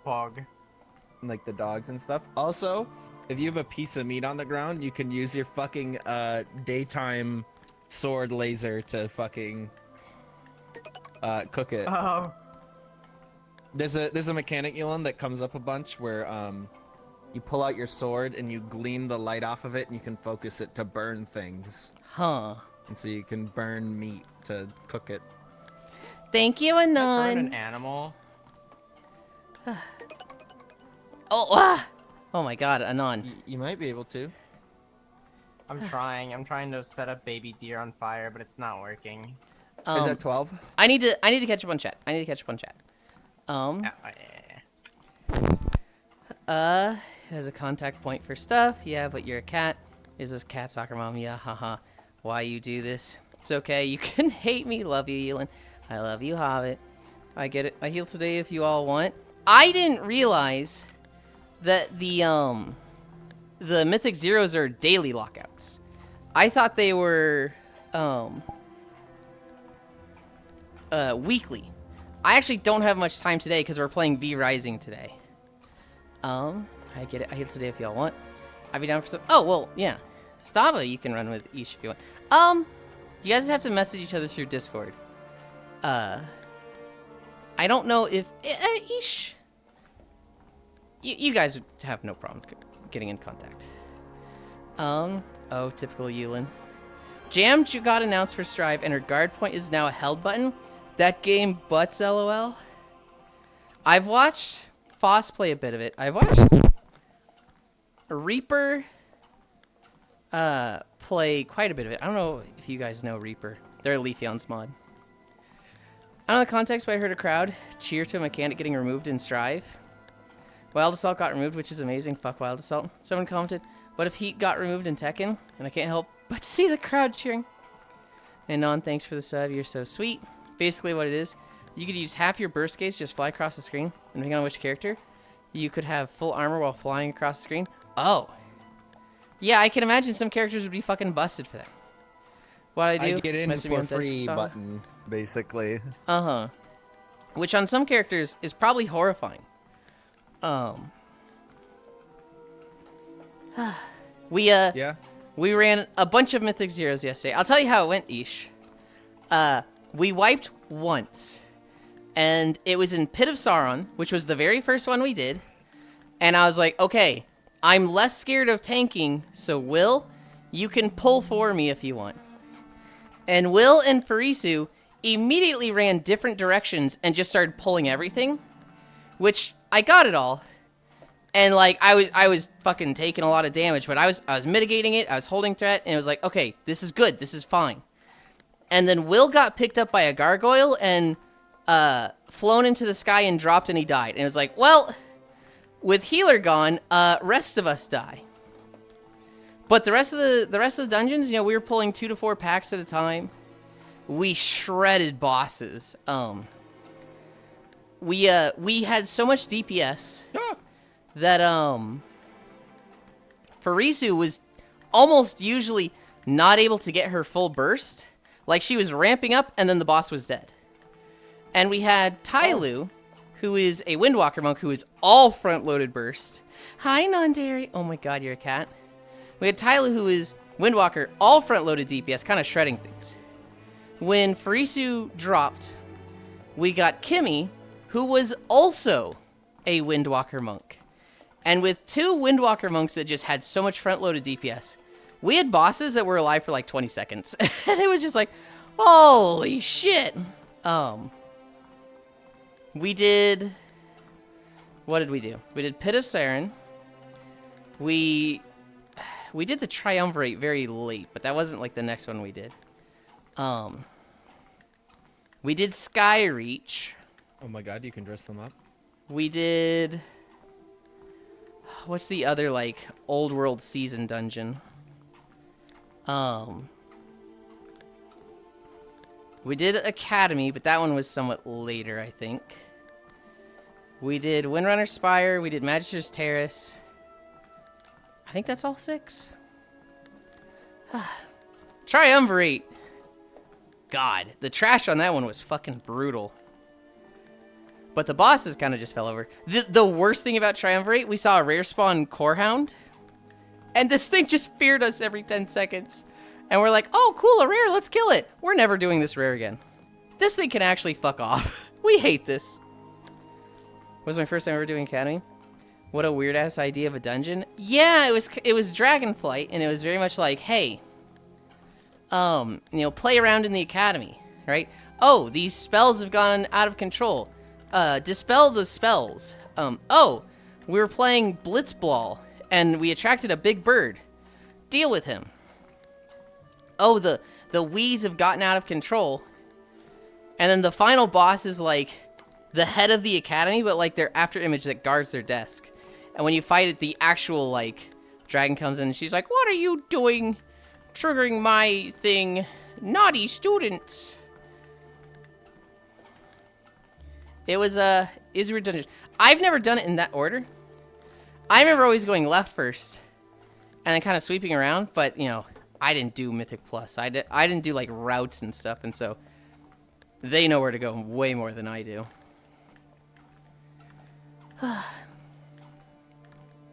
S3: Pog.
S4: Like the dogs and stuff. Also, if you have a piece of meat on the ground, you can use your fucking daytime sword laser to fucking cook it.
S3: Oh.
S4: There's a mechanic, Yulind, that comes up a bunch where you pull out your sword and you gleam the light off of it and you can focus it to burn things.
S1: Huh.
S4: And so you can burn meat to cook it.
S1: Thank you,
S3: Burn an
S1: Anon.
S3: animal.
S1: Oh my god, Anon.
S4: You might be able to.
S3: I'm trying to set up baby deer on fire, but it's not working.
S4: Is that 12?
S1: I need to catch up on chat. It has a contact point for stuff. Yeah, but you're a cat. Is this cat soccer mom? Yeah, haha. Why you do this? It's okay. You can hate me. Love you, Yulind. I love you, Hobbit. I get it. I heal today if you all want. I didn't realize that the Mythic Zeros are daily lockouts. I thought they were weekly. I actually don't have much time today because we're playing V Rising today. I get it. I heal today if y'all want. I'd be down for some. Oh well, yeah. Stava, you can run with Ish if you want. You guys have to message each other through Discord. I don't know if Ish. You guys would have no problem getting in contact. Oh, typical Yulind. Jam got announced for Strive, and her guard point is now a held button. That game butts, lol. I've watched Foss play a bit of it. I've watched Reaper play quite a bit of it. I don't know if you guys know Reaper. They're a Leafeon's mod. I don't know the context, but I heard a crowd cheer to a mechanic getting removed in Strive. Wild Assault got removed, which is amazing. Fuck Wild Assault. Someone commented, what if Heat got removed in Tekken? And I can't help but to see the crowd cheering. And Non, thanks for the sub. You're so sweet. Basically what it is, you could use half your burst gauge, just fly across the screen. And depending on which character, you could have full armor while flying across the screen. Oh. Yeah, I can imagine some characters would be fucking busted for that. What I do,
S4: I get in
S1: message me
S4: for
S1: on
S4: free
S1: desktop.
S4: button, basically.
S1: Uh-huh. Which on some characters is probably horrifying.
S4: Yeah.
S1: We ran a bunch of Mythic Zeros yesterday. I'll tell you how it went, Ish. We wiped once. And it was in Pit of Sauron, which was the very first one we did. And I was like, okay, I'm less scared of tanking, so Will, you can pull for me if you want. And Will and Farisu immediately ran different directions and just started pulling everything. Which, I got it all. And like I was fucking taking a lot of damage, but I was mitigating it, I was holding threat, and it was like, okay, this is good, this is fine. And then Will got picked up by a gargoyle and flown into the sky and dropped, and he died. And it was like, well, with healer gone, rest of us die. But the rest of the dungeons, you know, we were pulling 2 to 4 packs at a time. We shredded bosses. We had so much DPS that Farisu was almost usually not able to get her full burst. Like, she was ramping up, and then the boss was dead. And we had Tyloo, who is a Windwalker monk, who is all front-loaded burst. Hi, non-dairy. Oh my god, you're a cat. We had Tyloo, who is Windwalker, all front-loaded DPS, kind of shredding things. When Farisu dropped, we got Kimmy, who was also a Windwalker monk. And with 2 Windwalker monks that just had so much front-loaded DPS, we had bosses that were alive for like 20 seconds. And it was just like, holy shit. We did... What did we do? We did Pit of Saren. We we did the Triumvirate very late, but that wasn't like the next one we did. We did Skyreach.
S4: Oh my god, you can dress them up.
S1: We did... What's the other, like, old world season dungeon? We did Academy, but that one was somewhat later, I think. We did Windrunner Spire. We did Magister's Terrace. I think that's all 6. Triumvirate. God, the trash on that one was fucking brutal. But the bosses kind of just fell over. The worst thing about Triumvirate, we saw a rare spawn Corehound. And this thing just feared us every 10 seconds. And we're like, oh, cool, a rare, let's kill it. We're never doing this rare again. This thing can actually fuck off. We hate this. Was my first time ever doing Academy. What a weird-ass idea of a dungeon. Yeah, it was Dragonflight, and it was very much like, hey, you know, play around in the Academy, right? Oh, these spells have gone out of control. Dispel the spells. Oh, we were playing Blitzball, and we attracted a big bird. Deal with him. Oh, the weeds have gotten out of control. And then the final boss is like the head of the Academy, but like their after image that guards their desk. And when you fight it, the actual like dragon comes in and she's like, what are you doing? Triggering my thing. Naughty students. It was Isra Dungeon. I've never done it in that order. I remember always going left first. And then kind of sweeping around, but you know, I didn't do Mythic Plus. I didn't do like routes and stuff, and so they know where to go way more than I do.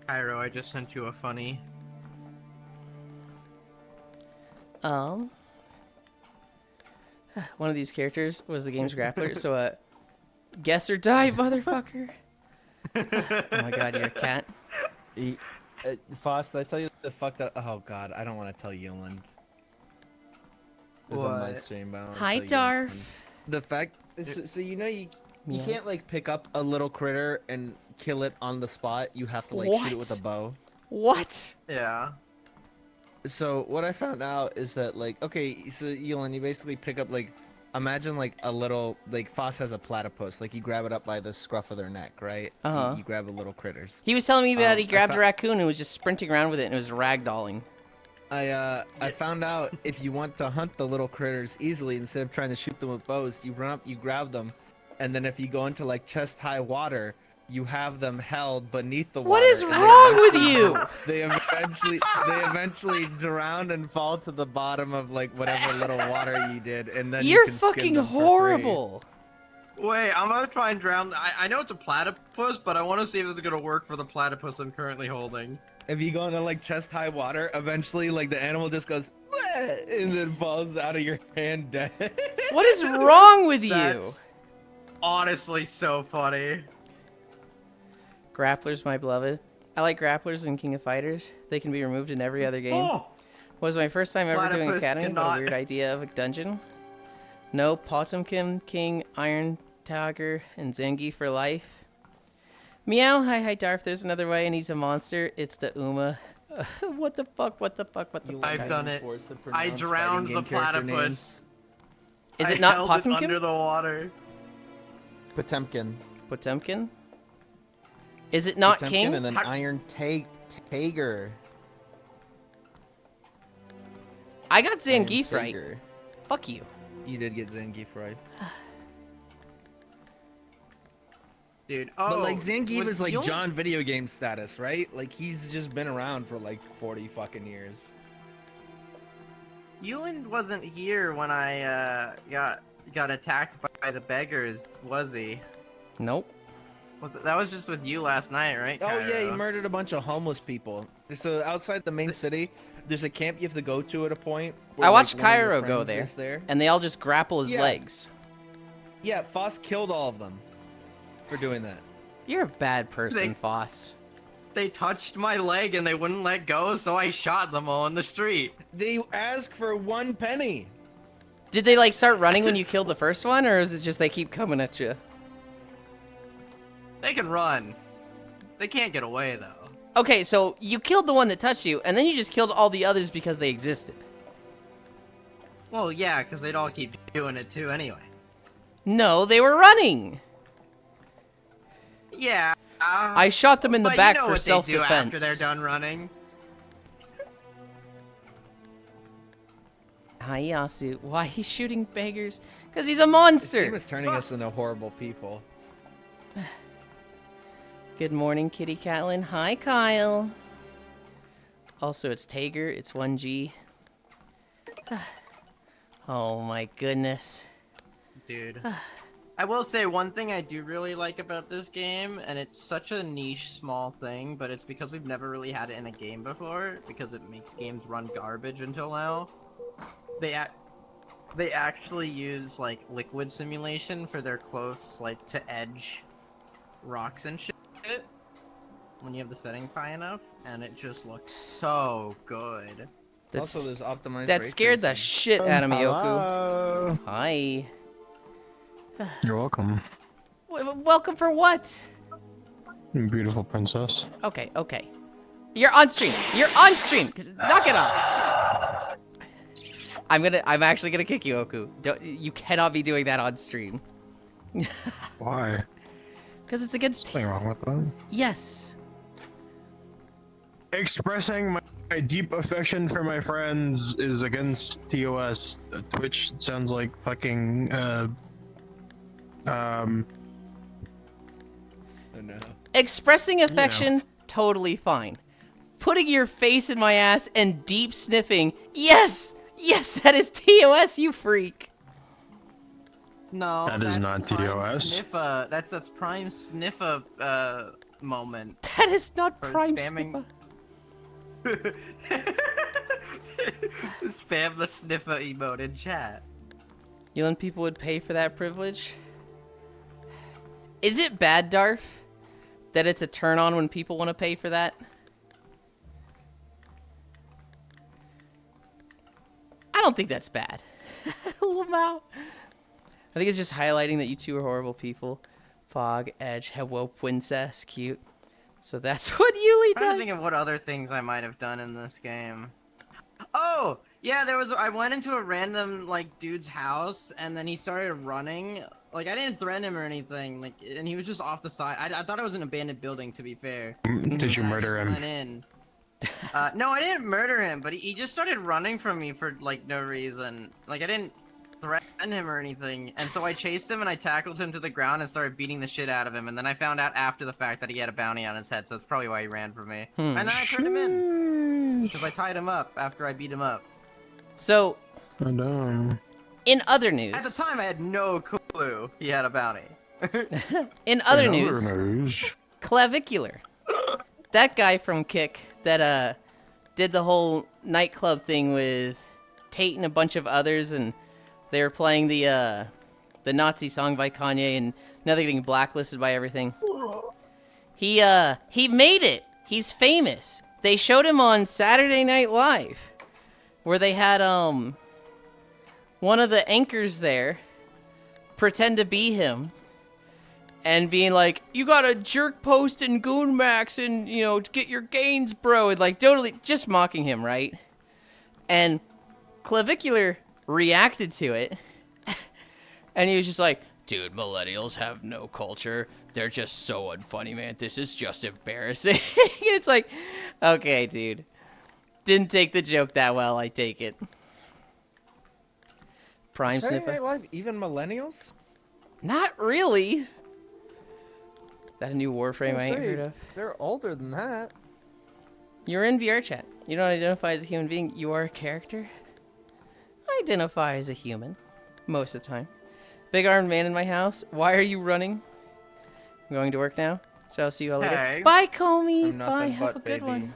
S3: Cairo, I just sent you a funny.
S1: One of these characters was the game's grappler, so guess or die, motherfucker. Oh my god, you're a cat.
S4: Foss, did I tell you the fucked up? Oh god, I don't want to tell Yulind. This is on my
S3: What?
S4: stream, but I don't wanna
S1: Hi,
S4: tell Yulind.
S1: Darf.
S4: The fact, so you know you
S1: Meow.
S4: can't like pick up a little critter and kill it on the spot. You have to like shoot it with
S1: What?
S4: a bow.
S1: What?
S3: Yeah.
S4: So what I found out is that like, okay, so Yulind, you basically pick up like, imagine like a little, like Foss has a platypus, like you grab it up by the scruff of their neck, right?
S1: Uh-huh.
S4: You grab a little critters.
S1: He was telling me that he
S4: I
S1: grabbed a
S4: thought-
S1: raccoon and was just sprinting around with it and it was ragdolling.
S4: I found out if you want to hunt the little critters easily, instead of trying to shoot them with bows, you run up, you grab them, and then if you go into like chest high water, you have them held beneath the water.
S1: What is
S4: and
S1: wrong with you?
S4: They eventually drown and fall to the bottom of like whatever little water you did, and then you
S1: You're
S4: can skin
S1: fucking
S4: them for free.
S1: horrible.
S3: Wait, I'm gonna try and drown. I know it's a platypus, but I want to see if it's gonna work for the platypus I'm currently holding.
S4: If you go into like chest high water, eventually like the animal just goes "Bleh," and then falls out of your hand dead.
S1: What is wrong with you?
S3: That's honestly so funny.
S1: Grapplers, my beloved. I like grapplers in King of Fighters. They can be removed in every other game.
S3: Oh,
S1: Was my first time ever doing
S3: Platypus
S1: Academy. What a
S3: cannot-
S1: weird idea of a dungeon. No, Potemkin, King, Iron Tiger, and Zangief for life. Meow, hi Darf, there's another way and he's a monster. It's the Uma. What the fuck, what the fuck, what the fuck?
S3: I've done it. I drowned the platypus.
S1: Is
S3: I
S1: it not
S3: held it under
S1: Potemkin?
S3: the water.
S4: Potemkin.
S1: Potemkin? Is it not
S4: Potemkin
S1: King?
S4: and then Iron Tiger.
S1: I got
S4: Iron
S1: Zangief right.
S4: Tiger.
S1: Fuck you.
S4: You did get Zangief right.
S3: Dude,
S4: But like Zangief
S3: was
S4: is like
S3: Yulind-
S4: John video game status, right? Like he's just been around for like 40 fucking years.
S3: Yulind wasn't here when I got attacked by the beggars, was he?
S1: Nope.
S3: That was just with you last night, right?
S4: Oh yeah, he
S3: Cairo?
S4: murdered a bunch of homeless people. So outside the main city, there's a camp you have to go to at a point.
S1: I watched
S4: one of your
S1: Cairo go
S4: friends
S1: there.
S4: is
S1: And they all just grapple his
S4: Yeah.
S1: legs.
S4: Yeah, Foss killed all of them for doing that.
S1: You're a bad person,
S3: They-
S1: Foss.
S3: They touched my leg and they wouldn't let go, so I shot them all in the street.
S4: They ask for 1 penny.
S1: Did they like start running when you killed the first one, or is it just they keep coming at you?
S3: They can run. They can't get away though.
S1: Okay, so you killed the one that touched you, and then you just killed all the others because they existed.
S3: Well, yeah, because they'd all keep doing it too anyway.
S1: No, they were running.
S3: Yeah.
S1: I shot them in the
S3: but
S1: back
S3: you know
S1: for
S3: what they do
S1: self-defense.
S3: after they're done running.
S1: Hi, Yasu. Why he's shooting beggars? Because he's a
S4: This game
S1: monster.
S4: is turning us into horrible people.
S1: Good morning, Kitty Catlin. Hi, Kyle. Also, it's Tager. It's 1G. Oh my goodness.
S3: Dude. I will say one thing I do really like about this game, and it's such a niche, small thing, but it's because we've never really had it in a game before, because it makes games run garbage until now. They actually use, like, liquid simulation for their close, like, to edge rocks and shit when you have the settings high enough, and it just looks so good.
S4: Also, there's optimized
S1: That
S4: ray
S1: scared the
S4: tracing.
S1: shit out of me, Yoku.
S2: Hello.
S1: Hi.
S2: You're welcome,
S1: Welcome for what?
S2: beautiful princess.
S1: Okay, okay. You're on stream. You're on stream. Knock it off. I'm actually gonna kick you, Oku. You cannot be doing that on stream.
S2: Why?
S1: Because it's against.
S2: Nothing wrong with that.
S1: Yes.
S2: Expressing my deep affection for my friends is against TOS. Twitch sounds like fucking
S4: Oh no.
S1: Expressing affection, totally fine. Putting your face in my ass and deep sniffing, yes! Yes, that is TOS, you freak!
S3: No,
S2: That is
S3: that's
S2: not
S3: prime
S2: TOS.
S3: Sniffer. That's prime sniffer moment.
S1: That is not
S3: For
S1: prime
S3: spamming-
S1: sniffer.
S3: Spam the sniffer emote in chat.
S1: Yulind people would pay for that privilege? Is it bad, Darf, that it's a turn on when people want to pay for that? I don't think that's bad. Lamau. I think it's just highlighting that you two are horrible people. Fog, Edge, hello, princess, cute. So that's what Yuli
S3: I'm trying to
S1: does.
S3: think of what other things I might have done in this game. Oh, yeah, I went into a random, like, dude's house, and then he started running. Like, I didn't threaten him or anything, like, and he was just off the side. I thought it was an abandoned building, to be fair.
S2: Did you
S3: And I
S2: murder
S3: just
S2: him?
S3: went in. No, I didn't murder him, but he just started running from me for, like, no reason. Like, I didn't threaten him or anything, and so I chased him and I tackled him to the ground and started beating the shit out of him, and then I found out after the fact that he had a bounty on his head, so that's probably why he ran from me. And then I turned him in, because I tied him up after I beat him up.
S1: So,
S2: I know.
S1: in other
S3: At the
S1: news,
S3: time, I had no clue he had a bounty.
S1: in other news, Clavicular. That guy from Kick that did the whole nightclub thing with Tate and a bunch of others, and they were playing the Nazi song by Kanye, and now they're getting blacklisted by everything. He made it. He's famous. They showed him on Saturday Night Live, where they had one of the anchors there pretend to be him. And being like, you gotta jerk post and goon max and, you know, get your gains, bro. And like, totally just mocking him, right? And Clavicular reacted to it. And he was just like, dude, millennials have no culture. They're just so unfunny, man. This is just embarrassing. And it's like, okay, dude. Didn't take the joke that well, I take it. Prime
S4: Saturday
S1: Sniffer?
S4: Night Live, even millennials?
S1: Not really. That a new Warframe I ain't heard of?
S4: They're older than that.
S1: You're in VR chat. You don't identify as a human being. You are a character. I identify as a human. Most of the time. Big armed man in my house. Why are you running? I'm going to work now. So I'll see you all later.
S3: Hey.
S1: Bye, Comey.
S4: I'm
S1: Bye.
S4: nothing
S1: Have a
S4: but
S1: good
S4: baby.
S1: one.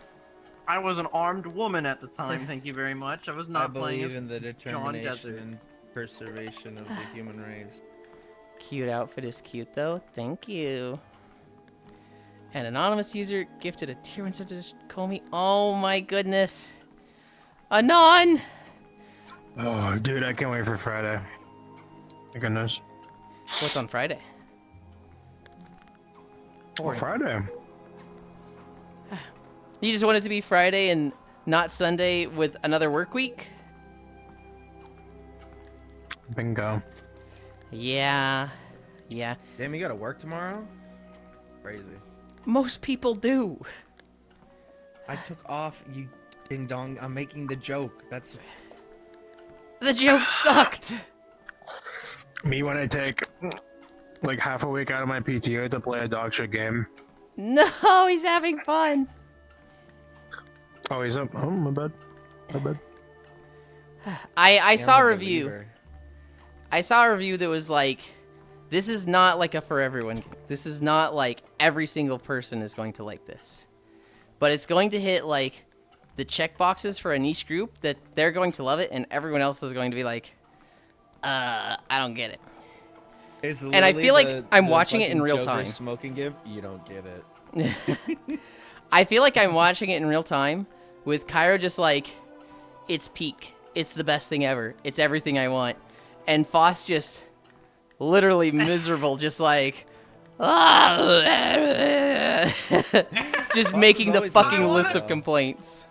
S3: I was an armed woman at the time, thank you very much. I was
S4: I
S3: not playing
S4: believe
S3: as
S4: in the
S3: Desert.
S4: determination and preservation of the human race.
S1: Cute outfit is cute, though. Thank you. An anonymous user gifted a tier 1 sub to Comey. Oh, my goodness. Anon!
S2: Oh, dude, I can't wait for Friday. My goodness.
S1: What's on Friday?
S2: Oh, Friday.
S1: You just want it to be Friday and not Sunday with another work week?
S5: Bingo.
S1: Yeah. Yeah.
S4: Damn, you gotta work tomorrow? Crazy.
S1: Most people do.
S4: I took off, you ding dong. I'm making the joke. That's
S1: The joke sucked.
S5: Me when I take like half a week out of my PTO to play a dog shit game.
S1: No, he's having fun.
S5: Oh, he's up. Oh, my bad. My bad.
S1: I saw a
S4: I'm
S1: review.
S4: believer.
S1: I saw a review that was like, this is not like a for everyone game. This is not like every single person is going to like this. But it's going to hit like the checkboxes for a niche group that they're going to love it and everyone else is going to be like, I don't get it.
S4: It's
S1: And I feel
S4: literally
S1: like I'm
S4: the
S1: watching it in
S4: fucking
S1: real
S4: Joker
S1: time.
S4: Smoking give, you don't get it.
S1: I feel like I'm watching it in real time with Cairo just like, it's peak. It's the best thing ever. It's everything I want. And Foss just literally miserable, just like, just making the
S4: always
S1: fucking
S4: miserable.
S1: list of complaints.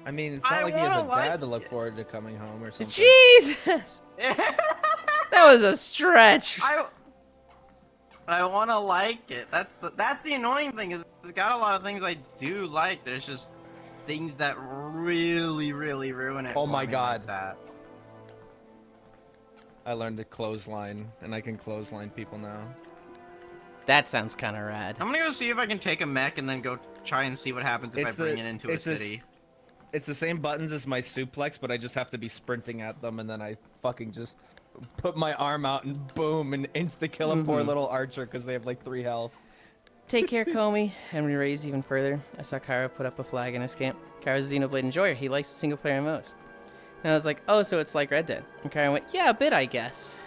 S4: I mean, it's not like he has a dad to look forward to coming home or something.
S1: Jesus! That was a stretch.
S3: I want to like it. That's the annoying thing is it's got a lot of things I do like. There's just things that really ruin it.
S4: Oh
S3: for
S4: my
S3: me
S4: God.
S3: Like that.
S4: I learned to clothesline, and I can clothesline people now.
S1: That sounds kind of rad.
S3: I'm gonna go see if I can take a mech and then go try and see what happens if I bring it into a city.
S4: It's the same buttons as my suplex, but I just have to be sprinting at them, and then I fucking just put my arm out and boom, and insta-kill a poor little archer because they have like 3 health.
S1: Take care, Comey. And we raise even further. I saw Cairo put up a flag in his camp. Cairo's a Xenoblade enjoyer. He likes the single-player MMOs. And I was like, oh, so it's like Red Dead. And Cairo went, yeah, a bit, I guess.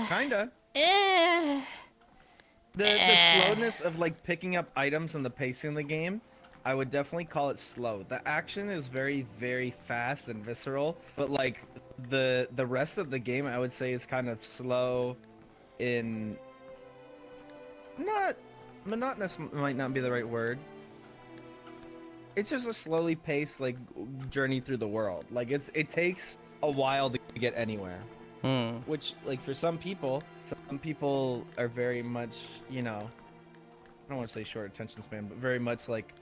S4: Kinda.
S1: Eh.
S4: The slowness of like picking up items and the pacing of the game, I would definitely call it slow. The action is very fast and visceral, but like the rest of the game I would say is kind of slow in not monotonous might not be the right word. It's just a slowly paced like journey through the world. Like it takes a while to get anywhere. Which like for some people are very much, you know, I don't want to say short attention span, but very much like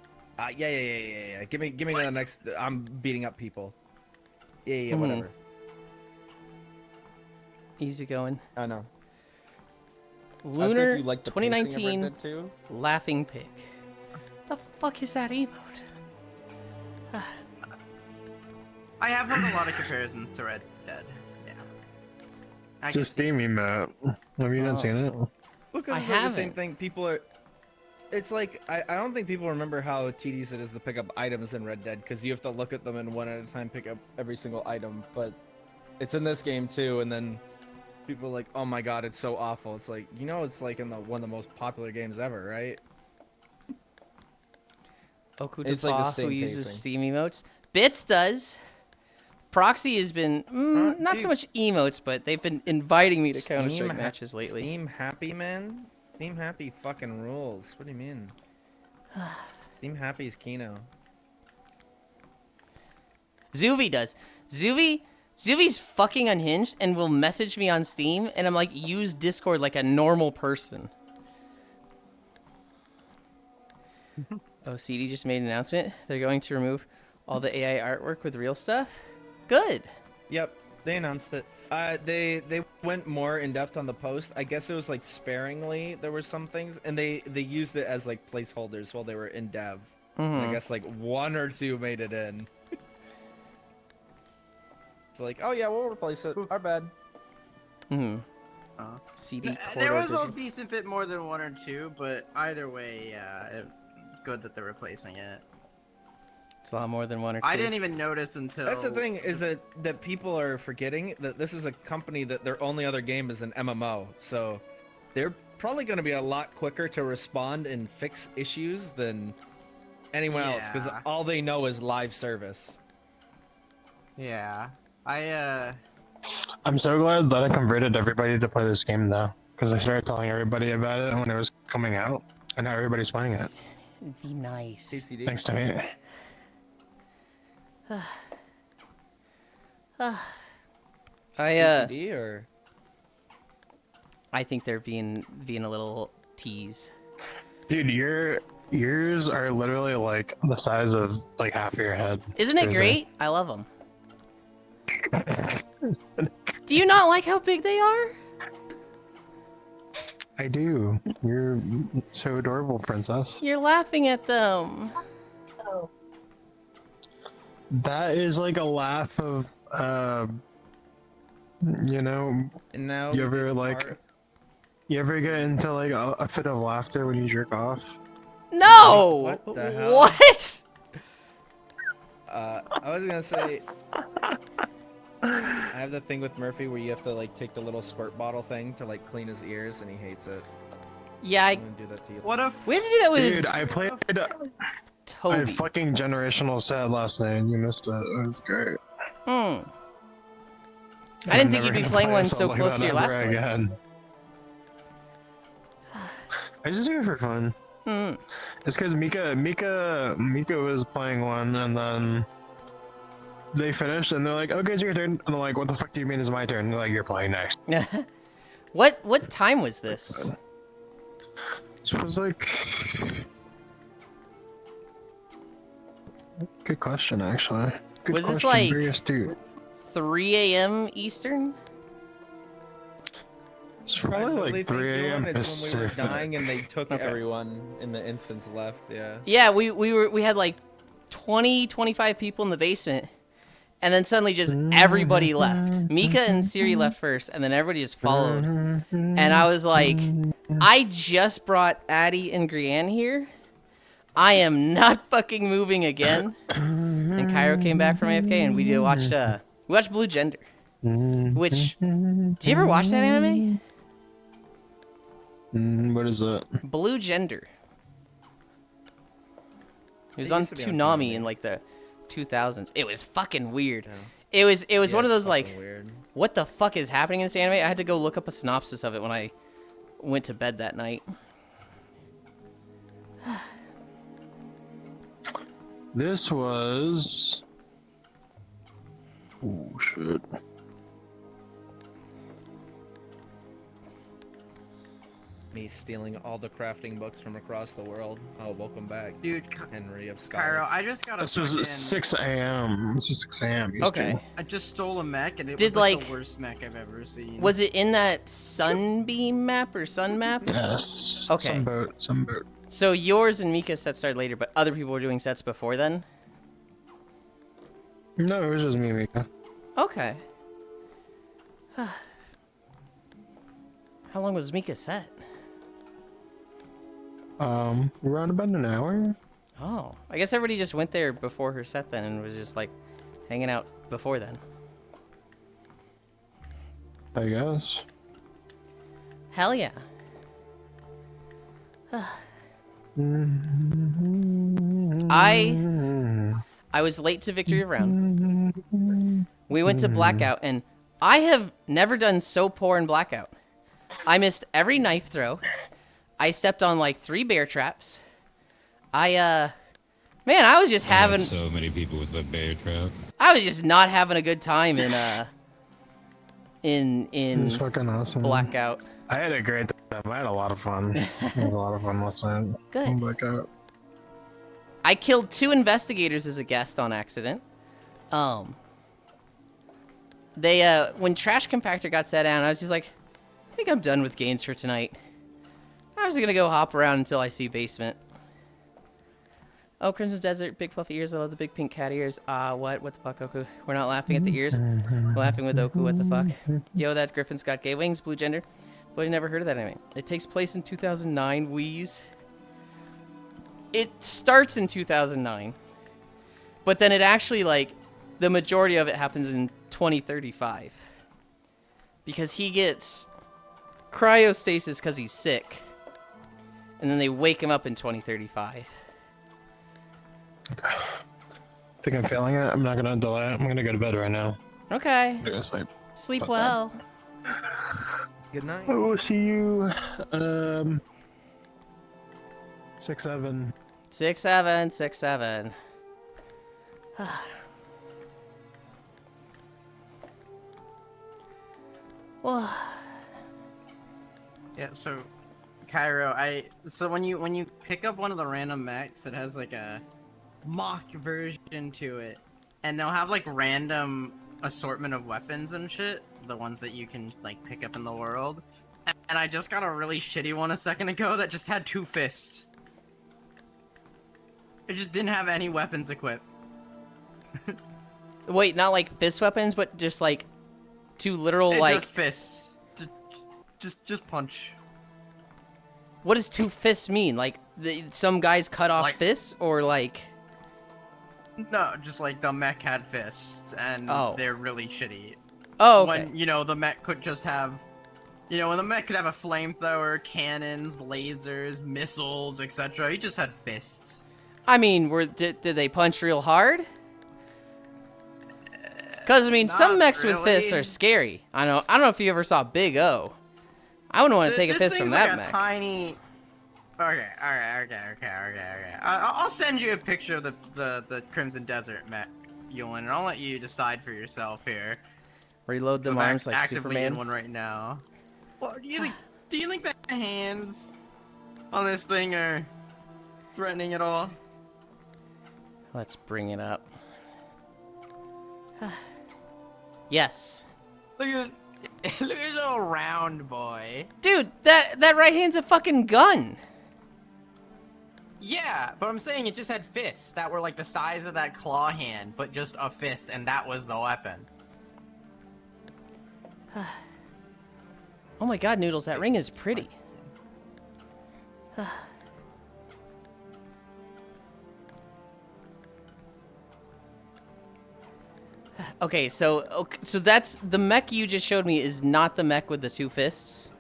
S4: yeah. Give me to the next. I'm beating up people. Yeah, whatever.
S1: Easy going.
S4: I know.
S1: Lunar
S4: You like the pacing of Red
S1: 2019
S4: Dead 2?
S1: Laughing Pig. The fuck is that emote?
S3: I have heard a lot of comparisons to Red Dead. Yeah.
S5: It's a Steam emote. Have you not seen it?
S4: Look,
S1: I
S4: it's like the same
S1: haven't.
S4: thing. People are. It's like I don't think people remember how tedious it is to pick up items in Red Dead because you have to look at them and one at a time pick up every single item. But it's in this game too, and then people are like, "Oh my god, it's so awful." It's like it's like in one of the most popular games ever, right?
S1: Okudafa,
S4: It's like the
S1: who
S4: same
S1: uses
S4: pacing.
S1: Steam emotes. Bits does. Proxy has been not so
S4: dude.
S1: much emotes, but they've been inviting me to Counter
S4: Steam
S1: Strike
S4: ha-
S1: matches lately.
S4: Steam Happy, man. Steam Happy fucking rules. What do you mean? Steam Happy is Kino.
S1: Zuvi does. Zuvi's fucking unhinged and will message me on Steam, and I'm like, use Discord like a normal person. Oh, CD just made an announcement. They're going to remove all the AI artwork with real stuff. Good.
S4: Yep, they announced it. They went more in depth on the post. I guess it was like sparingly. There were some things, and they used it as like placeholders while they were in dev. And I guess like 1 or 2 made it in. It's like, oh yeah, we'll replace it. Our bad.
S1: CD
S3: There
S1: Corridor
S3: was a
S1: Digital.
S3: decent bit more than 1 or 2, but either way, it's good that they're replacing it.
S1: It's a lot more than 1 or 2.
S3: I didn't even notice until.
S4: That's the thing is that people are forgetting that this is a company that their only other game is an MMO. So they're probably going to be a lot quicker to respond and fix issues than anyone else because
S3: Yeah.
S4: all they know is live service.
S3: Yeah,
S5: I'm so glad that I converted everybody to play this game though, because I started telling everybody about it when it was coming out, and now everybody's playing it.
S1: It'd be nice.
S4: TCD.
S5: Thanks to me.
S4: TCD or
S1: I think they're being a little tease.
S5: Dude, your ears are literally like the size of like half of your head.
S1: Isn't it
S5: Crazy.
S1: great? I love them. Do you not like how big they are?
S5: I do. You're so adorable, princess.
S1: You're laughing at them.
S5: That is like a laugh of, you know,
S4: and now
S5: you ever
S4: we do
S5: like,
S4: part-
S5: you ever get into like a fit of laughter when you jerk off?
S1: No!
S4: What the hell?
S1: What?
S4: I was gonna say I have the thing with Murphy where you have to like take the little squirt bottle thing to like clean his ears and he hates it.
S1: Yeah,
S4: I'm gonna do that to you.
S3: What if
S1: we had to do that with
S5: Dude, I played a
S1: Toby.
S5: fucking generational set last night and you missed it. It was great.
S1: I didn't think you'd be playing one so close to your last one.
S5: Again. I just do it for fun.
S1: Hmm.
S5: It's because Mika was playing one and then they finished and they're like, okay, it's your turn. And I'm like, what the fuck do you mean it's my turn? And they're like, you're playing next.
S1: What time was this?
S5: This was like... Good question, actually. Good
S1: Was this
S5: question,
S1: like-
S5: very astute.
S1: 3 a.m. Eastern?
S5: It's
S4: I
S5: probably
S4: totally
S5: like
S4: think
S5: 3
S4: you
S5: a.m.
S4: won. It's when we were
S5: Pacific.
S4: dying and they took
S1: Okay.
S4: everyone in the instance left. Yeah.
S1: Yeah, we had like 25 people in the basement. And then suddenly just everybody left. Mika and Siri left first, and then everybody just followed. And I was like, I just brought Addie and Grianne here. I am not fucking moving again. And Cairo came back from AFK, and we watched Blue Gender. Which, did you ever watch that anime?
S5: What is that?
S1: Blue Gender. It was
S4: It
S1: on
S4: used to be on
S1: Toonami
S4: Toonami.
S1: in like the 2000s. It was fucking weird.
S4: Yeah.
S1: It was
S4: Yeah,
S1: one of
S4: it's
S1: those like,
S4: fucking weird.
S1: what the fuck is happening in this anime? I had to go look up a synopsis of it when I went to bed that night.
S5: This was... Oh, shit.
S4: Me stealing all the crafting books from across the world. Oh, welcome back,
S3: dude,
S4: Henry of
S3: Cairo,
S4: Scotland.
S3: I just got a
S5: This was 6 a.m. This was 6 a.m. Eastern.
S1: Okay.
S3: I just stole a mech and it
S1: Did,
S3: was like
S1: like-
S3: the worst mech I've ever seen.
S1: Was it in that Sunbeam map or Sun map?
S5: Yes.
S1: Okay.
S5: Some boat.
S1: So yours and Mika's set started later, but other people were doing sets before then?
S5: No, it was just me, Mika.
S1: Okay. How long was Mika's set?
S5: Around about an hour.
S1: Oh, I guess everybody just went there before her set then and was just like hanging out before then.
S5: I guess.
S1: Hell yeah. I was late to Victory of Round. We went to Blackout, and I have never done so poor in Blackout. I missed every knife throw. I stepped on like 3 bear traps. Man, I was just having,
S6: So many people with the bear trap.
S1: I was just not having a good time in
S5: It was fucking awesome.
S1: Blackout.
S5: I had a great time. I had a lot of fun. It was a lot of fun last night.
S1: Good.
S5: Blackout.
S1: I killed 2 investigators as a guest on accident. They when Trash Compactor got set down, I was just like, I think I'm done with games for tonight. I was gonna go hop around until I see basement. Oh, Crimson Desert, big fluffy ears. I love the big pink cat ears. What? What the fuck, Oku? We're not laughing at the ears. We're laughing with Oku. What the fuck? Yo, that Griffin's got gay wings. Blue Gender. But I never heard of that anime. It takes place in 2009. Wheeze. It starts in 2009, but then it actually like the majority of it happens in 2035 because he gets cryostasis because he's sick, and then they wake him up in 2035.
S5: Think I'm failing it? I'm not gonna delay it. I'm gonna go to bed right now.
S1: Okay,
S5: I'm gonna sleep.
S1: sleep
S5: Fuck
S1: well.
S4: Good night.
S5: I will see you. 6, 7.
S1: 6-7, 6-7. Well,
S3: Yeah, so Cairo, so when you pick up one of the random mechs, it has like a mock version to it, and they'll have like random assortment of weapons and shit, the ones that you can like pick up in the world. And I just got a really shitty one a second ago that just had 2 fists. It just didn't have any weapons equipped.
S1: wait, not like fist weapons, but just like 2 literal
S3: It
S1: like.
S3: just fists. Just punch.
S1: What does 2 fists mean? Like some guys cut off
S3: Like-
S1: fists, or like?
S3: No, just like the mech had fists, and
S1: Oh.
S3: they're really shitty.
S1: Oh, okay.
S3: When, you know, the mech could just have... You know, when the mech could have a flamethrower, cannons, lasers, missiles, etc. He just had fists.
S1: I mean, did they punch real hard? Because I mean, some
S3: Not
S1: mechs with fists
S3: really.
S1: are scary. I don't know if you ever saw Big O. I wouldn't want to take a
S3: This
S1: fist from
S3: thing's
S1: that
S3: like
S1: mech.
S3: a tiny... Okay. I'll send you a picture of the Crimson Desert mech, Yulind, and I'll let you decide for yourself here.
S1: Reload them
S3: I'm
S1: arms like
S3: actively in
S1: Superman.
S3: one right now. Well, do you think the hands on this thing are threatening at all?
S1: Let's bring it up. Yes.
S3: Look at this little round boy.
S1: Dude, that right hand's a fucking gun.
S3: Yeah, but I'm saying it just had fists that were like the size of that claw hand, but just a fist, and that was the weapon.
S1: Oh my god, Noodles, that ring is pretty. Okay, so that's the mech you just showed me is not the mech with the 2 fists.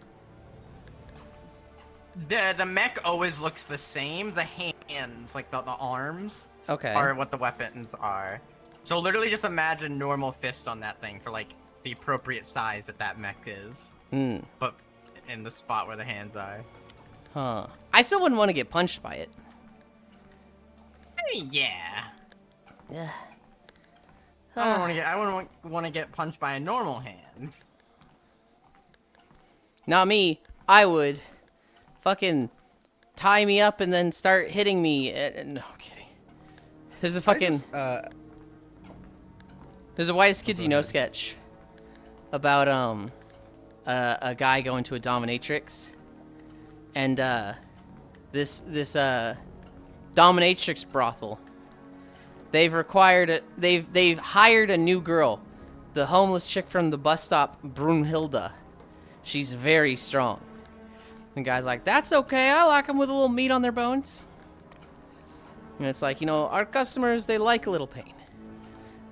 S3: The mech always looks the same. The hands, like the arms,
S1: Okay.
S3: are what the weapons are. So literally just imagine normal fist on that thing for like the appropriate size that mech is.
S1: Hmm.
S3: But in the spot where the hands are.
S1: Huh. I still wouldn't want to get punched by it.
S3: Yeah.
S1: Yeah.
S3: I wouldn't want to get punched by a normal hand.
S1: Not me. I would. Fucking tie me up and then start hitting me. No, I'm kidding. There's a fucking... There's a Whitest Kids You Know sketch about a guy going to a dominatrix, and this dominatrix brothel, they've hired a new girl, the homeless chick from the bus stop, Brunhilde. She's very strong. The guy's like, that's okay, I like them with a little meat on their bones. And it's like, you know, our customers, they like a little pain.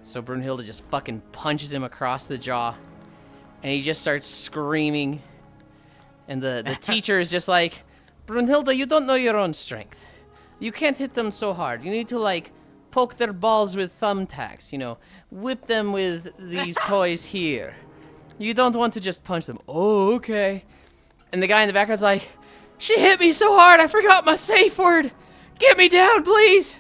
S1: So Brunhilde just fucking punches him across the jaw, and he just starts screaming. And the teacher is just like, Brunhilde, you don't know your own strength. You can't hit them so hard. You need to, like, poke their balls with thumbtacks, you know, whip them with these toys here. You don't want to just punch them. Oh, okay. And the guy in the background's like, she hit me so hard, I forgot my safe word. Get me down, please.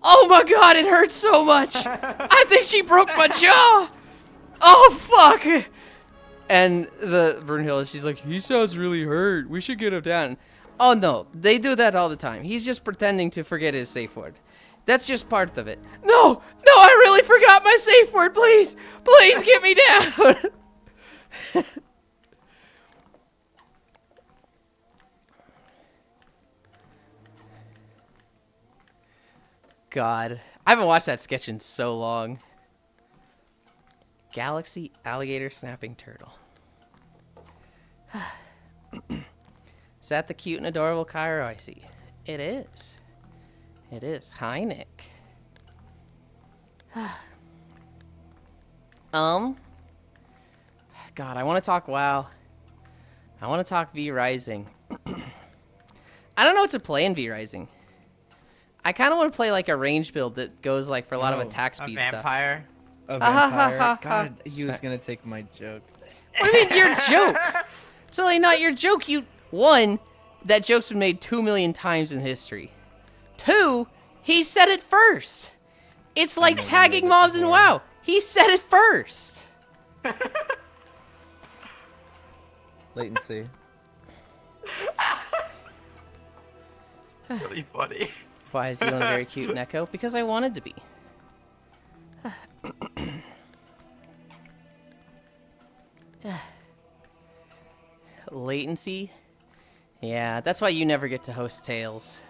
S1: Oh my god, it hurts so much. I think she broke my jaw. Oh, fuck. And the Brunhilde, she's like, he sounds really hurt. We should get him down. Oh, no. They do that all the time. He's just pretending to forget his safe word. That's just part of it. No, no, I really forgot my safe word. Please, please get me down. God, I haven't watched that sketch in so long. Galaxy alligator snapping turtle. Is that the cute and adorable Cairo I see? It is. It is. Hi, Nick. God, I want to talk WoW. I want to talk V Rising. I don't know what to play in V Rising. I kind of want to play like a range build that goes like for a lot of attack
S3: A
S1: speed stuff.
S3: vampire.
S4: A vampire. God, he was gonna take my joke.
S1: What do you mean your joke? It's really not your joke. That joke's been made 2 million times in history. 2, he said it first. It's like tagging mobs in WoW. He said it first.
S4: Latency.
S3: Really funny.
S1: Why is Yulind very cute, Neko? Because I wanted to be. Latency? Yeah, that's why you never get to host Tales.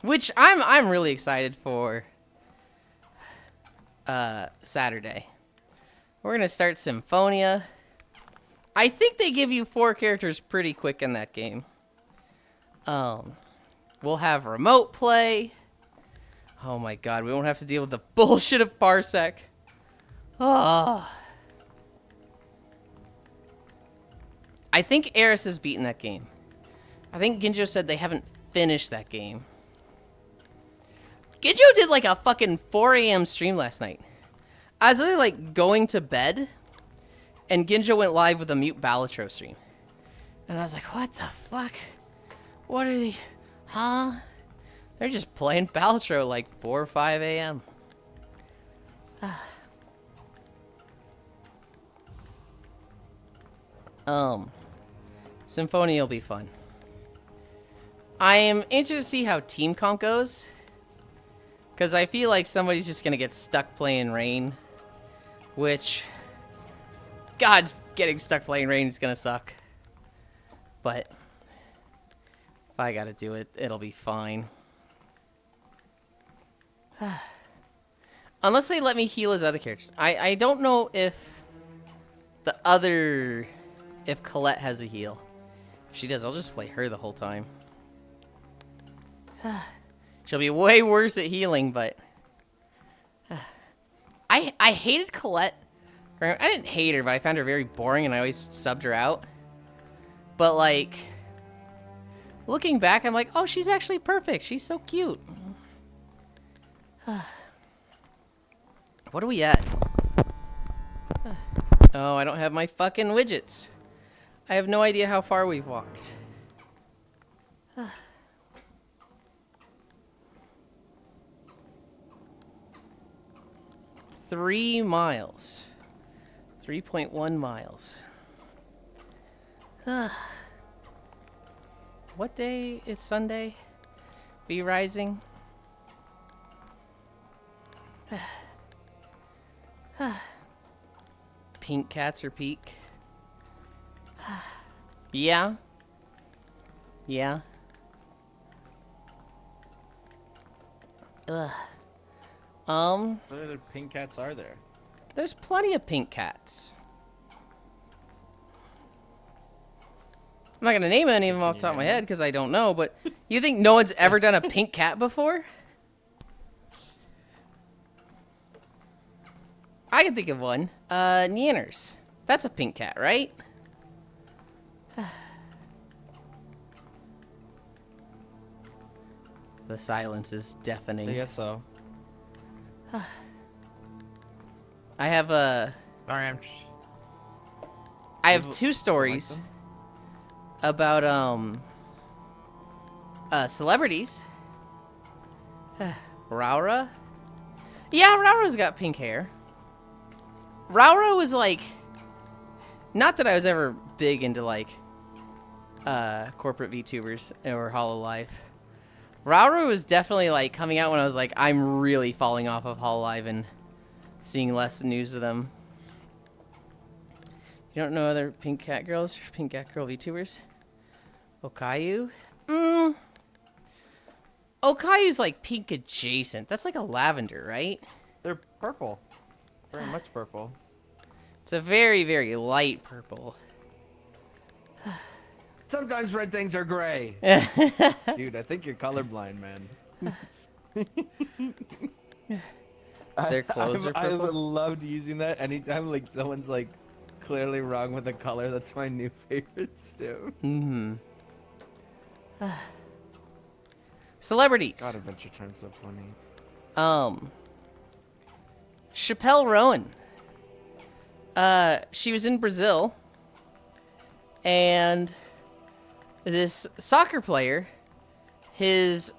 S1: Which I'm really excited for Saturday. We're gonna start Symphonia. I think they give you 4 characters pretty quick in that game. We'll have remote play. Oh my god, we won't have to deal with the bullshit of Parsec. Oh. I think Eris has beaten that game. I think Ginjo said they haven't finished that game. Ginjo did like a fucking 4 a.m. stream last night. I was really like going to bed, and Ginjo went live with a Mute Balatro stream. And I was like, what the fuck? What are they? Huh? They're just playing Balatro like 4 or 5 a.m. Symphonia will be fun. I am interested to see how Team Comp goes. Because I feel like somebody's just going to get stuck playing Rain. Which, God, getting stuck playing Rain is going to suck. But, if I got to do it, it'll be fine. Unless they let me heal his other characters. I don't know if the other... If Colette has a heal. If she does, I'll just play her the whole time. She'll be way worse at healing, but... I hated Colette. I didn't hate her, but I found her very boring, and I always subbed her out. But, like... Looking back, I'm like, oh, she's actually perfect. She's so cute. What are we at? Oh, I don't have my fucking widgets. I have no idea how far we've walked. 3 miles. 3.1 miles. What day is Sunday? V Rising? Pink cats or peak? Yeah. Yeah. Ugh.
S4: What other pink cats are there?
S1: There's plenty of pink cats. I'm not gonna name any of them off the top of my head because I don't know, but you think no one's ever done a pink cat before? I can think of one. Neanners. That's a pink cat, right? The silence is deafening.
S4: I guess so.
S1: I have a...
S3: Sorry,
S1: I have 2 stories about, celebrities. Raura? Yeah, Raura's got pink hair. Raura was like... Not that I was ever big into, like, corporate VTubers or HoloLive. Raura was definitely, like, coming out when I was like, I'm really falling off of HoloLive and seeing less news of them. You don't know other pink cat girls or pink cat girl VTubers? Okayu? Okayu's, like, pink adjacent. That's like a lavender, right?
S4: They're purple. Very much purple.
S1: It's a very, very light purple.
S4: Sometimes red things are gray. Dude, I think you're colorblind, man.
S1: Their clothes are
S4: I've
S1: purple?
S4: loved using that anytime like someone's like clearly wrong with the color. That's my new favorite still.
S1: Mm-hmm. Celebrities.
S4: God, Adventure Time's so funny.
S1: Chappelle Rowan. She was in Brazil, and this soccer player his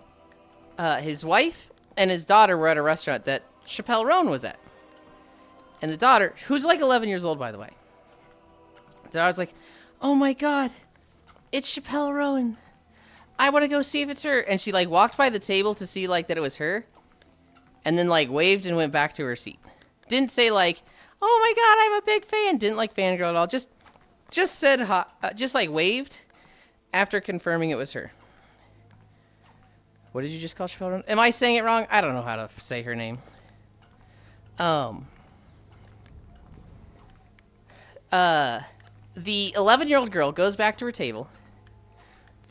S1: wife and his daughter were at a restaurant that Chappelle Roan was at. And the daughter, who's like 11 years old, by the way. The daughter's like, oh my God, it's Chappelle Roan. I want to go see if it's her. And she like walked by the table to see like that it was her. And then like waved and went back to her seat. Didn't say like, oh my God, I'm a big fan. Didn't like fangirl at all. Just said, just like waved after confirming it was her. What did you just call Chappelle Roan? Am I saying it wrong? I don't know how to say her name. The 11-year-old girl goes back to her table.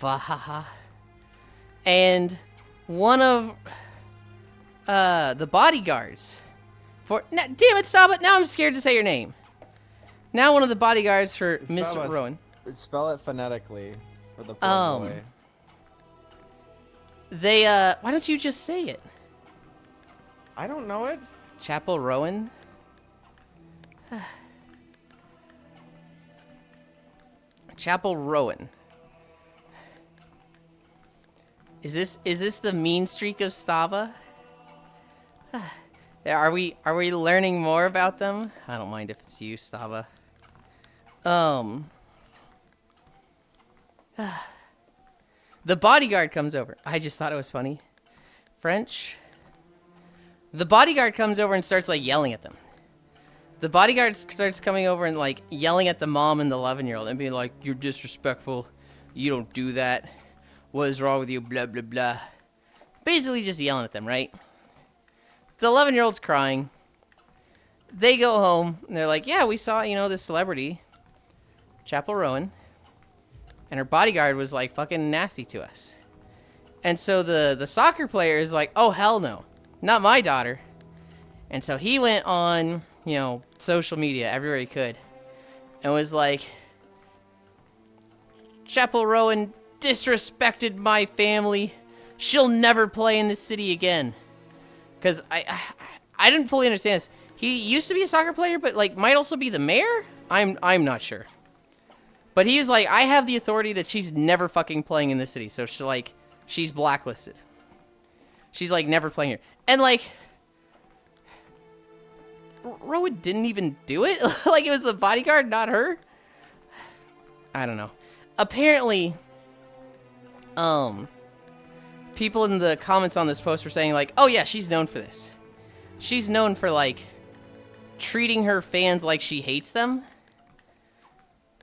S1: Vahaha. And one of the bodyguards damn it, stop it. Now I'm scared to say your name. Now one of the bodyguards for Miss Rowan.
S4: Spell it phonetically for the poor boy.
S1: They why don't you just say it?
S4: I don't know it.
S1: Chapel Rowan. Chapel Rowan. Is this the mean streak of Stava? Are we learning more about them? I don't mind if it's you, Stava. The bodyguard comes over. I just thought it was funny. French. The bodyguard comes over and starts like yelling at them. The bodyguard starts coming over and like yelling at the mom and the 11-year-old and being like, you're disrespectful. You don't do that. What is wrong with you? Blah, blah, blah. Basically just yelling at them, right? The 11-year-old's crying. They go home and they're like, yeah, we saw, this celebrity, Chapel Rowan. And her bodyguard was like fucking nasty to us. And so the soccer player is like, oh, hell no. Not my daughter. And so he went on, social media everywhere he could. And was like, Chapel Rowan disrespected my family. She'll never play in this city again. Because I didn't fully understand this. He used to be a soccer player, but like might also be the mayor? I'm not sure. But he was like, I have the authority that she's never fucking playing in this city. So she's blacklisted. She's like never playing here. And like, Rowan didn't even do it? Like it was the bodyguard, not her? I don't know. Apparently, people in the comments on this post were saying like, oh yeah, she's known for this. She's known for like treating her fans like she hates them.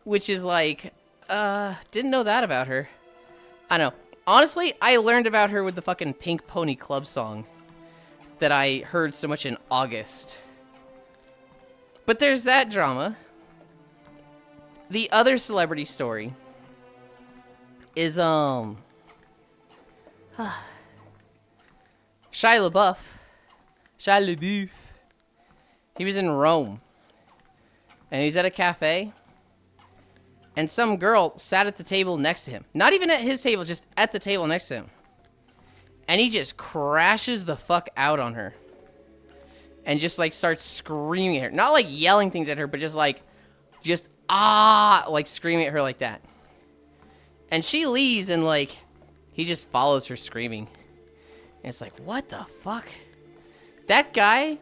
S1: Which is like, didn't know that about her. I don't know. Honestly, I learned about her with the fucking Pink Pony Club song that I heard so much in August. But there's that drama. The other celebrity story is, Shia LaBeouf. He was in Rome. And he's at a cafe. And some girl sat at the table next to him. Not even at his table, just at the table next to him. And he just crashes the fuck out on her. And just like starts screaming at her. Not like yelling things at her, but just like screaming at her like that. And she leaves and like, he just follows her screaming. And it's like, what the fuck? That guy,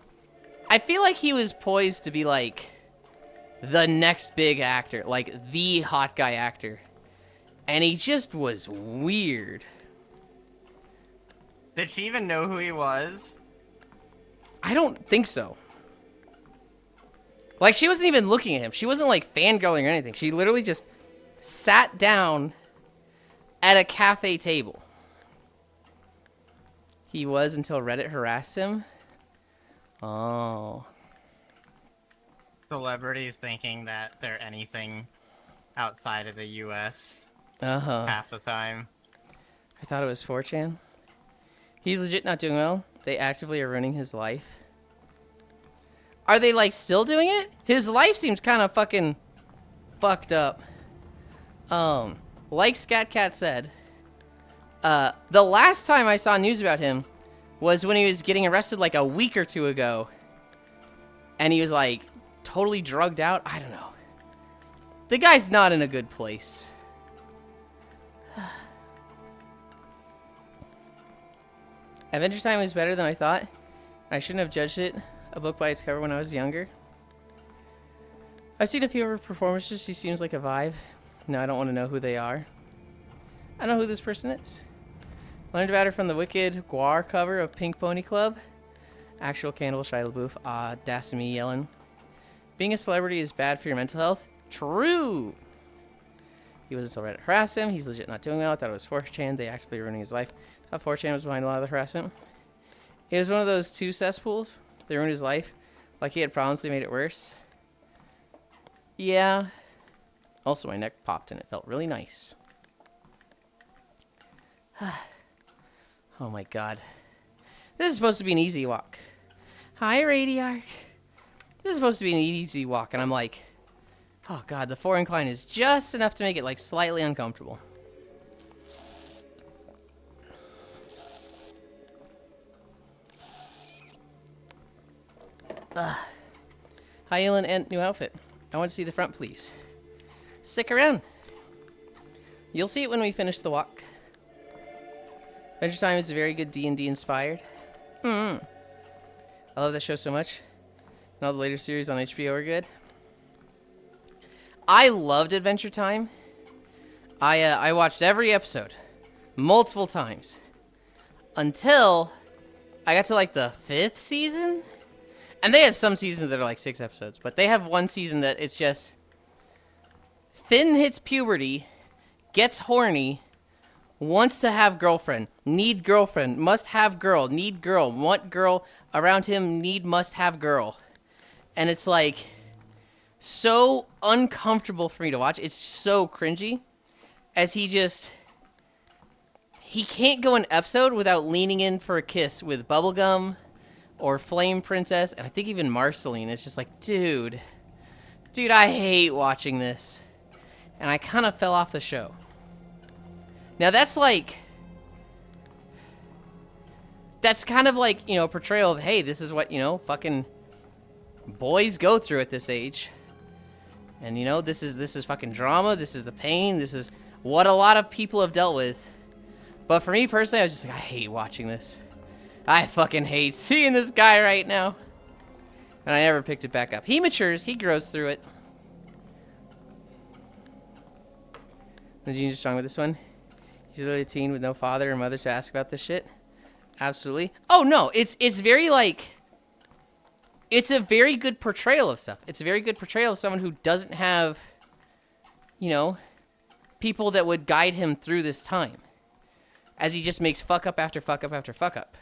S1: I feel like he was poised to be like the next big actor, like the hot guy actor. And he just was weird.
S3: Did she even know who he was?
S1: I don't think so. Like, she wasn't even looking at him. She wasn't like fangirling or anything. She literally just sat down at a cafe table. He was until Reddit harassed him. Oh.
S3: Celebrities thinking that they're anything outside of the U.S.
S1: Uh-huh.
S3: half the time.
S1: I thought it was 4chan. He's legit not doing well. They actively are ruining his life. Are they, like, still doing it? His life seems kind of fucking fucked up. Like ScatCat said, the last time I saw news about him was when he was getting arrested, like, a week or two ago. And he was, like, totally drugged out. I don't know. The guy's not in a good place. Adventure Time is better than I thought. I shouldn't have judged it, a book by its cover, when I was younger. I've seen a few of her performances. She seems like a vibe. No, I don't want to know who they are. I know who this person is. Learned about her from the Wicked Guar cover of Pink Pony Club. Actual Cannibal Shia LaBeouf. Ah, that's me yelling. Being a celebrity is bad for your mental health. True! He wasn't so Reddit harass him. He's legit not doing well. I thought it was 4chan. They actively ruining his life. I thought 4chan was behind a lot of the harassment. It was one of those two cesspools. They ruined his life. Like he had problems, they made it worse. Yeah. Also, my neck popped and it felt really nice. Oh my god. This is supposed to be an easy walk. Hi, Radiark. This is supposed to be an easy walk, and I'm like, oh god, the 4 incline is just enough to make it like slightly uncomfortable. Ugh. Hi, Yulind, and new outfit. I want to see the front, please. Stick around. You'll see it when we finish the walk. Adventure Time is very good D&D inspired. I love that show so much. And all the later series on HBO are good. I loved Adventure Time. I watched every episode multiple times until I got to like the 5th season. And they have some seasons that are like 6 episodes, but they have one season that it's just Finn hits puberty, gets horny, wants to have girlfriend, need girlfriend, must have girl, need girl, want girl around him, need must have girl. And it's like so uncomfortable for me to watch. It's so cringy as he can't go an episode without leaning in for a kiss with Bubblegum or Flame Princess, and I think even Marceline. It's just like, dude, I hate watching this. And I kind of fell off the show. Now that's kind of like, you know, portrayal of, hey, this is what, you know, fucking boys go through at this age. And, you know, this is fucking drama, this is the pain, this is what a lot of people have dealt with. But for me personally, I was just like, I hate watching this. I fucking hate seeing this guy right now. And I never picked it back up. He matures, he grows through it. The Gene's strong with this one. He's literally a teen with no father or mother to ask about this shit. Absolutely. Oh no, it's very like, it's a very good portrayal of stuff. It's a very good portrayal of someone who doesn't have, you know, people that would guide him through this time. As he just makes fuck up after fuck up after fuck up.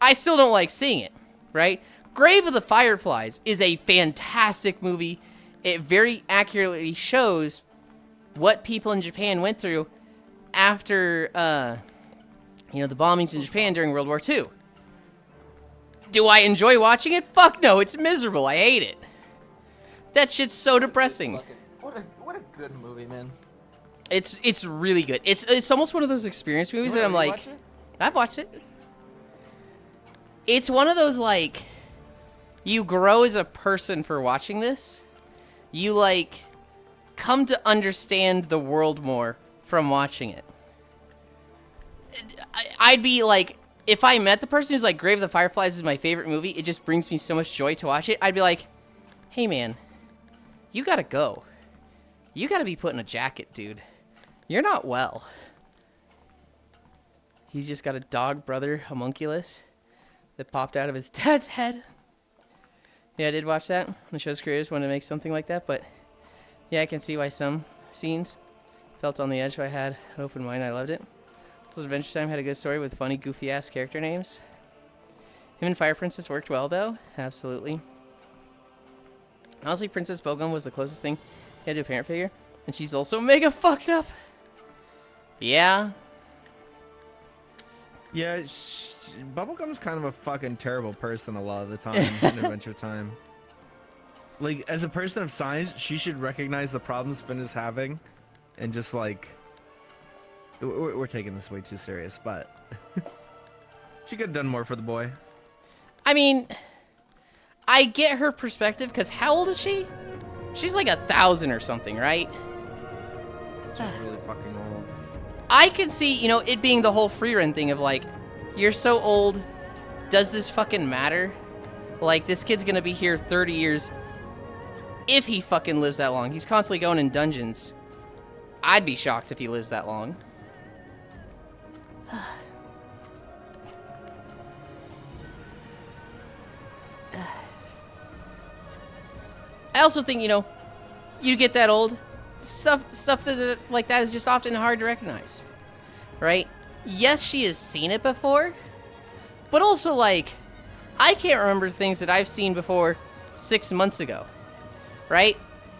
S1: I still don't like seeing it, right? Grave of the Fireflies is a fantastic movie. It very accurately shows what people in Japan went through after, you know, the bombings in Japan during World War II. Do I enjoy watching it? Fuck no, it's miserable. I hate it. That shit's so depressing.
S7: What a good movie, man.
S1: It's really good. It's almost one of those experience movies that I'm like,
S7: watch it?
S1: I've watched it. It's one of those like, you grow as a person for watching this. You like come to understand the world more from watching it. I'd be like, if I met the person who's like, Grave of the Fireflies is my favorite movie, it just brings me so much joy to watch it. I'd be like, hey man, you gotta go. You gotta be put in a jacket, dude. You're not well. He's just got a dog brother, homunculus, that popped out of his dad's head. Yeah, I did watch that. The show's creators wanted to make something like that, but yeah, I can see why some scenes felt on the edge. I had an open mind. I loved it. Also, Adventure Time had a good story with funny, goofy-ass character names. Him and Fire Princess worked well, though. Absolutely. Honestly, Princess Bubblegum was the closest thing he had to a parent figure. And she's also mega fucked up. Yeah.
S4: Yeah, Bubblegum's kind of a fucking terrible person a lot of the time in Adventure Time. Like, as a person of science, she should recognize the problems Finn is having, and just like, we're taking this way too serious, but she could have done more for the boy.
S1: I mean, I get her perspective, because how old is she? She's like 1,000 or something, right?
S4: She's really fucking old.
S1: I can see, you know, it being the whole free run thing of like, You're so old. Does this fucking matter? Like, this kid's gonna be here 30 years if he fucking lives that long. He's constantly going in dungeons. I'd be shocked if he lives that long. I also think, you know, you get that old, stuff like that is just often hard to recognize, right? Yes, she has seen it before, but also, like, I can't remember things that I've seen before 6 months ago, right?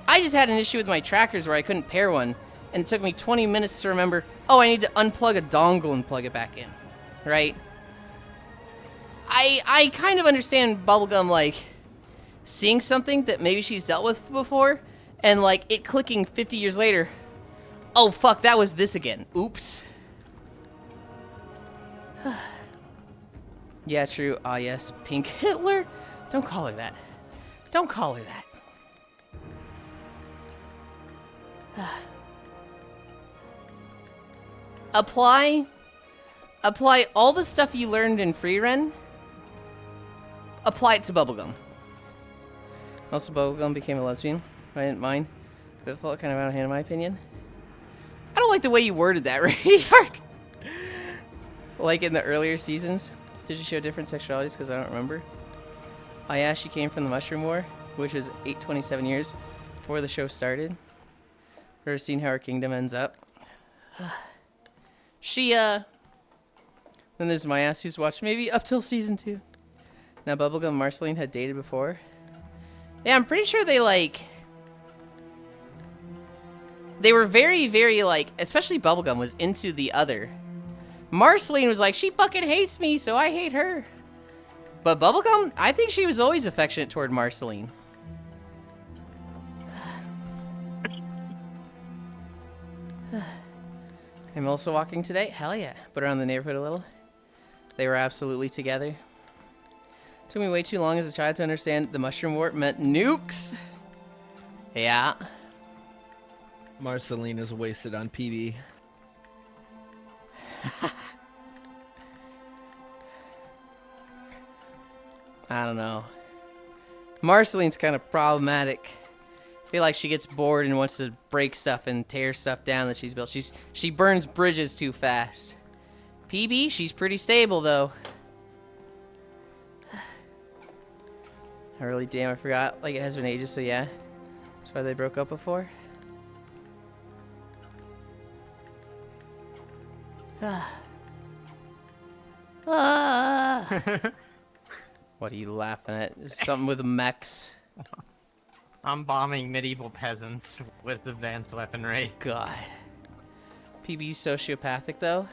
S1: I just had an issue with my trackers where I couldn't pair one, and it took me 20 minutes to remember, oh, I need to unplug a dongle and plug it back in, right? I kind of understand Bubblegum, like, seeing something that maybe she's dealt with before, and, like, it clicking 50 years later, oh, fuck, that was this again. Oops. Yeah, true. Ah, yes. Pink Hitler? Don't call her that. Don't call her that. Apply all the stuff you learned in Free Ren. Apply it to Bubblegum. Also, Bubblegum became a lesbian. I didn't mind. But it felt kind of out of hand in my opinion. I don't like the way you worded that, right? Like in the earlier seasons. Did you show different sexualities? Because I don't remember. Oh yeah, she came from the Mushroom War, which was 827 years before the show started. Ever seen how her kingdom ends up? Then there's my ass who's watched maybe up till season 2. Now Bubblegum and Marceline had dated before. Yeah, I'm pretty sure they were very, very, like, especially Bubblegum was into the other. Marceline was like, she fucking hates me, so I hate her. But Bubblegum, I think she was always affectionate toward Marceline. I'm also walking today. Hell yeah. But around the neighborhood a little. They were absolutely together. Took me way too long as a child to understand the Mushroom War meant nukes. Yeah.
S4: Marceline is wasted on PB.
S1: I don't know. Marceline's kind of problematic. I feel like she gets bored and wants to break stuff and tear stuff down that she's built. She burns bridges too fast. PB, she's pretty stable though. I really damn I forgot. Like it has been ages, so yeah. That's why they broke up before. What are you laughing at? Something with mechs.
S3: I'm bombing medieval peasants with advanced weaponry.
S1: God. PB's sociopathic though.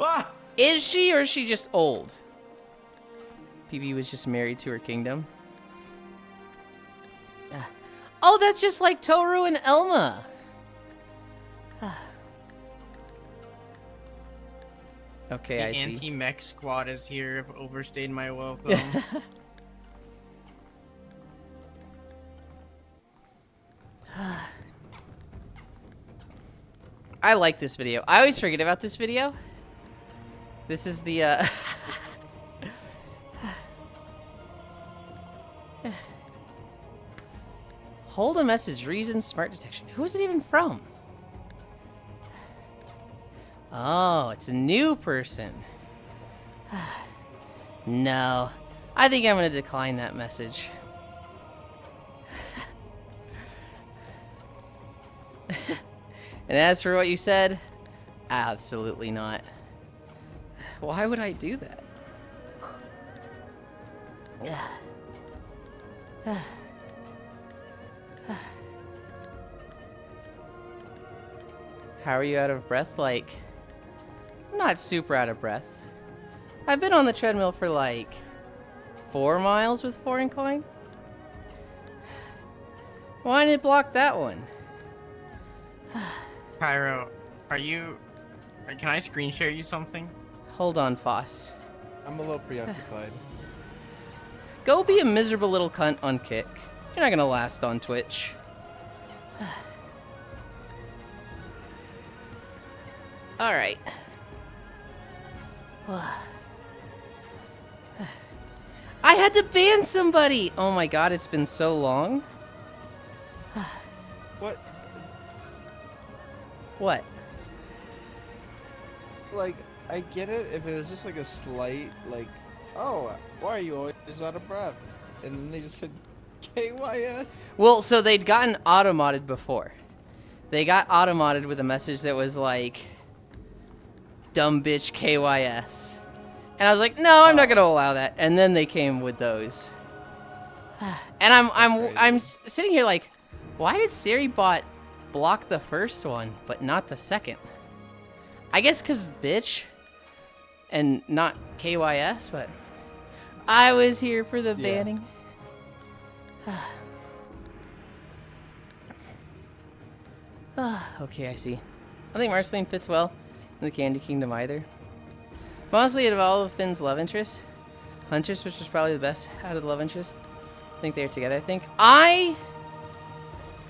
S3: Ah!
S1: Is she or is she just old? PB was just married to her kingdom. Oh, that's just like Toru and Elma. Okay, I
S3: The
S1: see.
S3: anti-mech squad is here. I've overstayed my welcome.
S1: I like this video. I always forget about this video. This is the, Hold a message, reason, smart detection. Who is it even from? Oh, it's a new person. No. I think I'm gonna decline that message. And as for what you said, absolutely not. Why would I do that? How are you out of breath? Like, I'm not super out of breath. I've been on the treadmill for like 4 miles with 4 incline. Why didn't it block that one?
S3: Pyro, can I screen share you something?
S1: Hold on, Foss.
S7: I'm a little preoccupied.
S1: Go be a miserable little cunt on Kick. You're not gonna last on Twitch. Alright. I had to ban somebody! Oh my god, it's been so long.
S7: What?
S1: What?
S7: Like, I get it if it was just like a slight, like, oh, why are you always out of breath? And then they just said KYS.
S1: Well, so they'd gotten auto-modded before. They got auto-modded with a message that was like, dumb bitch KYS. And I was like, no, I'm not gonna allow that. And then they came with those. And I'm sitting here like, why did SiriBot block the first one, but not the second? I guess because bitch and not KYS, but I was here for the banning. Okay, I see. I think Marceline fits well in the Candy Kingdom either. But honestly, out of all of Finn's love interests, Huntress, which was probably the best out of the love interests, I think they're together, I think.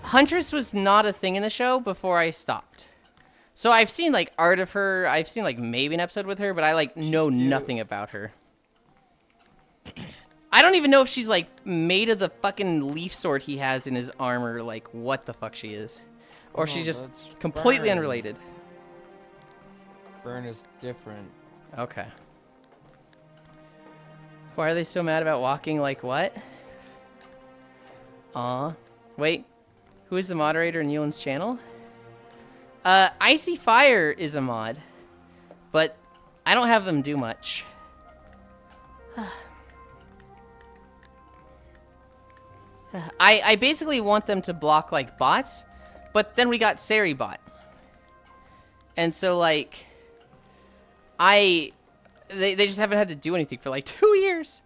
S1: Huntress was not a thing in the show before I stopped. So I've seen, like, art of her. I've seen, like, maybe an episode with her, but I, like, know nothing about her. I don't even know if she's, like, made of the fucking leaf sword he has in his armor. Like, what the fuck she is. Or she's just completely unrelated.
S7: Burn is different.
S1: Okay. Why are they so mad about walking like what? Aw. Wait. Who is the moderator in Yulind's channel? Icy Fire is a mod. But I don't have them do much. I basically want them to block like bots. But then we got SiriBot. And so like... They just haven't had to do anything for like 2 years.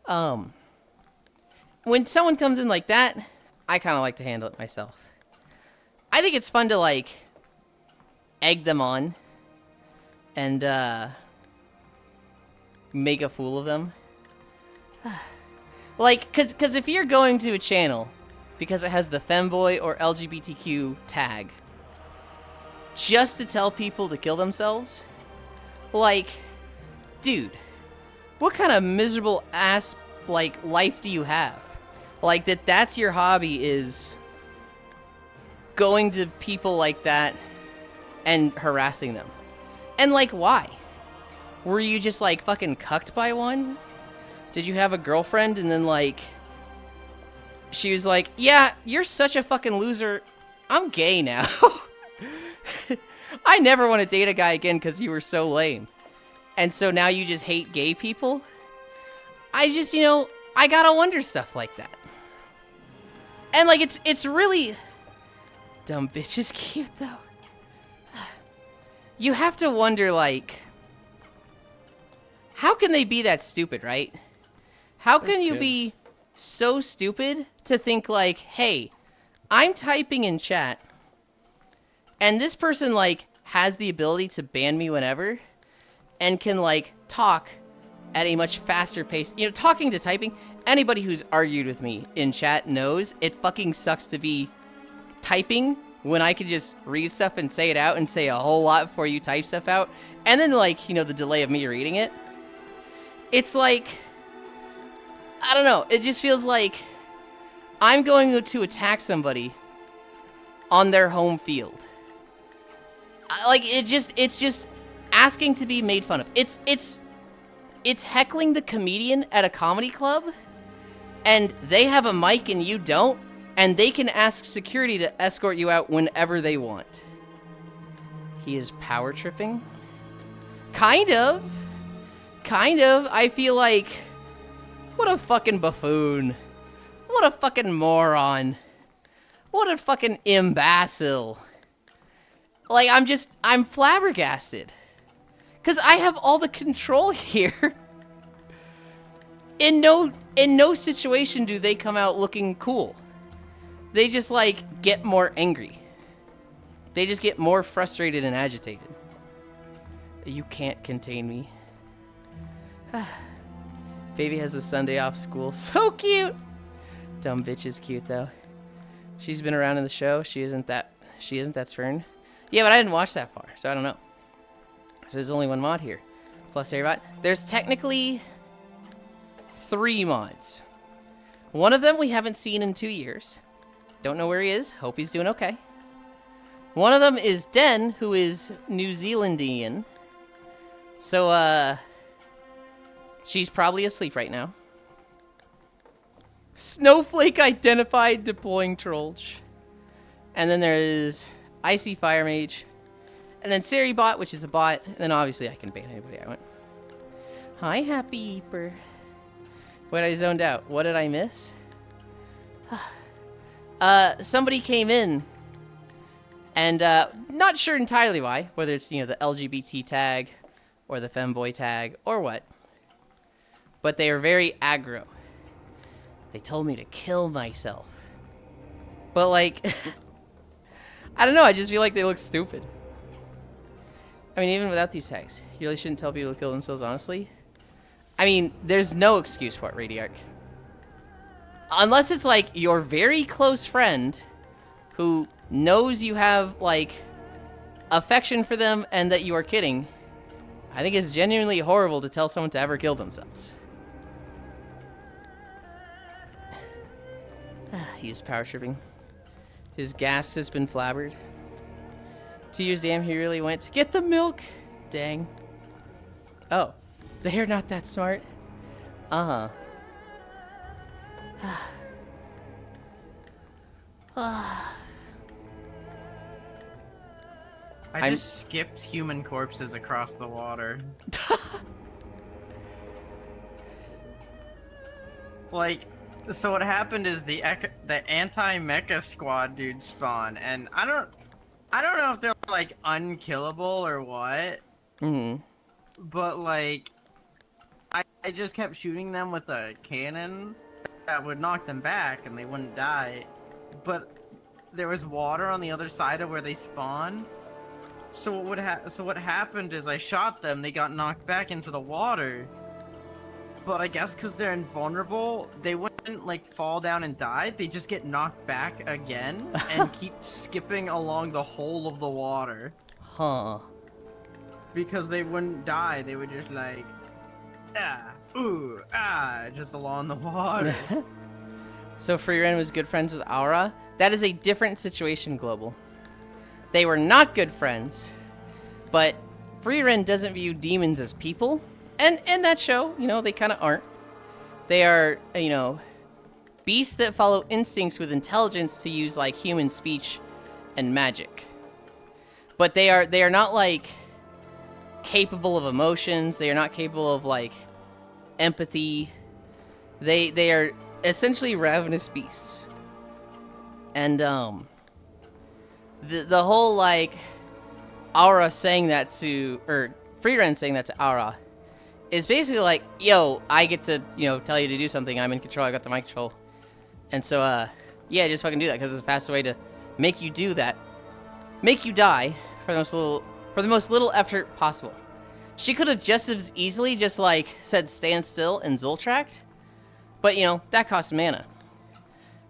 S1: When someone comes in like that, I kind of like to handle it myself. I think it's fun to like egg them on and make a fool of them. Like, cause if you're going to a channel because it has the femboy or LGBTQ tag just to tell people to kill themselves, like, dude, what kind of miserable ass, like, life do you have? Like, that's your hobby is going to people like that and harassing them. And, like, why? Were you just, like, fucking cucked by one? Did you have a girlfriend and then, like, she was like, yeah, you're such a fucking loser. I'm gay now. I never want to date a guy again because you were so lame. And so now you just hate gay people? I just, you know, I gotta wonder stuff like that. And, like, it's really... Dumb bitch is cute, though. You have to wonder, like... How can they be that stupid, right? How can you be so stupid to think, like, hey, I'm typing in chat, and this person, like, has the ability to ban me whenever, and can, like, talk at a much faster pace. You know, talking to typing, anybody who's argued with me in chat knows it fucking sucks to be typing when I can just read stuff and say it out and say a whole lot before you type stuff out. And then, like, you know, the delay of me reading it. It's like, I don't know, it just feels like I'm going to attack somebody on their home field. Like, it's just asking to be made fun of. It's heckling the comedian at a comedy club, and they have a mic and you don't, and they can ask security to escort you out whenever they want. He is power tripping? Kind of. I feel like, what a fucking buffoon. What a fucking moron. What a fucking imbecile. Like, I'm flabbergasted. Because I have all the control here. In no situation do they come out looking cool. They just, like, get more angry. They just get more frustrated and agitated. You can't contain me. Baby has a Sunday off school. So cute! Dumb bitch is cute, though. She's been around in the show. She isn't that Svern. Yeah, but I didn't watch that far, so I don't know. So there's only one mod here. Plus SiriBot. There's technically 3 mods. One of them we haven't seen in 2 years. Don't know where he is. Hope he's doing okay. One of them is Den, who is New Zealandian. So, she's probably asleep right now. Snowflake identified deploying Trolls. And then there is Icy Fire Mage. And then Siri Bot, which is a bot. And then obviously I can ban anybody I want. Hi, Happy Eeper. What, I zoned out? What did I miss? Somebody came in. And not sure entirely why. Whether it's, you know, the LGBT tag. Or the femboy tag. Or what. But they are very aggro. They told me to kill myself. But, like, I don't know. I just feel like they look stupid. I mean, even without these tags, you really shouldn't tell people to kill themselves, honestly. I mean, there's no excuse for it, Radiarch. Unless it's, like, your very close friend who knows you have, like, affection for them and that you are kidding. I think it's genuinely horrible to tell someone to ever kill themselves. He is power tripping. His gas has been flabbered. 2 years damn, he really went to get the milk. Dang. Oh, they're not that smart. Uh-huh.
S3: I just skipped human corpses across the water. Like, so what happened is the anti-mecha squad dude spawned, and I don't know if they're like unkillable or what.
S1: Mm-hmm.
S3: But like, I just kept shooting them with a cannon that would knock them back and they wouldn't die. But there was water on the other side of where they spawned. So what happened is I shot them, they got knocked back into the water. But I guess because they're invulnerable, they wouldn't like fall down and die. They just get knocked back again and keep skipping along the whole of the water.
S1: Huh.
S3: Because they wouldn't die. They would just like, just along the water.
S1: So Freeren was good friends with Aura. That is a different situation, Global. They were not good friends, but Freeren doesn't view demons as people. And in that show, you know, they kind of aren't. They are, you know, beasts that follow instincts with intelligence to use, like, human speech and magic. But they are not, like, capable of emotions. They are not capable of, like, empathy. They are essentially ravenous beasts. And, the whole, like, Aura saying that to, or Freeren saying that to Aura, is basically like, yo, I get to, you know, tell you to do something. I'm in control. I got the mic control. And so, yeah, just fucking do that because it's the fastest way to make you do that. Make you die for the most little effort possible. She could have just as easily just, like, said stand still and Zultracked. But, you know, that costs mana.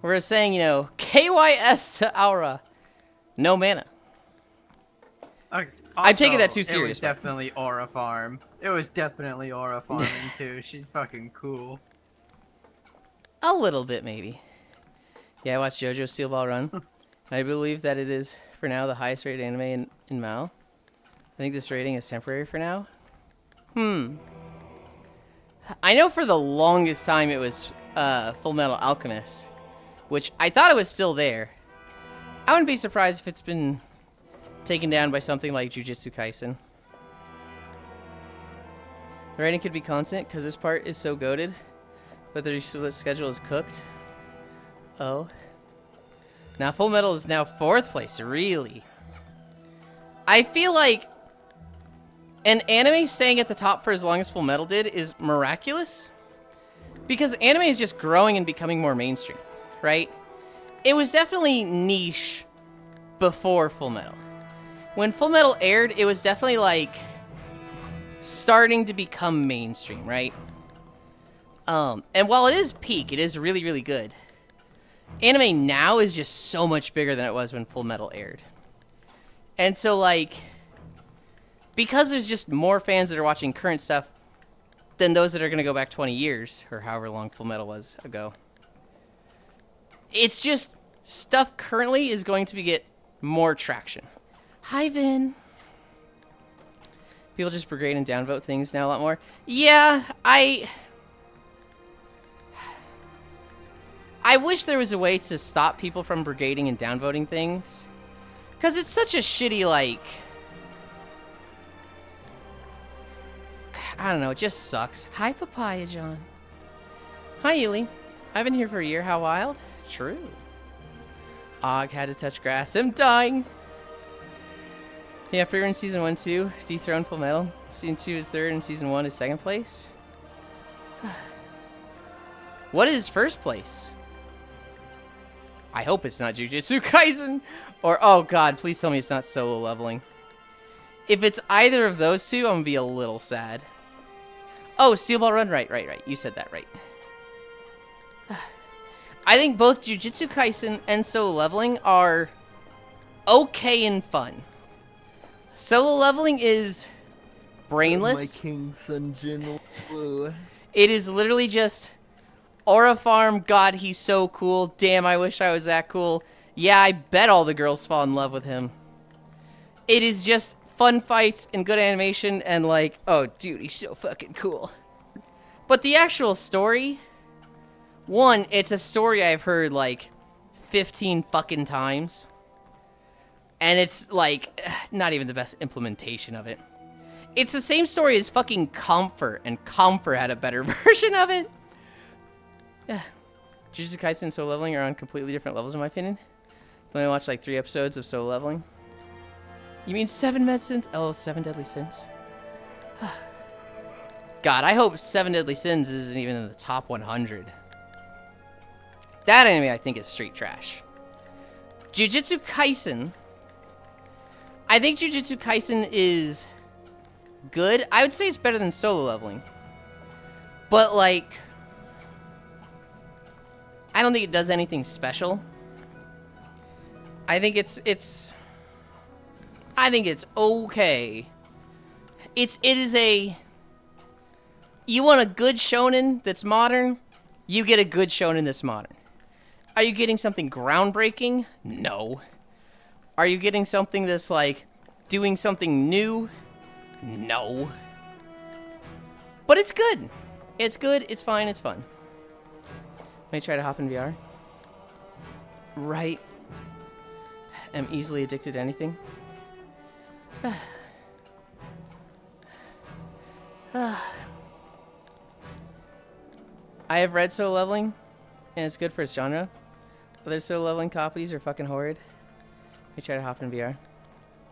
S1: We're saying, you know, KYS to Aura. No mana.
S3: Okay,
S1: I'm taking that too
S3: It
S1: serious.
S3: was definitely Aura Farm. It was definitely Aura Farming too. She's fucking cool.
S1: A little bit, maybe. Yeah, I watched JoJo Steel Ball Run. I believe that it is, for now, the highest rated anime in Mal. I think this rating is temporary for now. I know for the longest time it was Full Metal Alchemist, which I thought it was still there. I wouldn't be surprised if it's been taken down by something like Jujutsu Kaisen. The rating could be constant because this part is so goated, but the schedule is cooked. Oh. Now Full Metal is now 4th place, really? I feel like an anime staying at the top for as long as Full Metal did is miraculous. Because anime is just growing and becoming more mainstream, right? It was definitely niche before Full Metal. When Full Metal aired, it was definitely like starting to become mainstream, right? And while it is peak, it is really, really good. Anime now is just so much bigger than it was when Full Metal aired. And so, like, because there's just more fans that are watching current stuff, than those that are going to go back 20 years, or however long Full Metal was ago. It's just, stuff currently is going to get more traction. Hi, Vin. People just brigade and downvote things now a lot more. Yeah, I wish there was a way to stop people from brigading and downvoting things. Because it's such a shitty, like... I don't know, it just sucks. Hi, Papaya John. Hi, Yulind. I've been here for a year. How wild? True. Og had to touch grass. I'm dying. Yeah, Fear in Season 1, 2. Dethroned Full Metal. Season 2 is 3rd and Season 1 is 2nd place. What is 1st place? I hope it's not Jujutsu Kaisen. Or, oh god, please tell me it's not solo leveling. If it's either of those two, I'm gonna be a little sad. Oh, Steel Ball Run, right. You said that right. I think both Jujutsu Kaisen and solo leveling are okay and fun. Solo leveling is brainless.
S7: My King Sunjin Woo.
S1: It is literally just Aura Farm, god, he's so cool. Damn, I wish I was that cool. Yeah, I bet all the girls fall in love with him. It is just fun fights and good animation and like, oh dude, he's so fucking cool. But the actual story, one, it's a story I've heard like 15 fucking times. And it's like, not even the best implementation of it. It's the same story as fucking Comfort, and Comfort had a better version of it. Jujutsu Kaisen and Solo Leveling are on completely different levels in my opinion. I've only watched like 3 episodes of Solo Leveling. You mean 7 medicines? Oh, 7 Deadly Sins. God, I hope 7 Deadly Sins isn't even in the top 100. That anime I think is straight trash. Jujutsu Kaisen. I think Jujutsu Kaisen is good. I would say it's better than Solo Leveling. But like, I don't think it does anything special. I think it's okay. It is a, you want a good shonen that's modern, you get a good shonen that's modern. Are you getting something groundbreaking? No. Are you getting something that's like doing something new? No. But it's good. It's good, it's fine, it's fun. May try to hop in VR. Right. Am easily addicted to anything. I have read Solo Leveling, and it's good for its genre. Other Solo Leveling copies are fucking horrid. May try to hop in VR.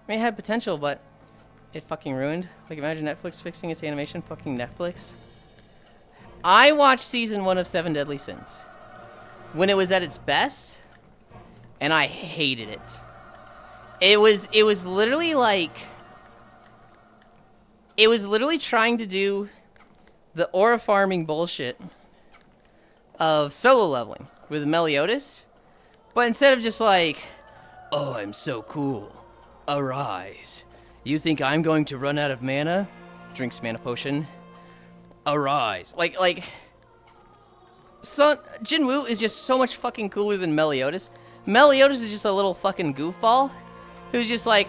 S1: May have potential, but it fucking ruined. Like, imagine Netflix fixing its animation. Fucking Netflix. I watched season 1 of 7 Deadly Sins when it was at its best, and I hated it. It was literally like, it was literally trying to do the aura farming bullshit of Solo Leveling with Meliodas, but instead of just like, oh, I'm so cool, arise. You think I'm going to run out of mana? Drinks mana potion. Arise. Like, Jinwoo is just so much fucking cooler than Meliodas. Meliodas is just a little fucking goofball who's just like,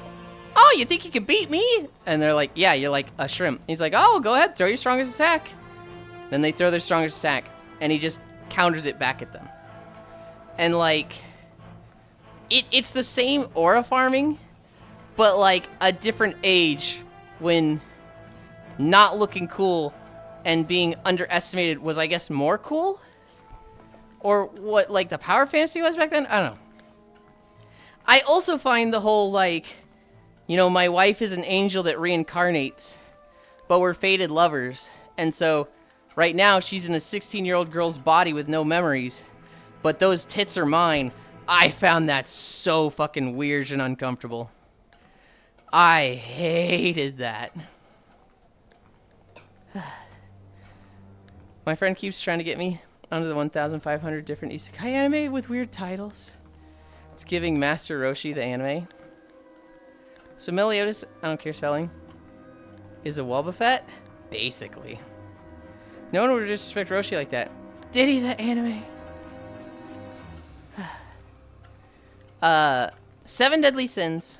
S1: oh, you think you can beat me? And they're like, yeah, you're like a shrimp. He's like, oh, go ahead, throw your strongest attack. Then they throw their strongest attack, and he just counters it back at them. And like, it's the same aura farming, but like a different age when not looking cool and being underestimated was, I guess, more cool? Or what, like, the power fantasy was back then? I don't know. I also find the whole, like, you know, my wife is an angel that reincarnates, but we're fated lovers. And so, right now, she's in a 16-year-old girl's body with no memories, but those tits are mine. I found that so fucking weird and uncomfortable. I hated that. My friend keeps trying to get me onto the 1,500 different isekai anime with weird titles. It's giving Master Roshi the anime. So Meliodas, I don't care spelling, is a Wobbuffet? Basically. No one would disrespect Roshi like that. Did he, the anime? 7 Deadly Sins.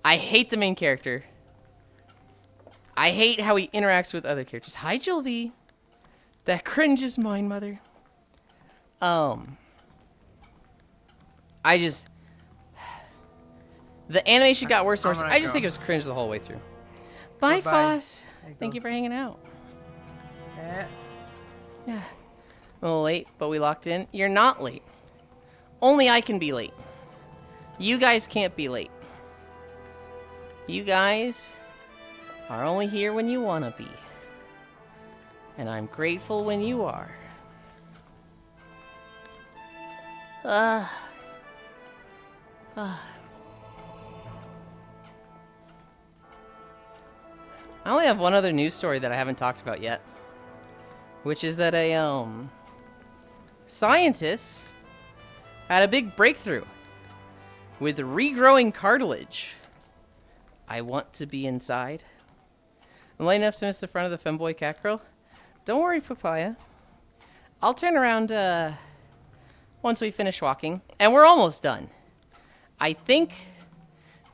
S1: I hate the main character. I hate how he interacts with other characters. Hi, Jill V. That cringe is mine, mother. I just... The animation got worse and worse. I just think it was cringe the whole way through. Bye,
S3: Bye-bye.
S1: Foss. Thank you for hanging out.
S3: Eh.
S1: Yeah. A little late, but we locked in. You're not late. Only I can be late. You guys can't be late. You guys are only here when you want to be. And I'm grateful when you are. I only have one other news story that I haven't talked about yet. Which is that a, scientist had a big breakthrough with regrowing cartilage. I want to be inside. I'm late enough to miss the front of the femboy cat girl. Don't worry, Papaya. I'll turn around, once we finish walking. And we're almost done. I think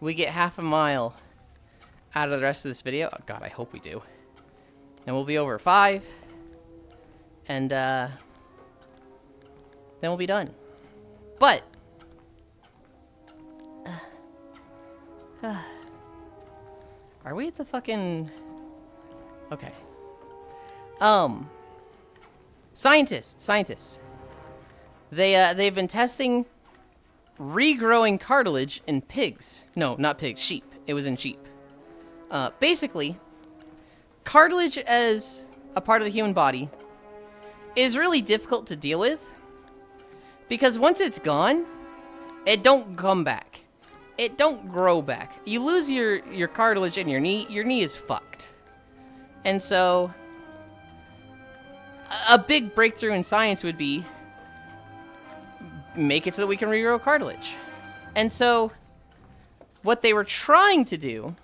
S1: we get half a mile out of the rest of this video. Oh, God, I hope we do. And we'll be over 5. And, then we'll be done. But... are we at the fucking... Okay. Scientists. They've been testing regrowing cartilage in pigs. No, not pigs, sheep. It was in sheep. Basically, cartilage as a part of the human body is really difficult to deal with because once it's gone, it don't come back. It don't grow back. You lose your cartilage in your knee is fucked. And so a big breakthrough in science would be make it so that we can regrow cartilage. And so what they were trying to do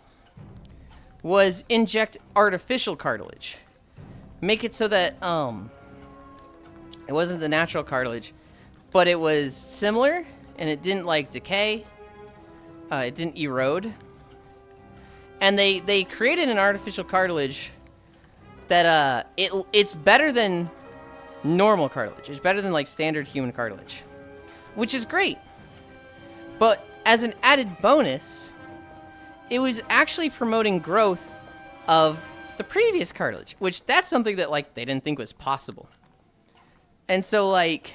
S1: was inject artificial cartilage. Make it so that it wasn't the natural cartilage, but it was similar and it didn't like decay. It didn't erode. And they created an artificial cartilage that it's better than normal cartilage. It's better than like standard human cartilage, which is great. But as an added bonus, it was actually promoting growth of the previous cartilage, which that's something that like they didn't think was possible. And so like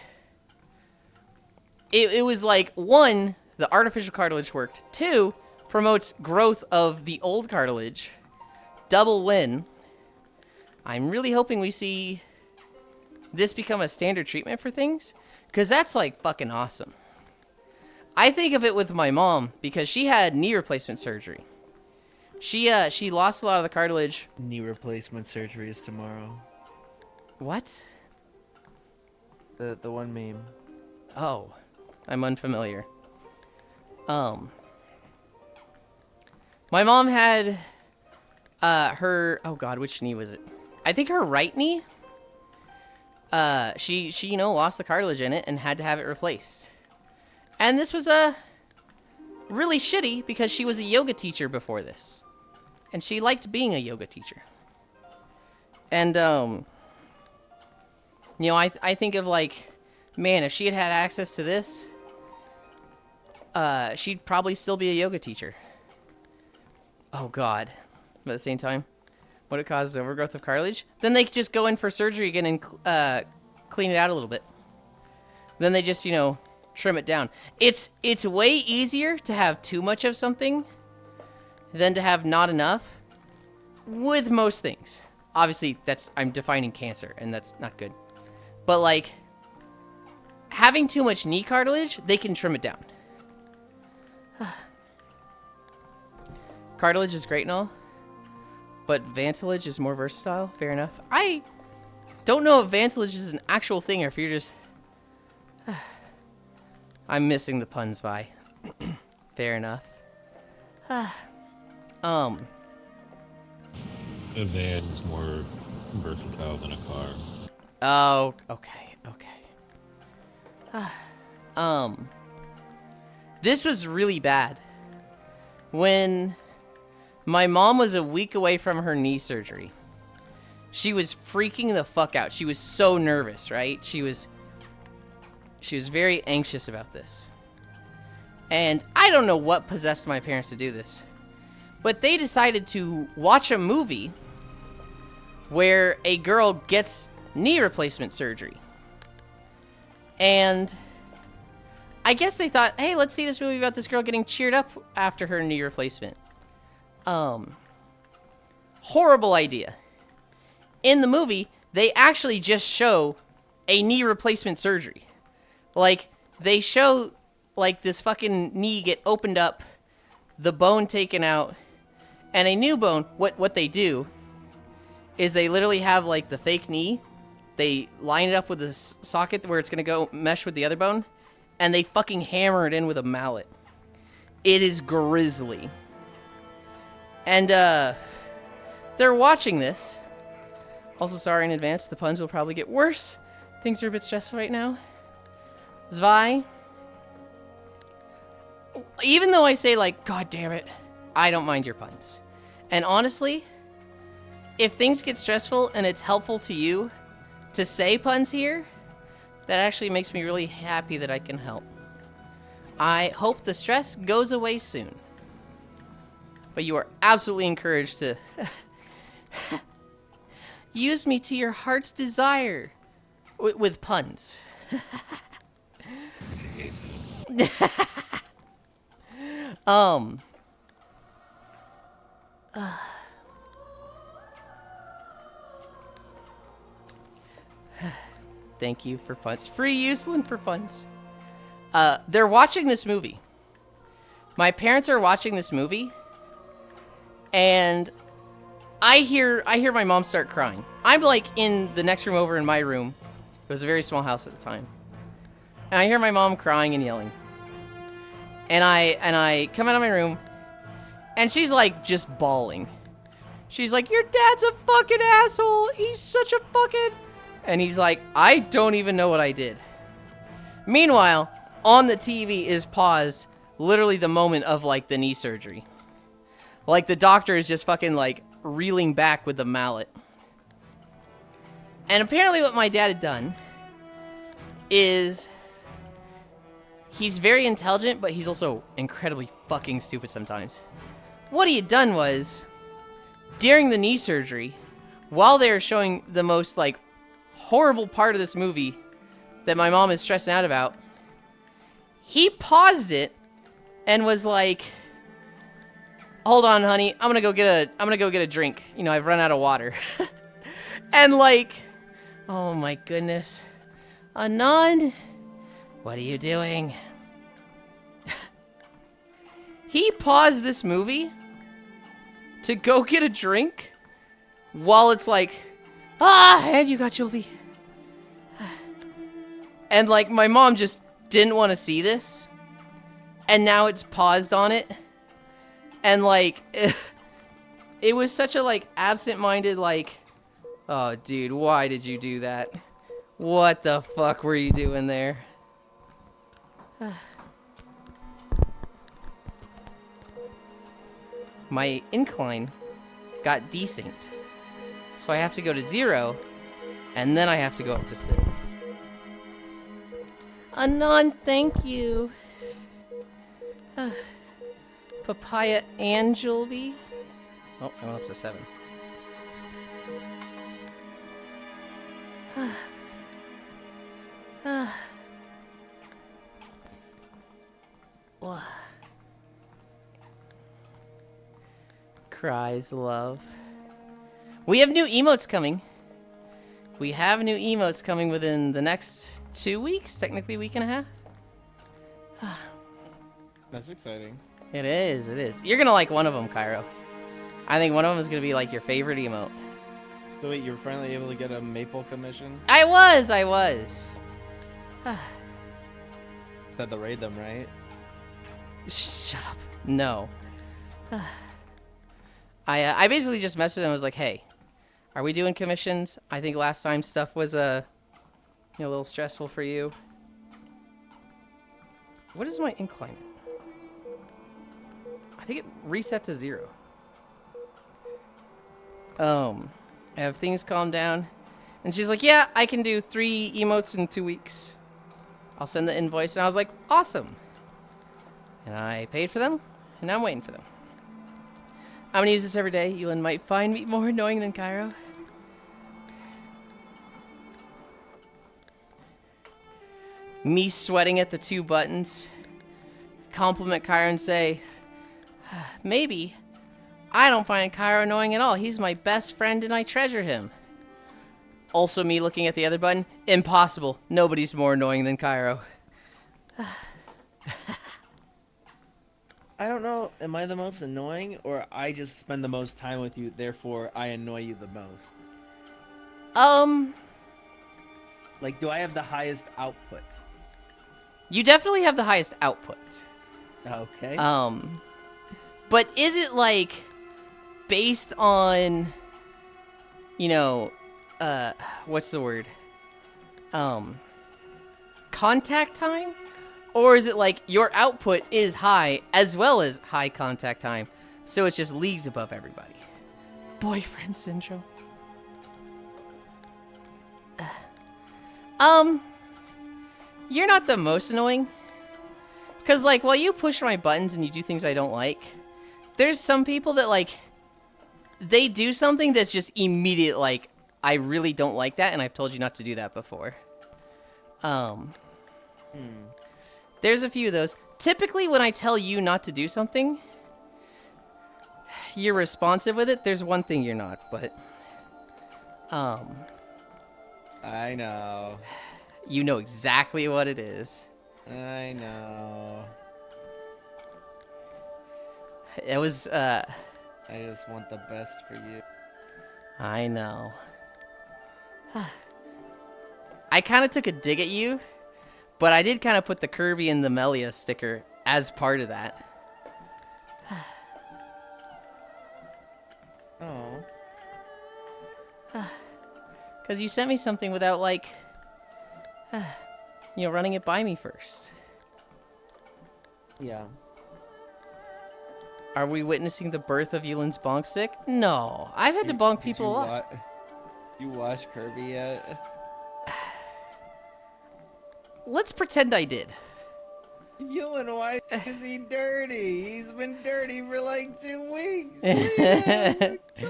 S1: it was like 1, the artificial cartilage worked. 2, promotes growth of the old cartilage. Double win. I'm really hoping we see this become a standard treatment for things, because that's like fucking awesome. I think of it with my mom because she had knee replacement surgery. She lost a lot of the cartilage.
S4: Knee replacement surgery is tomorrow.
S1: What?
S7: The one meme.
S1: Oh, I'm unfamiliar. My mom had her, oh God, which knee was it? I think her right knee. She you know, lost the cartilage in it and had to have it replaced. And this was really shitty because she was a yoga teacher before this. And she liked being a yoga teacher. And you know, I think of like, man, if she had had access to this, she'd probably still be a yoga teacher. Oh God. But at the same time, what it causes overgrowth of cartilage, then they could just go in for surgery again and clean it out a little bit. Then they just, you know, trim it down. It's way easier to have too much of something than to have not enough with most things. Obviously, I'm defining cancer, and that's not good. But like, having too much knee cartilage, they can trim it down. Cartilage is great and all, but vantilage is more versatile. Fair enough. I don't know if vantilage is an actual thing or if you're just... I'm missing the puns, Vi. Fair enough.
S6: The van is more versatile than a car.
S1: Oh, okay, okay. This was really bad. When my mom was a week away from her knee surgery, she was freaking the fuck out. She was so nervous, right? She was very anxious about this. And I don't know what possessed my parents to do this, but they decided to watch a movie where a girl gets knee replacement surgery. And I guess they thought, hey, let's see this movie about this girl getting cheered up after her knee replacement. Horrible idea. In the movie, they actually just show a knee replacement surgery. Like, they show, like, this fucking knee get opened up, the bone taken out, and a new bone. What they do is they literally have, like, the fake knee. They line it up with the socket where it's going to go mesh with the other bone, and they fucking hammer it in with a mallet. It is grisly. And, they're watching this. Also, sorry in advance, the puns will probably get worse. Things are a bit stressful right now. Zwei, even though I say, like, God damn it, I don't mind your puns. And honestly, if things get stressful and it's helpful to you to say puns here, that actually makes me really happy that I can help. I hope the stress goes away soon. But you are absolutely encouraged to use me to your heart's desire with puns. Thank you for puns. Free Yulind for puns. They're watching this movie. My parents are watching this movie, and I hear my mom start crying. I'm like in the next room over in my room. It was a very small house at the time. And I hear my mom crying and yelling. And I come out of my room, and she's like just bawling. She's like, your dad's a fucking asshole. He's such a fucking... And he's like, I don't even know what I did. Meanwhile, on the TV is paused literally the moment of like the knee surgery. Like the doctor is just fucking like reeling back with the mallet. And apparently what my dad had done is he's very intelligent, but he's also incredibly fucking stupid sometimes. What he had done was, during the knee surgery, while they were showing the most like horrible part of this movie that my mom is stressing out about, he paused it and was like, hold on, honey, I'm gonna go get a drink. You know, I've run out of water. And like, oh my goodness. Anand, what are you doing? He paused this movie to go get a drink while it's like, and you got Julie. And like, my mom just didn't want to see this. And now it's paused on it. And like, it was such a like absent-minded like, oh dude, why did you do that? What the fuck were you doing there? My incline got decent. So I have to go to 0, and then I have to go up to 6. Anand, thank you. Papaya and Julvi. Oh, I went up to 7. Cries love. We have new emotes coming. We have new emotes coming within the next 2 weeks, technically a week and a half.
S7: That's exciting.
S1: It is, it is. You're gonna like one of them, Cairo. I think one of them is gonna be like your favorite emote.
S7: So wait, you were finally able to get a maple commission?
S1: I was.
S7: Had to raid them, right?
S1: Shut up. No. I basically just messaged him and was like, hey, Are we doing commissions? I think last time stuff was a little stressful for you. What is my incline? I think it reset to 0. Have things calmed down? And she's like, yeah, I can do 3 emotes in 2 weeks. I'll send the invoice. And I was like, awesome. And I paid for them, and now I'm waiting for them. I'm gonna use this every day. Yulind might find me more annoying than Cairo. Me sweating at the 2 buttons. Compliment Cairo and say, maybe. I don't find Cairo annoying at all. He's my best friend and I treasure him. Also me looking at the other button. Impossible. Nobody's more annoying than Cairo.
S4: I don't know, am I the most annoying, or I just spend the most time with you, therefore I annoy you the most? Like, do I have the highest output?
S1: You definitely have the highest output.
S4: Okay.
S1: But is it like based on, what's the word? Contact time? Or is it like your output is high as well as high contact time, so it's just leagues above everybody? Boyfriend syndrome. You're not the most annoying. Cause like while you push my buttons and you do things I don't like, there's some people that like they do something that's just immediate, like, I really don't like that and I've told you not to do that before. There's a few of those. Typically, when I tell you not to do something, you're responsive with it. There's one thing you're not, but...
S4: I know.
S1: You know exactly what it is.
S4: I know.
S1: It was,
S4: I just want the best for you.
S1: I know. I kind of took a dig at you, but I did kind of put the Kirby and the Melia sticker as part of that.
S4: Oh.
S1: Because you sent me something without, like, running it by me first.
S4: Yeah.
S1: Are we witnessing the birth of Yulind's bonk stick? No. I've had to bonk people a lot.
S4: You watch Kirby yet?
S1: Let's pretend I did.
S4: Yulind, why is he dirty? He's been dirty for like 2 weeks. Clean it.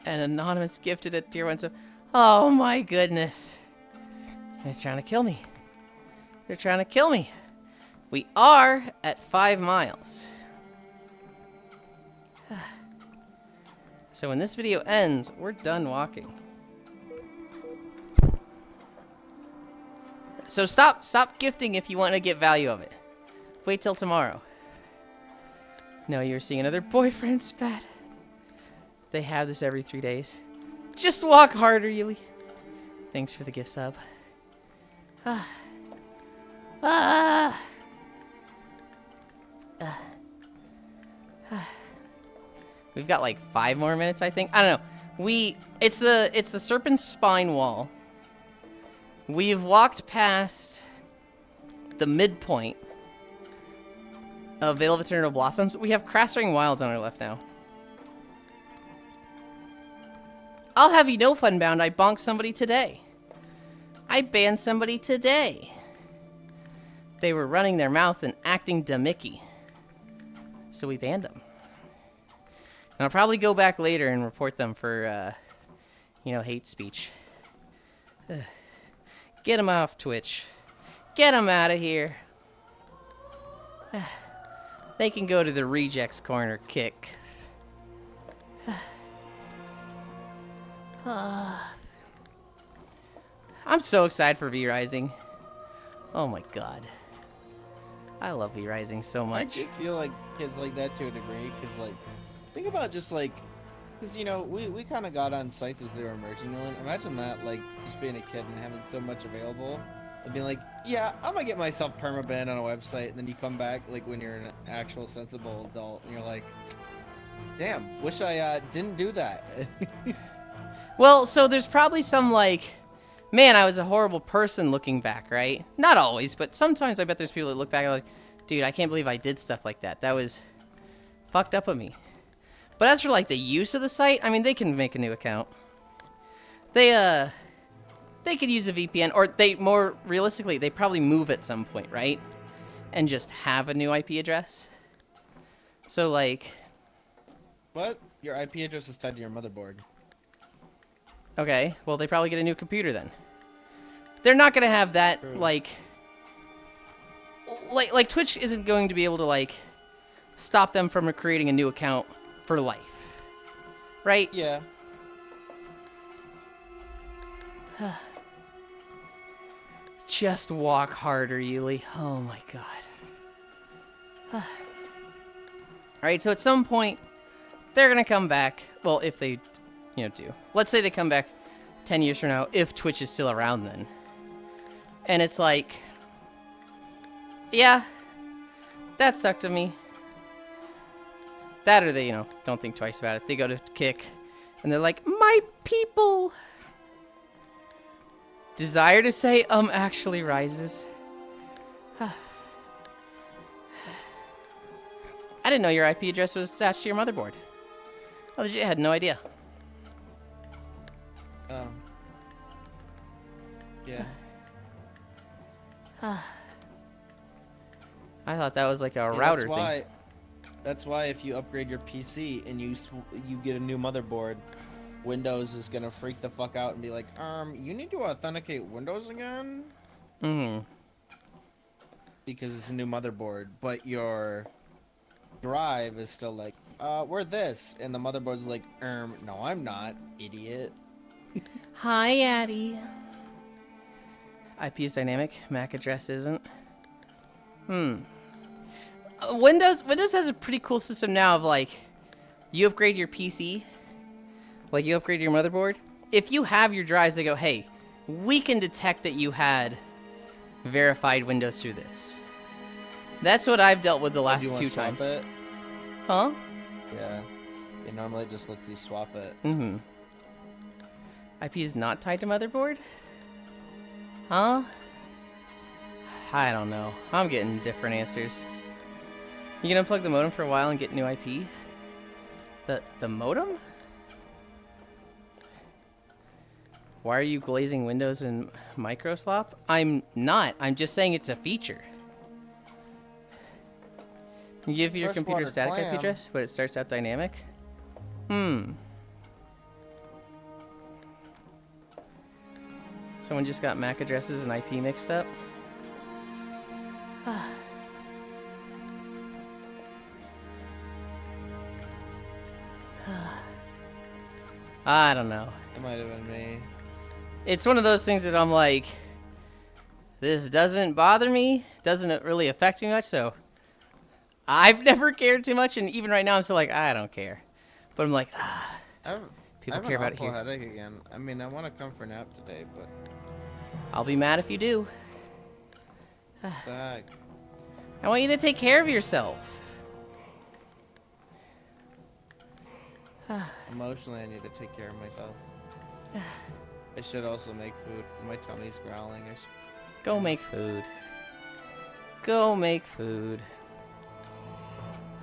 S1: An anonymous gifted at tier 1, so... Oh my goodness. They're trying to kill me. They're trying to kill me. We are at 5 miles. So when this video ends, we're done walking. So stop gifting if you want to get value of it. Wait till tomorrow. No, you're seeing another boyfriend spat. They have this every 3 days. Just walk harder, Yuli. Thanks for the gift sub. We've got like 5 more minutes, I think. I don't know. It's the Serpent's Spine wall. We've walked past the midpoint of Vale of Eternal Blossoms. We have Crassring Wilds on our left now. I'll have you know, Funbound, I bonked somebody today. I banned somebody today. They were running their mouth and acting demicky. So we banned them. And I'll probably go back later and report them for, hate speech. Get them off Twitch. Get them out of here. They can go to the rejects corner kick. I'm so excited for V-Rising. Oh my god. I love V-Rising so
S4: I
S1: much.
S4: do feel like kids like that to a degree, because, like, think about just, like, because, we kind of got on sites as they were emerging. Imagine that, like, just being a kid and having so much available. I'd be like, yeah, I'm gonna get myself permabanned on a website, and then you come back like when you're an actual sensible adult, and you're like, damn, wish I didn't do that.
S1: Well, so there's probably some like, man, I was a horrible person looking back, right? Not always, but sometimes I bet there's people that look back and are like, dude, I can't believe I did stuff like that. That was fucked up of me. But as for like the use of the site, I mean, they can make a new account. They could use a VPN, or they, more realistically, they probably move at some point, right? And just have a new IP address. So like,
S4: But your IP address is tied to your motherboard.
S1: okay, well, they probably get a new computer then. They're not gonna have that,
S4: True.
S1: like Twitch isn't going to be able to, like, stop them from creating a new account for life. Right?
S4: Yeah.
S1: Just walk harder, Yuli. Oh my god. Alright, so at some point, they're gonna come back. Well, if they, do. Let's say they come back 10 years from now, if Twitch is still around then. And it's like, yeah, that sucked to me. That or they, don't think twice about it. They go to kick, and they're like, my people. Desire to say, actually rises. I didn't know your IP address was attached to your motherboard. I legit had no idea.
S4: Oh. Yeah.
S1: I thought that was like a
S4: Yeah,
S1: router thing.
S4: That's why if you upgrade your PC and you get a new motherboard, Windows is gonna freak the fuck out and be like, you need to authenticate Windows again?
S1: Mm-hmm.
S4: Because it's a new motherboard, but your drive is still like, we're this, and the motherboard's like, no, I'm not, idiot.
S1: Hi, Addie. IP is dynamic. Mac address isn't. Windows has a pretty cool system now of like, you upgrade your PC, like you upgrade your motherboard. If you have your drives, they go, hey, we can detect that you had verified Windows through this. That's what I've dealt with the
S4: Do you
S1: last
S4: wanna
S1: 2
S4: swap
S1: times.
S4: it?
S1: Huh?
S4: Yeah. It normally just lets you swap it.
S1: Mm-hmm. IP is not tied to motherboard? Huh? I don't know. I'm getting different answers. You gonna unplug the modem for a while and get new IP? The modem? Why are you glazing windows in microslop? I'm not. I'm just saying it's a feature. You give your computer a static IP address, but it starts out dynamic? Someone just got MAC addresses and IP mixed up? I don't know.
S4: It might have been me.
S1: It's one of those things that I'm like, this doesn't bother me, doesn't really affect me much, so I've never cared too much, and even right now I'm still like, I don't care. But I'm like, people care about it here.
S4: I have an awful headache again. I mean, I want to come for a nap today, but
S1: I'll be mad if you do.
S4: fuck.
S1: I want you to take care of yourself.
S4: Emotionally, I need to take care of myself. I should also make food. My tummy's growling. I should...
S1: Go make food. Go make food.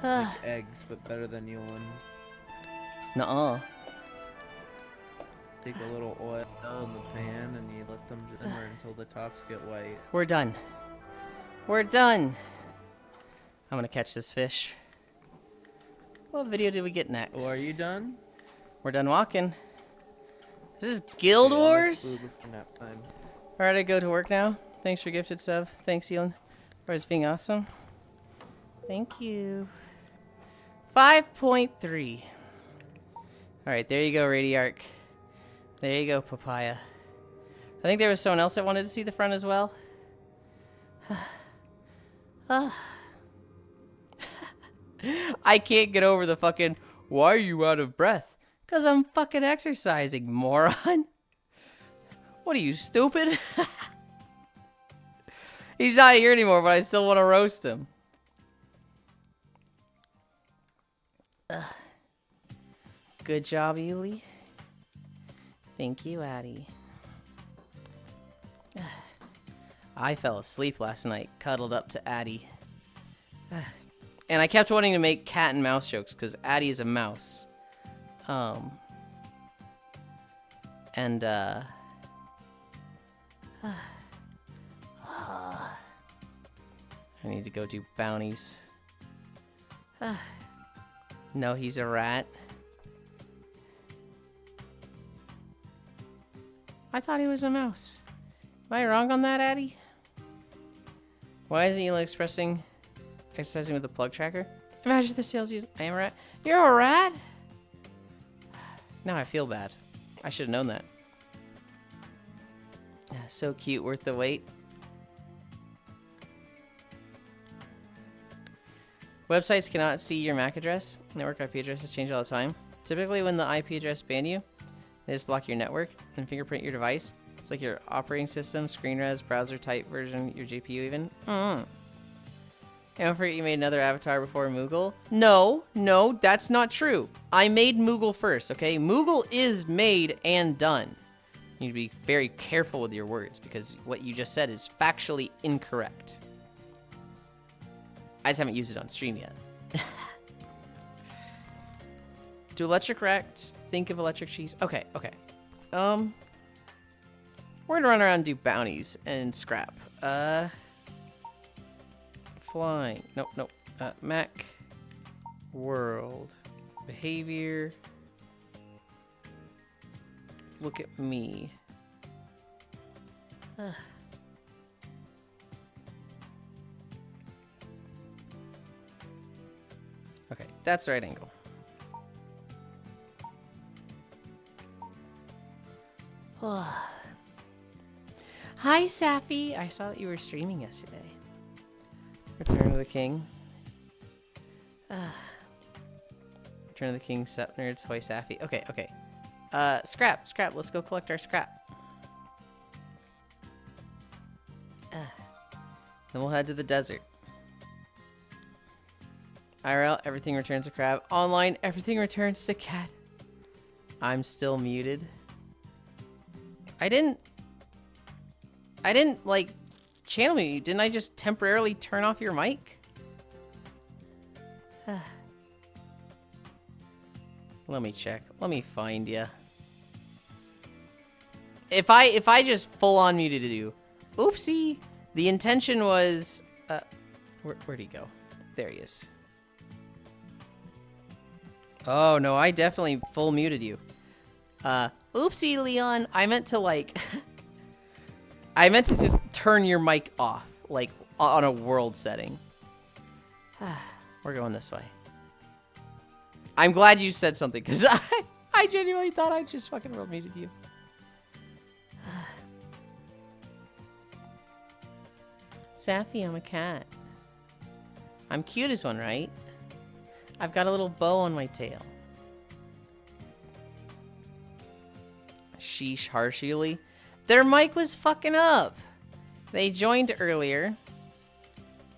S4: Like eggs, but better than Yulind.
S1: Nuh-uh.
S4: Take a little oil in the pan and you let them simmer until the tops get white.
S1: We're done. We're done. I'm gonna catch this fish. What video did we get next?
S4: Oh, are you done?
S1: We're done walking. This is Guild
S4: Yeah, I'll make
S1: Wars?
S4: food before nap time.
S1: Alright, I go to work now. Thanks for gifted sub. Thanks, Yulind. For always being awesome. Thank you. 5.3. Alright, there you go, Radiark. There you go, Papaya. I think there was someone else that wanted to see the front as well. I can't get over the fucking, why are you out of breath? 'Cause I'm fucking exercising, moron. What are you, stupid? He's not here anymore, but I still want to roast him. Good job, Yuli. Thank you, Addie. I fell asleep last night, cuddled up to Addie. And I kept wanting to make cat and mouse jokes, because Addie is a mouse. I need to go do bounties. No, he's a rat. I thought he was a mouse. Am I wrong on that, Addie? Why isn't Yulind exercising with the plug tracker? Imagine the sales use. I am a rat. You're a rat? Now I feel bad. I should have known that. So cute, worth the wait. Websites cannot see your MAC address. Network IP addresses change all the time. Typically when the IP address ban you, they just block your network and fingerprint your device. It's like your operating system, screen res, browser type version, your GPU even. And don't forget you made another avatar before Moogle. No, that's not true. I made Moogle first, okay? Moogle is made and done. You need to be very careful with your words because what you just said is factually incorrect. I just haven't used it on stream yet. Do electric rats think of electric cheese? Okay. We're gonna run around and do bounties and scrap. Flying. Nope. Mac. World. Behavior. Look at me. Okay, that's the right angle. Hi, Safi. I saw that you were streaming yesterday. Return of the King. Return of the King, Sup Nerds, Hoy Safi. Okay. Scrap. Let's go collect our scrap. Then we'll head to the desert. IRL, everything returns to crab. Online, everything returns to cat. I'm still muted. I didn't like channel mute you. Didn't I just temporarily turn off your mic? Let me check. Let me find you. If I just full on muted you, oopsie. The intention was, where'd he go? There he is. Oh no, I definitely full muted you. Oopsie, Leon. I meant to like, I meant to just turn your mic off, like on a world setting. We're going this way. I'm glad you said something, because I genuinely thought I just fucking world muted you. Safi, I'm a cat. I'm cute as one, right? I've got a little bow on my tail. Sheesh, harshly. Their mic was fucking up. They joined earlier,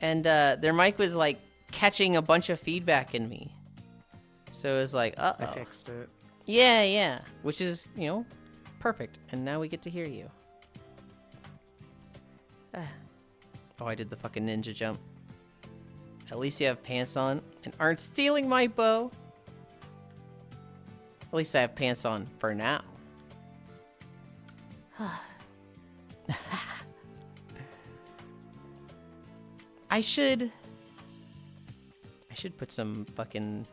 S1: and their mic was like catching a bunch of feedback in me. So it was like, uh-oh.
S8: I fixed it.
S1: Yeah. Which is, you know, perfect. And now we get to hear you. Oh, I did the fucking ninja jump. At least you have pants on and aren't stealing my bow. At least I have pants on for now. I should put some fucking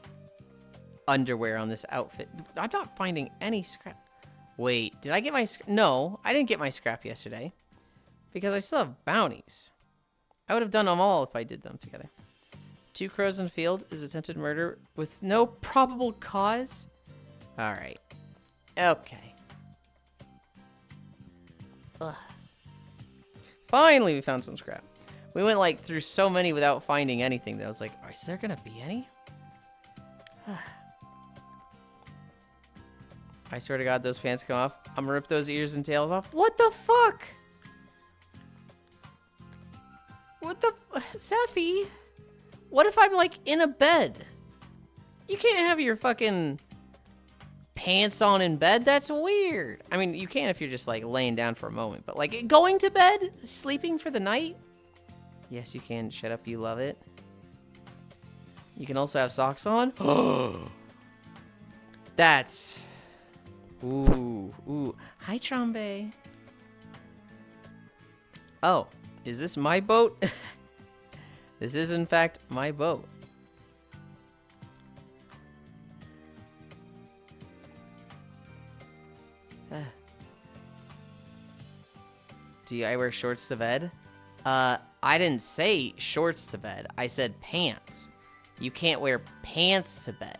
S1: underwear on this outfit. I'm not finding any scrap. Wait, did I get my scrap? No, I didn't get my scrap yesterday because I still have bounties. I would have done them all if I did them together. 2 crows in the field is attempted murder with no probable cause. All right. Okay. Ugh. Finally, we found some scrap. We went like through so many without finding anything that I was like, is there gonna be any? I swear to God, those pants come off. I'm gonna rip those ears and tails off. What the fuck? Seffi, what if I'm like in a bed? You can't have your fucking pants on in bed. That's weird. I mean, you can if you're just like laying down for a moment, but like going to bed, sleeping for the night. Yes, you can. Shut up. You love it. You can also have socks on. That's. Ooh. Hi, Trombe. Oh, is this my boat? This is, in fact, my boat. Do I wear shorts to bed? I didn't say shorts to bed. I said pants. You can't wear pants to bed.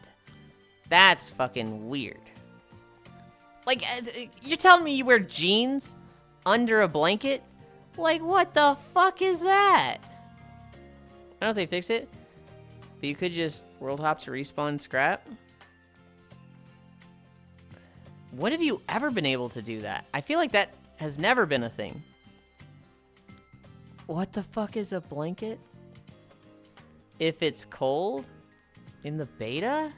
S1: That's fucking weird. Like, you're telling me you wear jeans under a blanket? Like, what the fuck is that? I don't know if they fix it, but you could just world hop to respawn scrap. When have you ever been able to do that? I feel like that has never been a thing. What the fuck is a blanket? If it's cold? In the beta?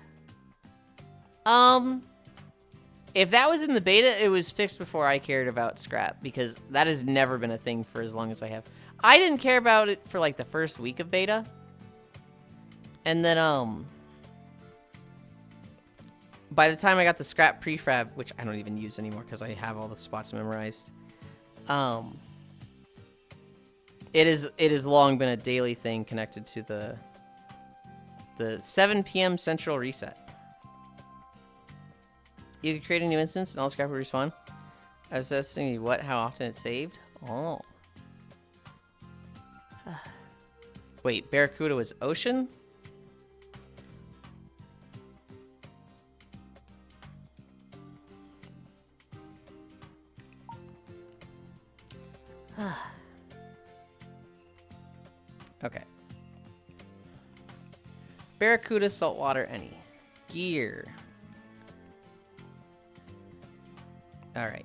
S1: If that was in the beta, it was fixed before I cared about scrap, because that has never been a thing for as long as I have. I didn't care about it for like the first week of beta. And then, by the time I got the scrap prefab, which I don't even use anymore because I have all the spots memorized, it has long been a daily thing connected to the 7 p.m. central reset. You could create a new instance and all scrap will respawn. I was asking what, how often it's saved. Oh. Wait, Barracuda was ocean? Okay. Barracuda, saltwater, any. Gear. Alright.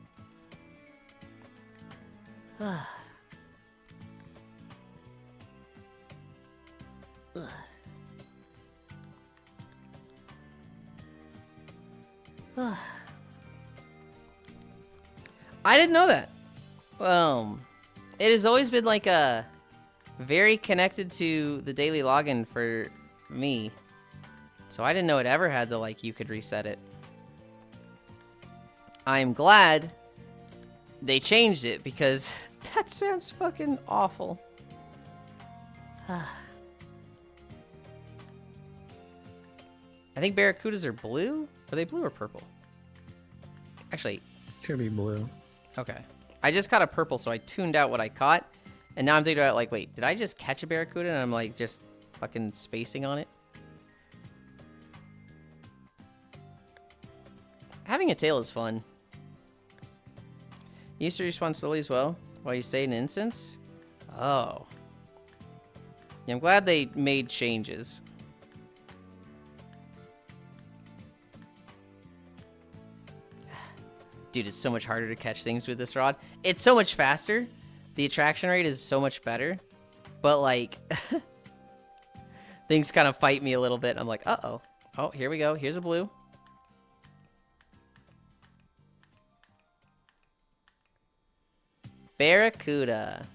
S1: I didn't know that. It has always been like a very connected to the daily login for me. So I didn't know it ever had the like you could reset it. I'm glad they changed it because that sounds fucking awful. I think barracudas are blue. Are they blue or purple? Actually,
S2: Could be blue.
S1: okay. I just caught a purple, so I tuned out what I caught. And now I'm thinking about, like, wait, did I just catch a barracuda and I'm, like, just fucking spacing on it? Having a tail is fun. You used to respawn slowly as well while you stay in an instance? Oh. Yeah, I'm glad they made changes. Dude, it's so much harder to catch things with this rod. It's so much faster. The attraction rate is so much better. But, like, things kind of fight me a little bit. I'm like, uh-oh. Oh, here we go. Here's a blue. Barracuda.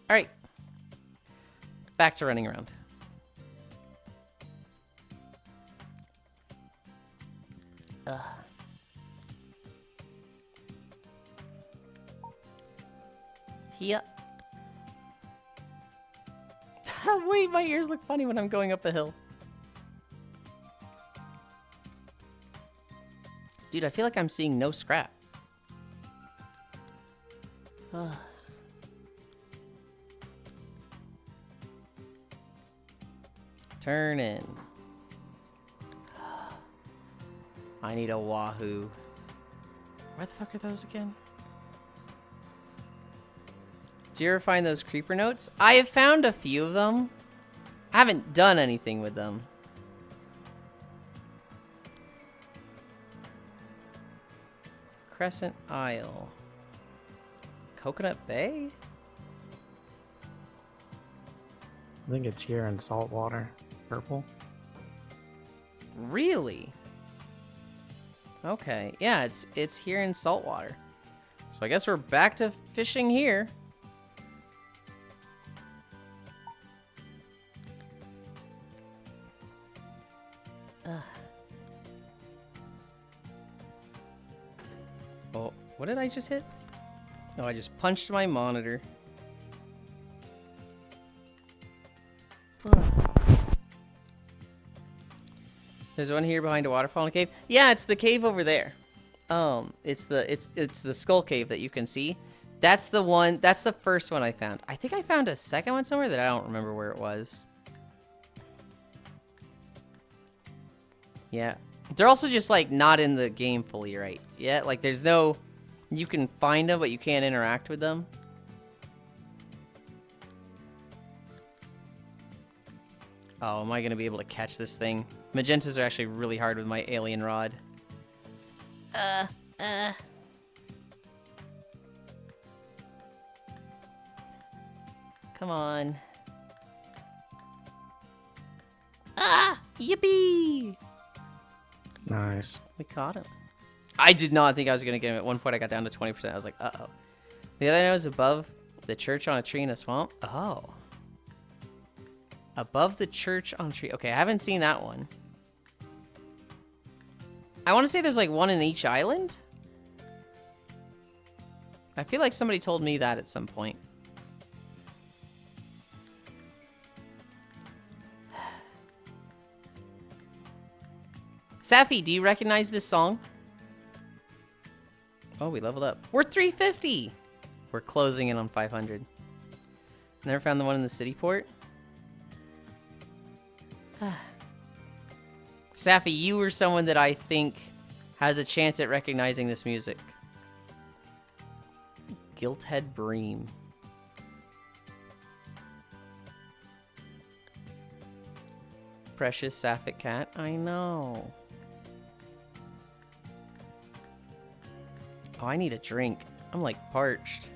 S1: All right. Back to running around. Ugh. Here. Wait, my ears look funny when I'm going up a hill. Dude, I feel like I'm seeing no scrap. Ugh. Turn in. I need a wahoo. Where the fuck are those again? Do you ever find those creeper notes? I have found a few of them. I haven't done anything with them. Crescent Isle. Coconut Bay?
S2: I think it's here in saltwater. Purple.
S1: Really? Okay. Yeah, it's here in saltwater. So I guess we're back to fishing here. Oh, what did I just hit? Oh, I just punched my monitor. There's one here behind a waterfall in a cave. Yeah, it's the cave over there. It's the skull cave that you can see. That's the one. That's the first one I found. I think I found a second one somewhere that I don't remember where it was. Yeah, they're also just like not in the game fully right yet. Like there's no, you can find them but you can't interact with them. Oh, am I gonna be able to catch this thing? Magentas are actually really hard with my alien rod. Come on. Ah! Yippee!
S2: Nice.
S1: We caught him. I did not think I was gonna get him. At one point I got down to 20%. I was like, uh-oh. The other nose above the church on a tree in a swamp? Oh. Above the church on a tree. Okay, I haven't seen that one. I want to say there's like one in each island. I feel like somebody told me that at some point. Safi, do you recognize this song? Oh, we leveled up. We're 350. We're closing in on 500. Never found the one in the city port. Safi, you were someone that I think has a chance at recognizing this music. Gilthead Bream. Precious Sapphic Cat. I know. Oh, I need a drink. I'm like parched.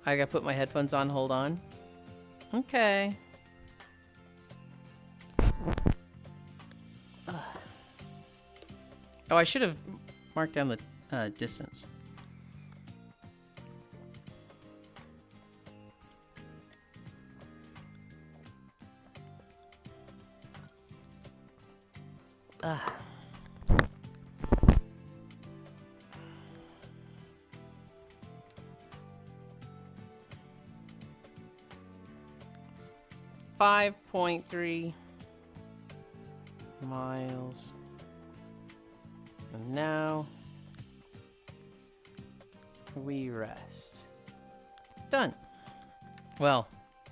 S1: I gotta put my headphones on. Hold on. Okay. Oh, I should have marked down the distance. Ugh. .3 miles. And now we rest. Done. Well,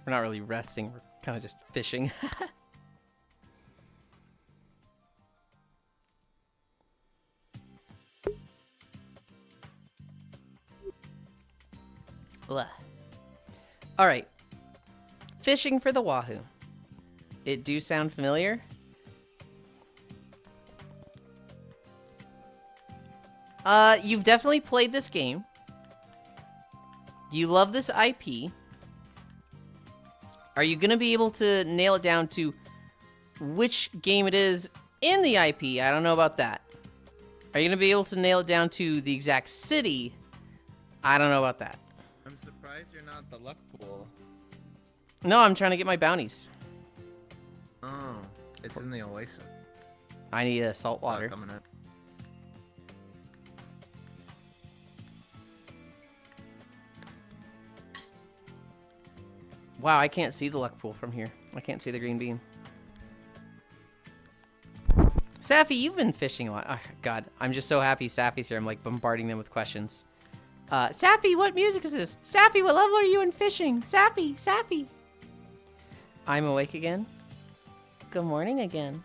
S1: we're not really resting. We're kind of just fishing. Blah. All right. Fishing for the wahoo. It do sound familiar. You've definitely played this game. You love this IP. Are you gonna be able to nail it down to which game it is in the IP? I don't know about that. Are you gonna be able to nail it down to the exact city? I don't know about that.
S4: I'm surprised you're not the luck pool.
S1: No, I'm trying to get my bounties.
S4: Oh, it's in the oasis.
S1: I need a salt water.
S4: Coming in.
S1: Wow, I can't see the luck pool from here. I can't see the green bean. Safi, you've been fishing a lot. Oh, God, I'm just so happy Safi's here. I'm like bombarding them with questions. Safi, what music is this? Safi, what level are you in fishing? Safi, Safi. I'm awake again. Good morning again.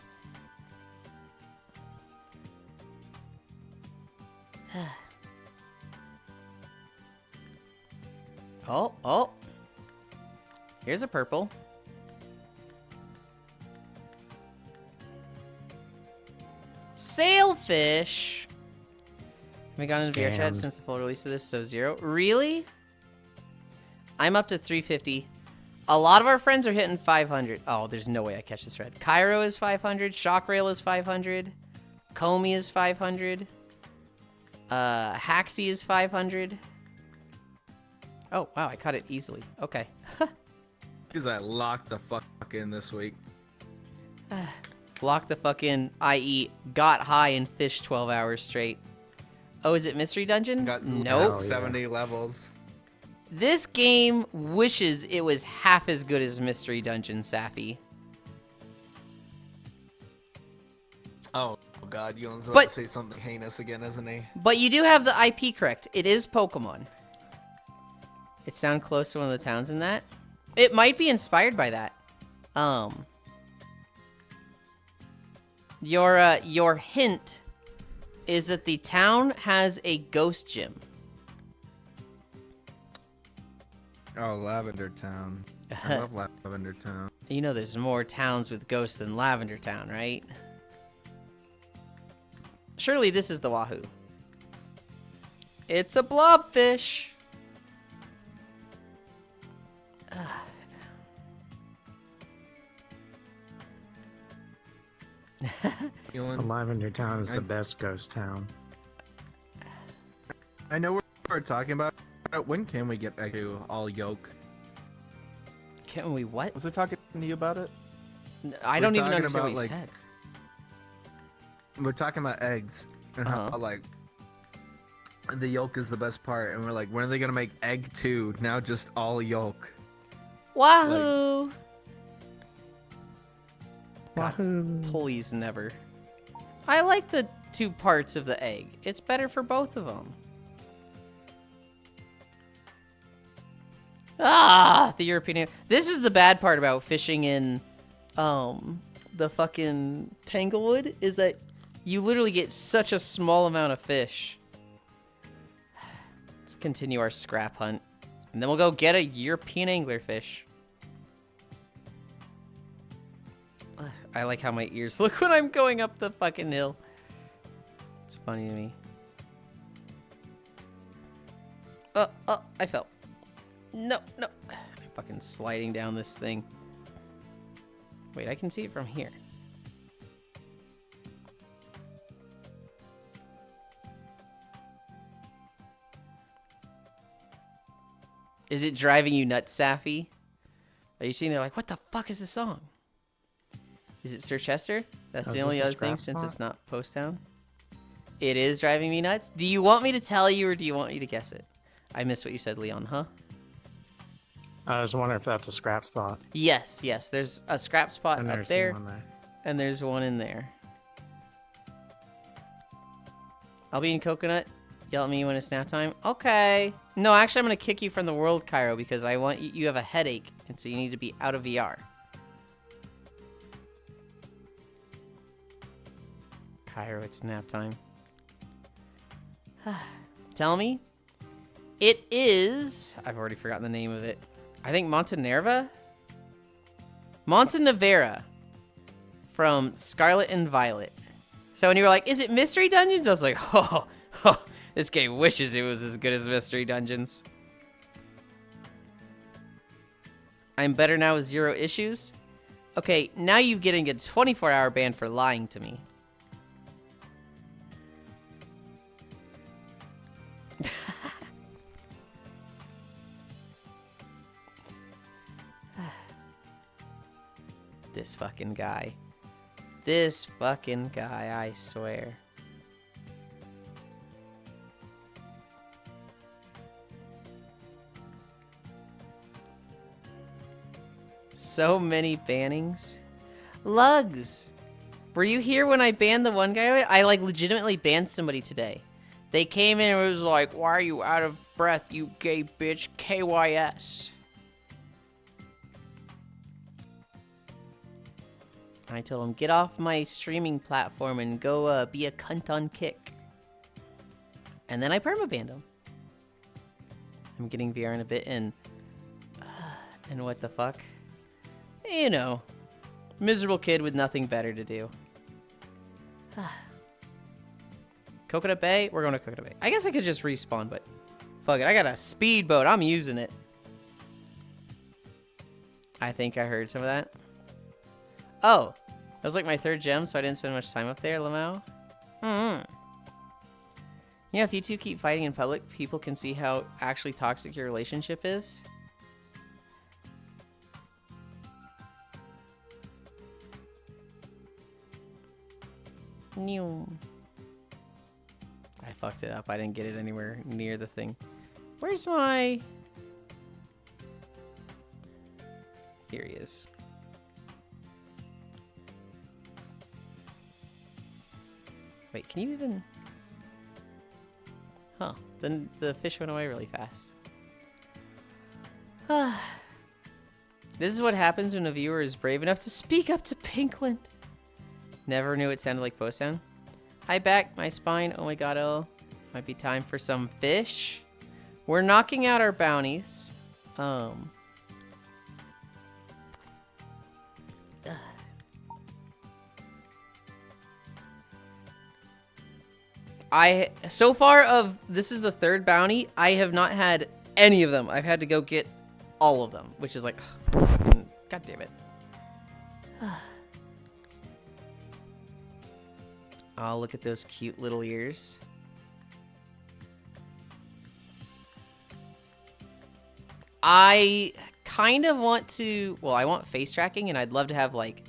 S1: Oh. Here's a purple. Sailfish. Have we gone into VR chat since the full release of this? So 0. Really? I'm up to 350. A lot of our friends are hitting 500. Oh, there's no way I catch this red. Cairo is 500. Shockrail is 500. Comey is 500. Haxie is 500. Oh, wow, I caught it easily. Okay.
S4: Because I locked the fuck in this week.
S1: Lock the fuck in, i.e. got high and fished 12 hours straight. Oh, is it Mystery Dungeon?
S4: Got
S1: Nope.
S4: 70 levels.
S1: This game wishes it was half as good as Mystery Dungeon, Safi.
S8: Oh god, Yulin's about
S1: But-
S8: to say something heinous again, isn't he?
S1: But you do have the IP correct. It is Pokemon. It sounds close to one of the towns in that. It might be inspired by that. Your hint is that the town has a ghost gym.
S4: Oh, Lavender Town. I love Lavender Town.
S1: You know there's more towns with ghosts than Lavender Town, right? Surely this is the Wahoo. It's a blobfish.
S4: Yulin,
S5: Lavender Town is
S4: I-
S5: the best ghost town.
S4: I know we're talking about. When can we get back to all yoke?
S1: Can we what?
S4: Was I talking to you about it?
S1: I
S4: We're
S1: don't even
S4: talking
S1: understand what
S4: about,
S1: you
S4: like,
S1: said.
S4: We're talking about eggs and how like the yolk is the best part, and we're like, when are they gonna make egg 2? Now just all yolk.
S1: Wahoo! God,
S2: Wahoo.
S1: please never. I like the 2 parts of the egg. It's better for both of them. Ah, the European. This is the bad part about fishing in, the fucking Tanglewood, is that you literally get such a small amount of fish. Let's continue our scrap hunt, and then we'll go get a European anglerfish. Ugh, I like how my ears look when I'm going up the fucking hill. It's funny to me. Oh, I fell. No. I'm fucking sliding down this thing. Wait, I can see it from here. Is it driving you nuts, Safi? Are you sitting there like, what the fuck is this song? Is it Sir Chester? That's
S5: Oh,
S1: the
S5: is
S1: only
S5: this a
S1: other thing
S5: scrap
S1: since
S5: spot?
S1: it's not Post Town. It is driving me nuts. Do you want me to tell you or do you want me to guess it? I missed what you said, Leon, huh?
S5: I was wondering if that's a scrap spot.
S1: Yes. There's a scrap spot
S5: I've never
S1: up
S5: seen
S1: there,
S5: one there.
S1: and there's one in there. I'll be in Coconut. Yell at me when it's nap time. Okay. No, actually, I'm going to kick you from the world, Cairo, because I want you. You have a headache, and so you need to be out of VR. Cairo, it's nap time. Tell me. It is. I've already forgotten the name of it. I think Montenerva? Montenevera from Scarlet and Violet. So when you were like, is it Mystery Dungeons? I was like, oh, this game wishes it was as good as Mystery Dungeons. I'm better now with 0 issues. Okay, now you're getting a 24-hour ban for lying to me. This fucking guy. This fucking guy, I swear. So many bannings. Lugs! Were you here when I banned the one guy? I like legitimately banned somebody today. They came in and was like, why are you out of breath, you gay bitch? KYS. I told him, get off my streaming platform and go be a cunt on Kick. And then I permabanned him. I'm getting VR in a bit, and what the fuck? You know, miserable kid with nothing better to do. Coconut Bay? We're going to Coconut Bay. I guess I could just respawn, but fuck it. I got a speedboat. I'm using it. I think I heard some of that. Oh, that was like my 3rd gem, so I didn't spend much time up there, Lamau. You know, if you two keep fighting in public, people can see how actually toxic your relationship is. New. I fucked it up. I didn't get it anywhere near the thing. Where's my... Here he is. Wait, can you even... Huh. Then the fish went away really fast. This is what happens when a viewer is brave enough to speak up to Pinkland. Never knew it sounded like Post Sound. Hi back, my spine. Oh my god, oh. Might be time for some fish. We're knocking out our bounties. So far of, this is the 3rd bounty, I have not had any of them. I've had to go get all of them, which is like, god damn it. Oh, look at those cute little ears. I kind of want to, well, I want face tracking, and I'd love to have, like,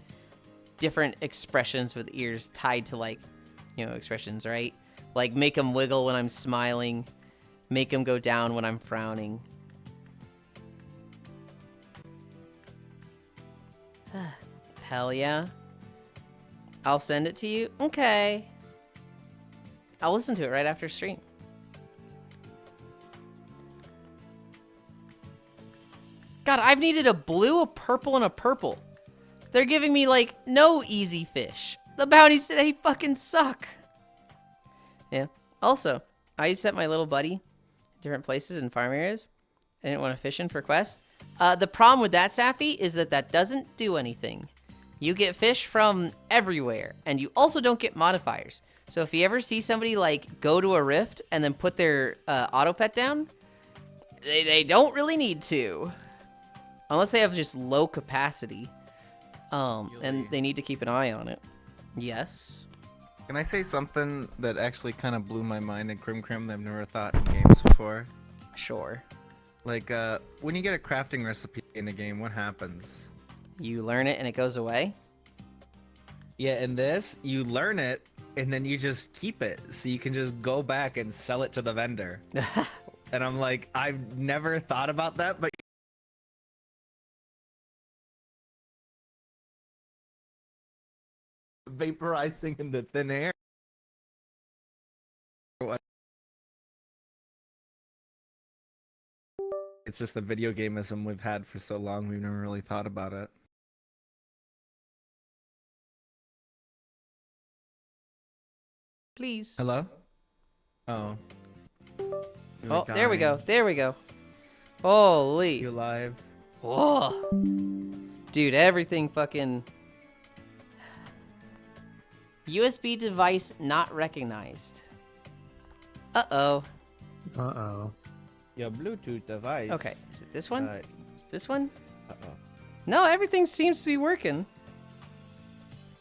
S1: different expressions with ears tied to, like, you know, expressions, right? Like, make them wiggle when I'm smiling, make them go down when I'm frowning. Hell yeah. I'll send it to you. Okay. I'll listen to it right after stream. God, I've needed a blue, a purple, and a purple. They're giving me, like, no easy fish. The bounties today fucking suck. Yeah. Also, I set my little buddy different places in farm areas. I didn't want to fish in for quests. The problem with that, Safi, is that that doesn't do anything. You get fish from everywhere, and you also don't get modifiers. So if you ever see somebody, like, go to a rift and then put their auto pet down, they don't really need to. Unless they have just low capacity. And they need to keep an eye on it. Yes.
S4: Can I say something that actually kind of blew my mind in Crim Crim that I've never thought in games before?
S1: Sure.
S4: Like, when you get a crafting recipe in a game, what happens?
S1: You learn it and it goes away?
S4: Yeah, in this, you learn it, and then you just keep it. So you can just go back and sell it to the vendor. And I'm like, I've never thought about that, but... vaporizing into thin air. It's just the video gameism we've had for so long, we've never really thought about it.
S1: Please.
S4: Hello? Oh.
S1: Oh, there we go. There we go. Holy.
S4: You alive?
S1: Whoa. Dude, everything fucking... USB device not recognized. Uh-oh.
S2: Uh-oh.
S4: Your Bluetooth device.
S1: Okay, is it this one?
S4: Uh,
S1: Is it this one?
S4: Uh-oh.
S1: No, everything seems to be working.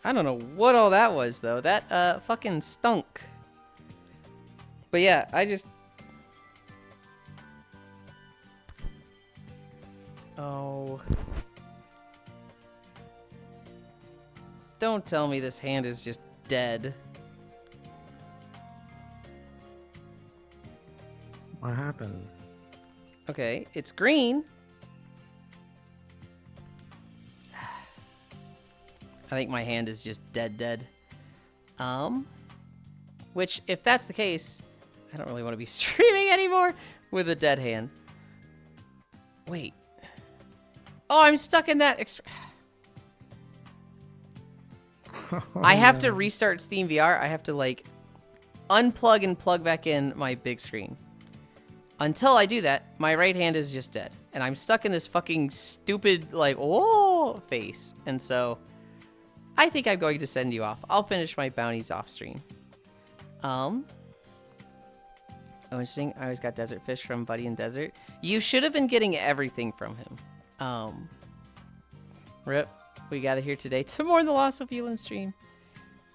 S1: I don't know what all that was, though. That, fucking stunk. But yeah, I just... Oh... Don't tell me this hand is just dead.
S2: What happened?
S1: Okay, it's green. I think my hand is just dead. Which, if that's the case, I don't really want to be streaming anymore with a dead hand. Wait. Oh, I'm stuck in that I have to restart Steam VR. I have to, like, unplug and plug back in my big screen. Until I do that, my right hand is just dead. And I'm stuck in this fucking stupid, like, oh, face. And so, I think I'm going to send you off. I'll finish my bounties off stream. Oh, interesting. I always got desert fish from Buddy in Desert. You should have been getting everything from him. Rip. We gather here today to mourn the loss of Yulind stream.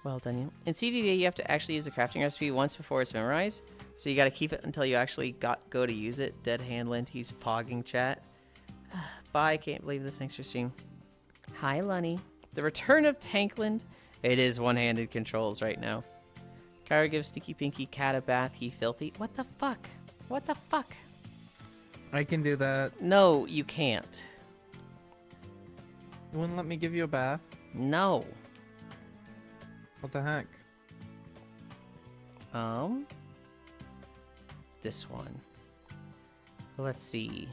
S1: Well done, you. In CDD, you have to actually use the crafting recipe once before it's memorized. So you got to keep it until you actually go to use it. Dead Handland, he's pogging chat. Bye, can't believe this. Thanks for stream. Hi, Lunny. The return of Tankland. It is one-handed controls right now. Kyra gives Sticky Pinky cat a bath, he filthy. What the fuck? What the fuck?
S4: I can do that.
S1: No, you can't.
S4: You wouldn't let me give you a bath?
S1: No.
S4: What the heck?
S1: This one. Let's see.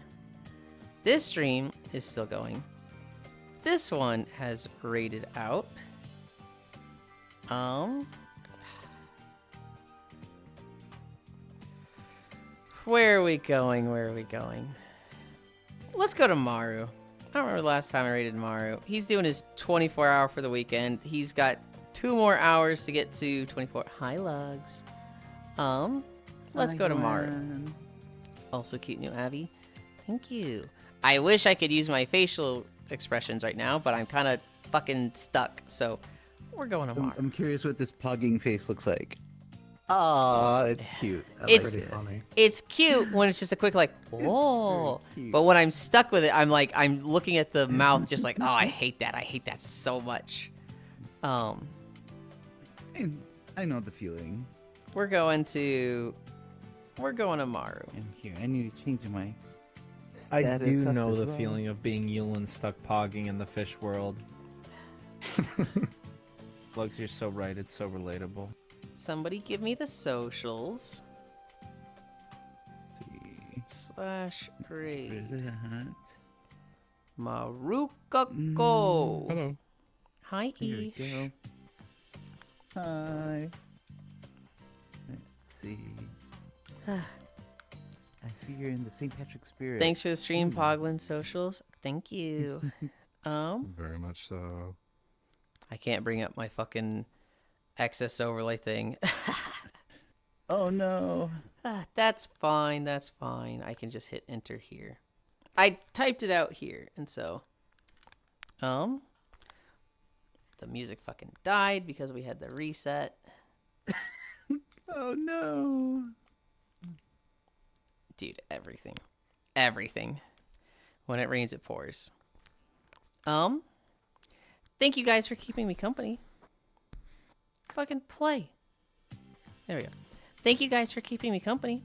S1: This stream is still going. This one has rated out. Where are we going? Where are we going? Let's go to Maru. I don't remember the last time I rated Maru. He's doing his 24-hour for the weekend. He's got 2 more hours to get to 24. Hi, Lugs. Let's go to Maru. Also cute new Abby. Thank you. I wish I could use my facial expressions right now, but I'm kind of fucking stuck. So we're going to Maru.
S9: I'm curious what this pugging face looks like. Oh, it's cute.
S1: It's
S2: Pretty funny.
S1: It's cute when it's just a quick like, oh. But when I'm stuck with it, I'm looking at the mouth just like, oh, I hate that. I hate that so much.
S9: I know the feeling.
S1: We're going to Maru.
S9: And here, I need to change my
S4: I
S9: status
S4: do
S9: up
S4: know
S9: as
S4: the
S9: well.
S4: feeling of being Yulind stuck pogging in the fish world. Lugs, you're so right. It's so relatable.
S1: Somebody give me the socials. /raid.
S9: Where's it at?
S1: Marukako.
S6: Hello.
S1: Hi,
S9: Here we
S1: Ish.
S9: go. Hi. Let's see. I see you're in the St. Patrick spirit.
S1: Thanks for the stream, Poglin socials. Thank you.
S6: Very much so.
S1: I can't bring up my fucking excess overlay thing.
S9: Oh no.
S1: That's fine. That's fine. I can just hit enter here. I typed it out here, and so, the music fucking died because we had the reset.
S9: Oh no.
S1: Dude, everything. When it rains, it pours. Thank you guys for keeping me company. Fucking play. There we go. Thank you guys for keeping me company.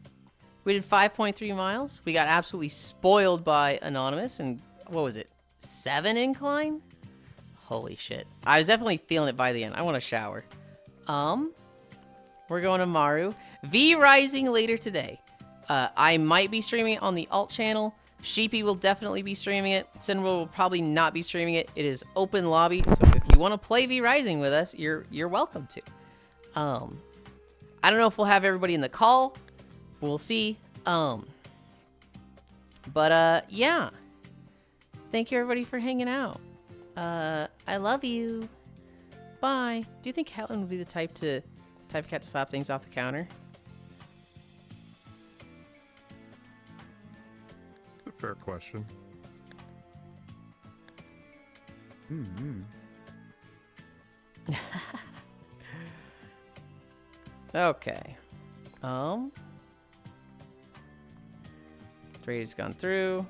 S1: We did 5.3 miles. We got absolutely spoiled by Anonymous, and what was it? 7 incline? Holy shit. I was definitely feeling it by the end. I want to shower. We're going to Maru. V Rising later today. I might be streaming it on the alt channel. Sheepy will definitely be streaming it. Sinwell will probably not be streaming it. It is open lobby, so if you want to play V Rising with us, you're welcome to. I don't know if we'll have everybody in the call. We'll see. Yeah. Thank you everybody for hanging out. I love you. Bye. Do you think Helen would be the type of cat to slap things off the counter?
S6: Fair question.
S1: Okay. Trade has gone through.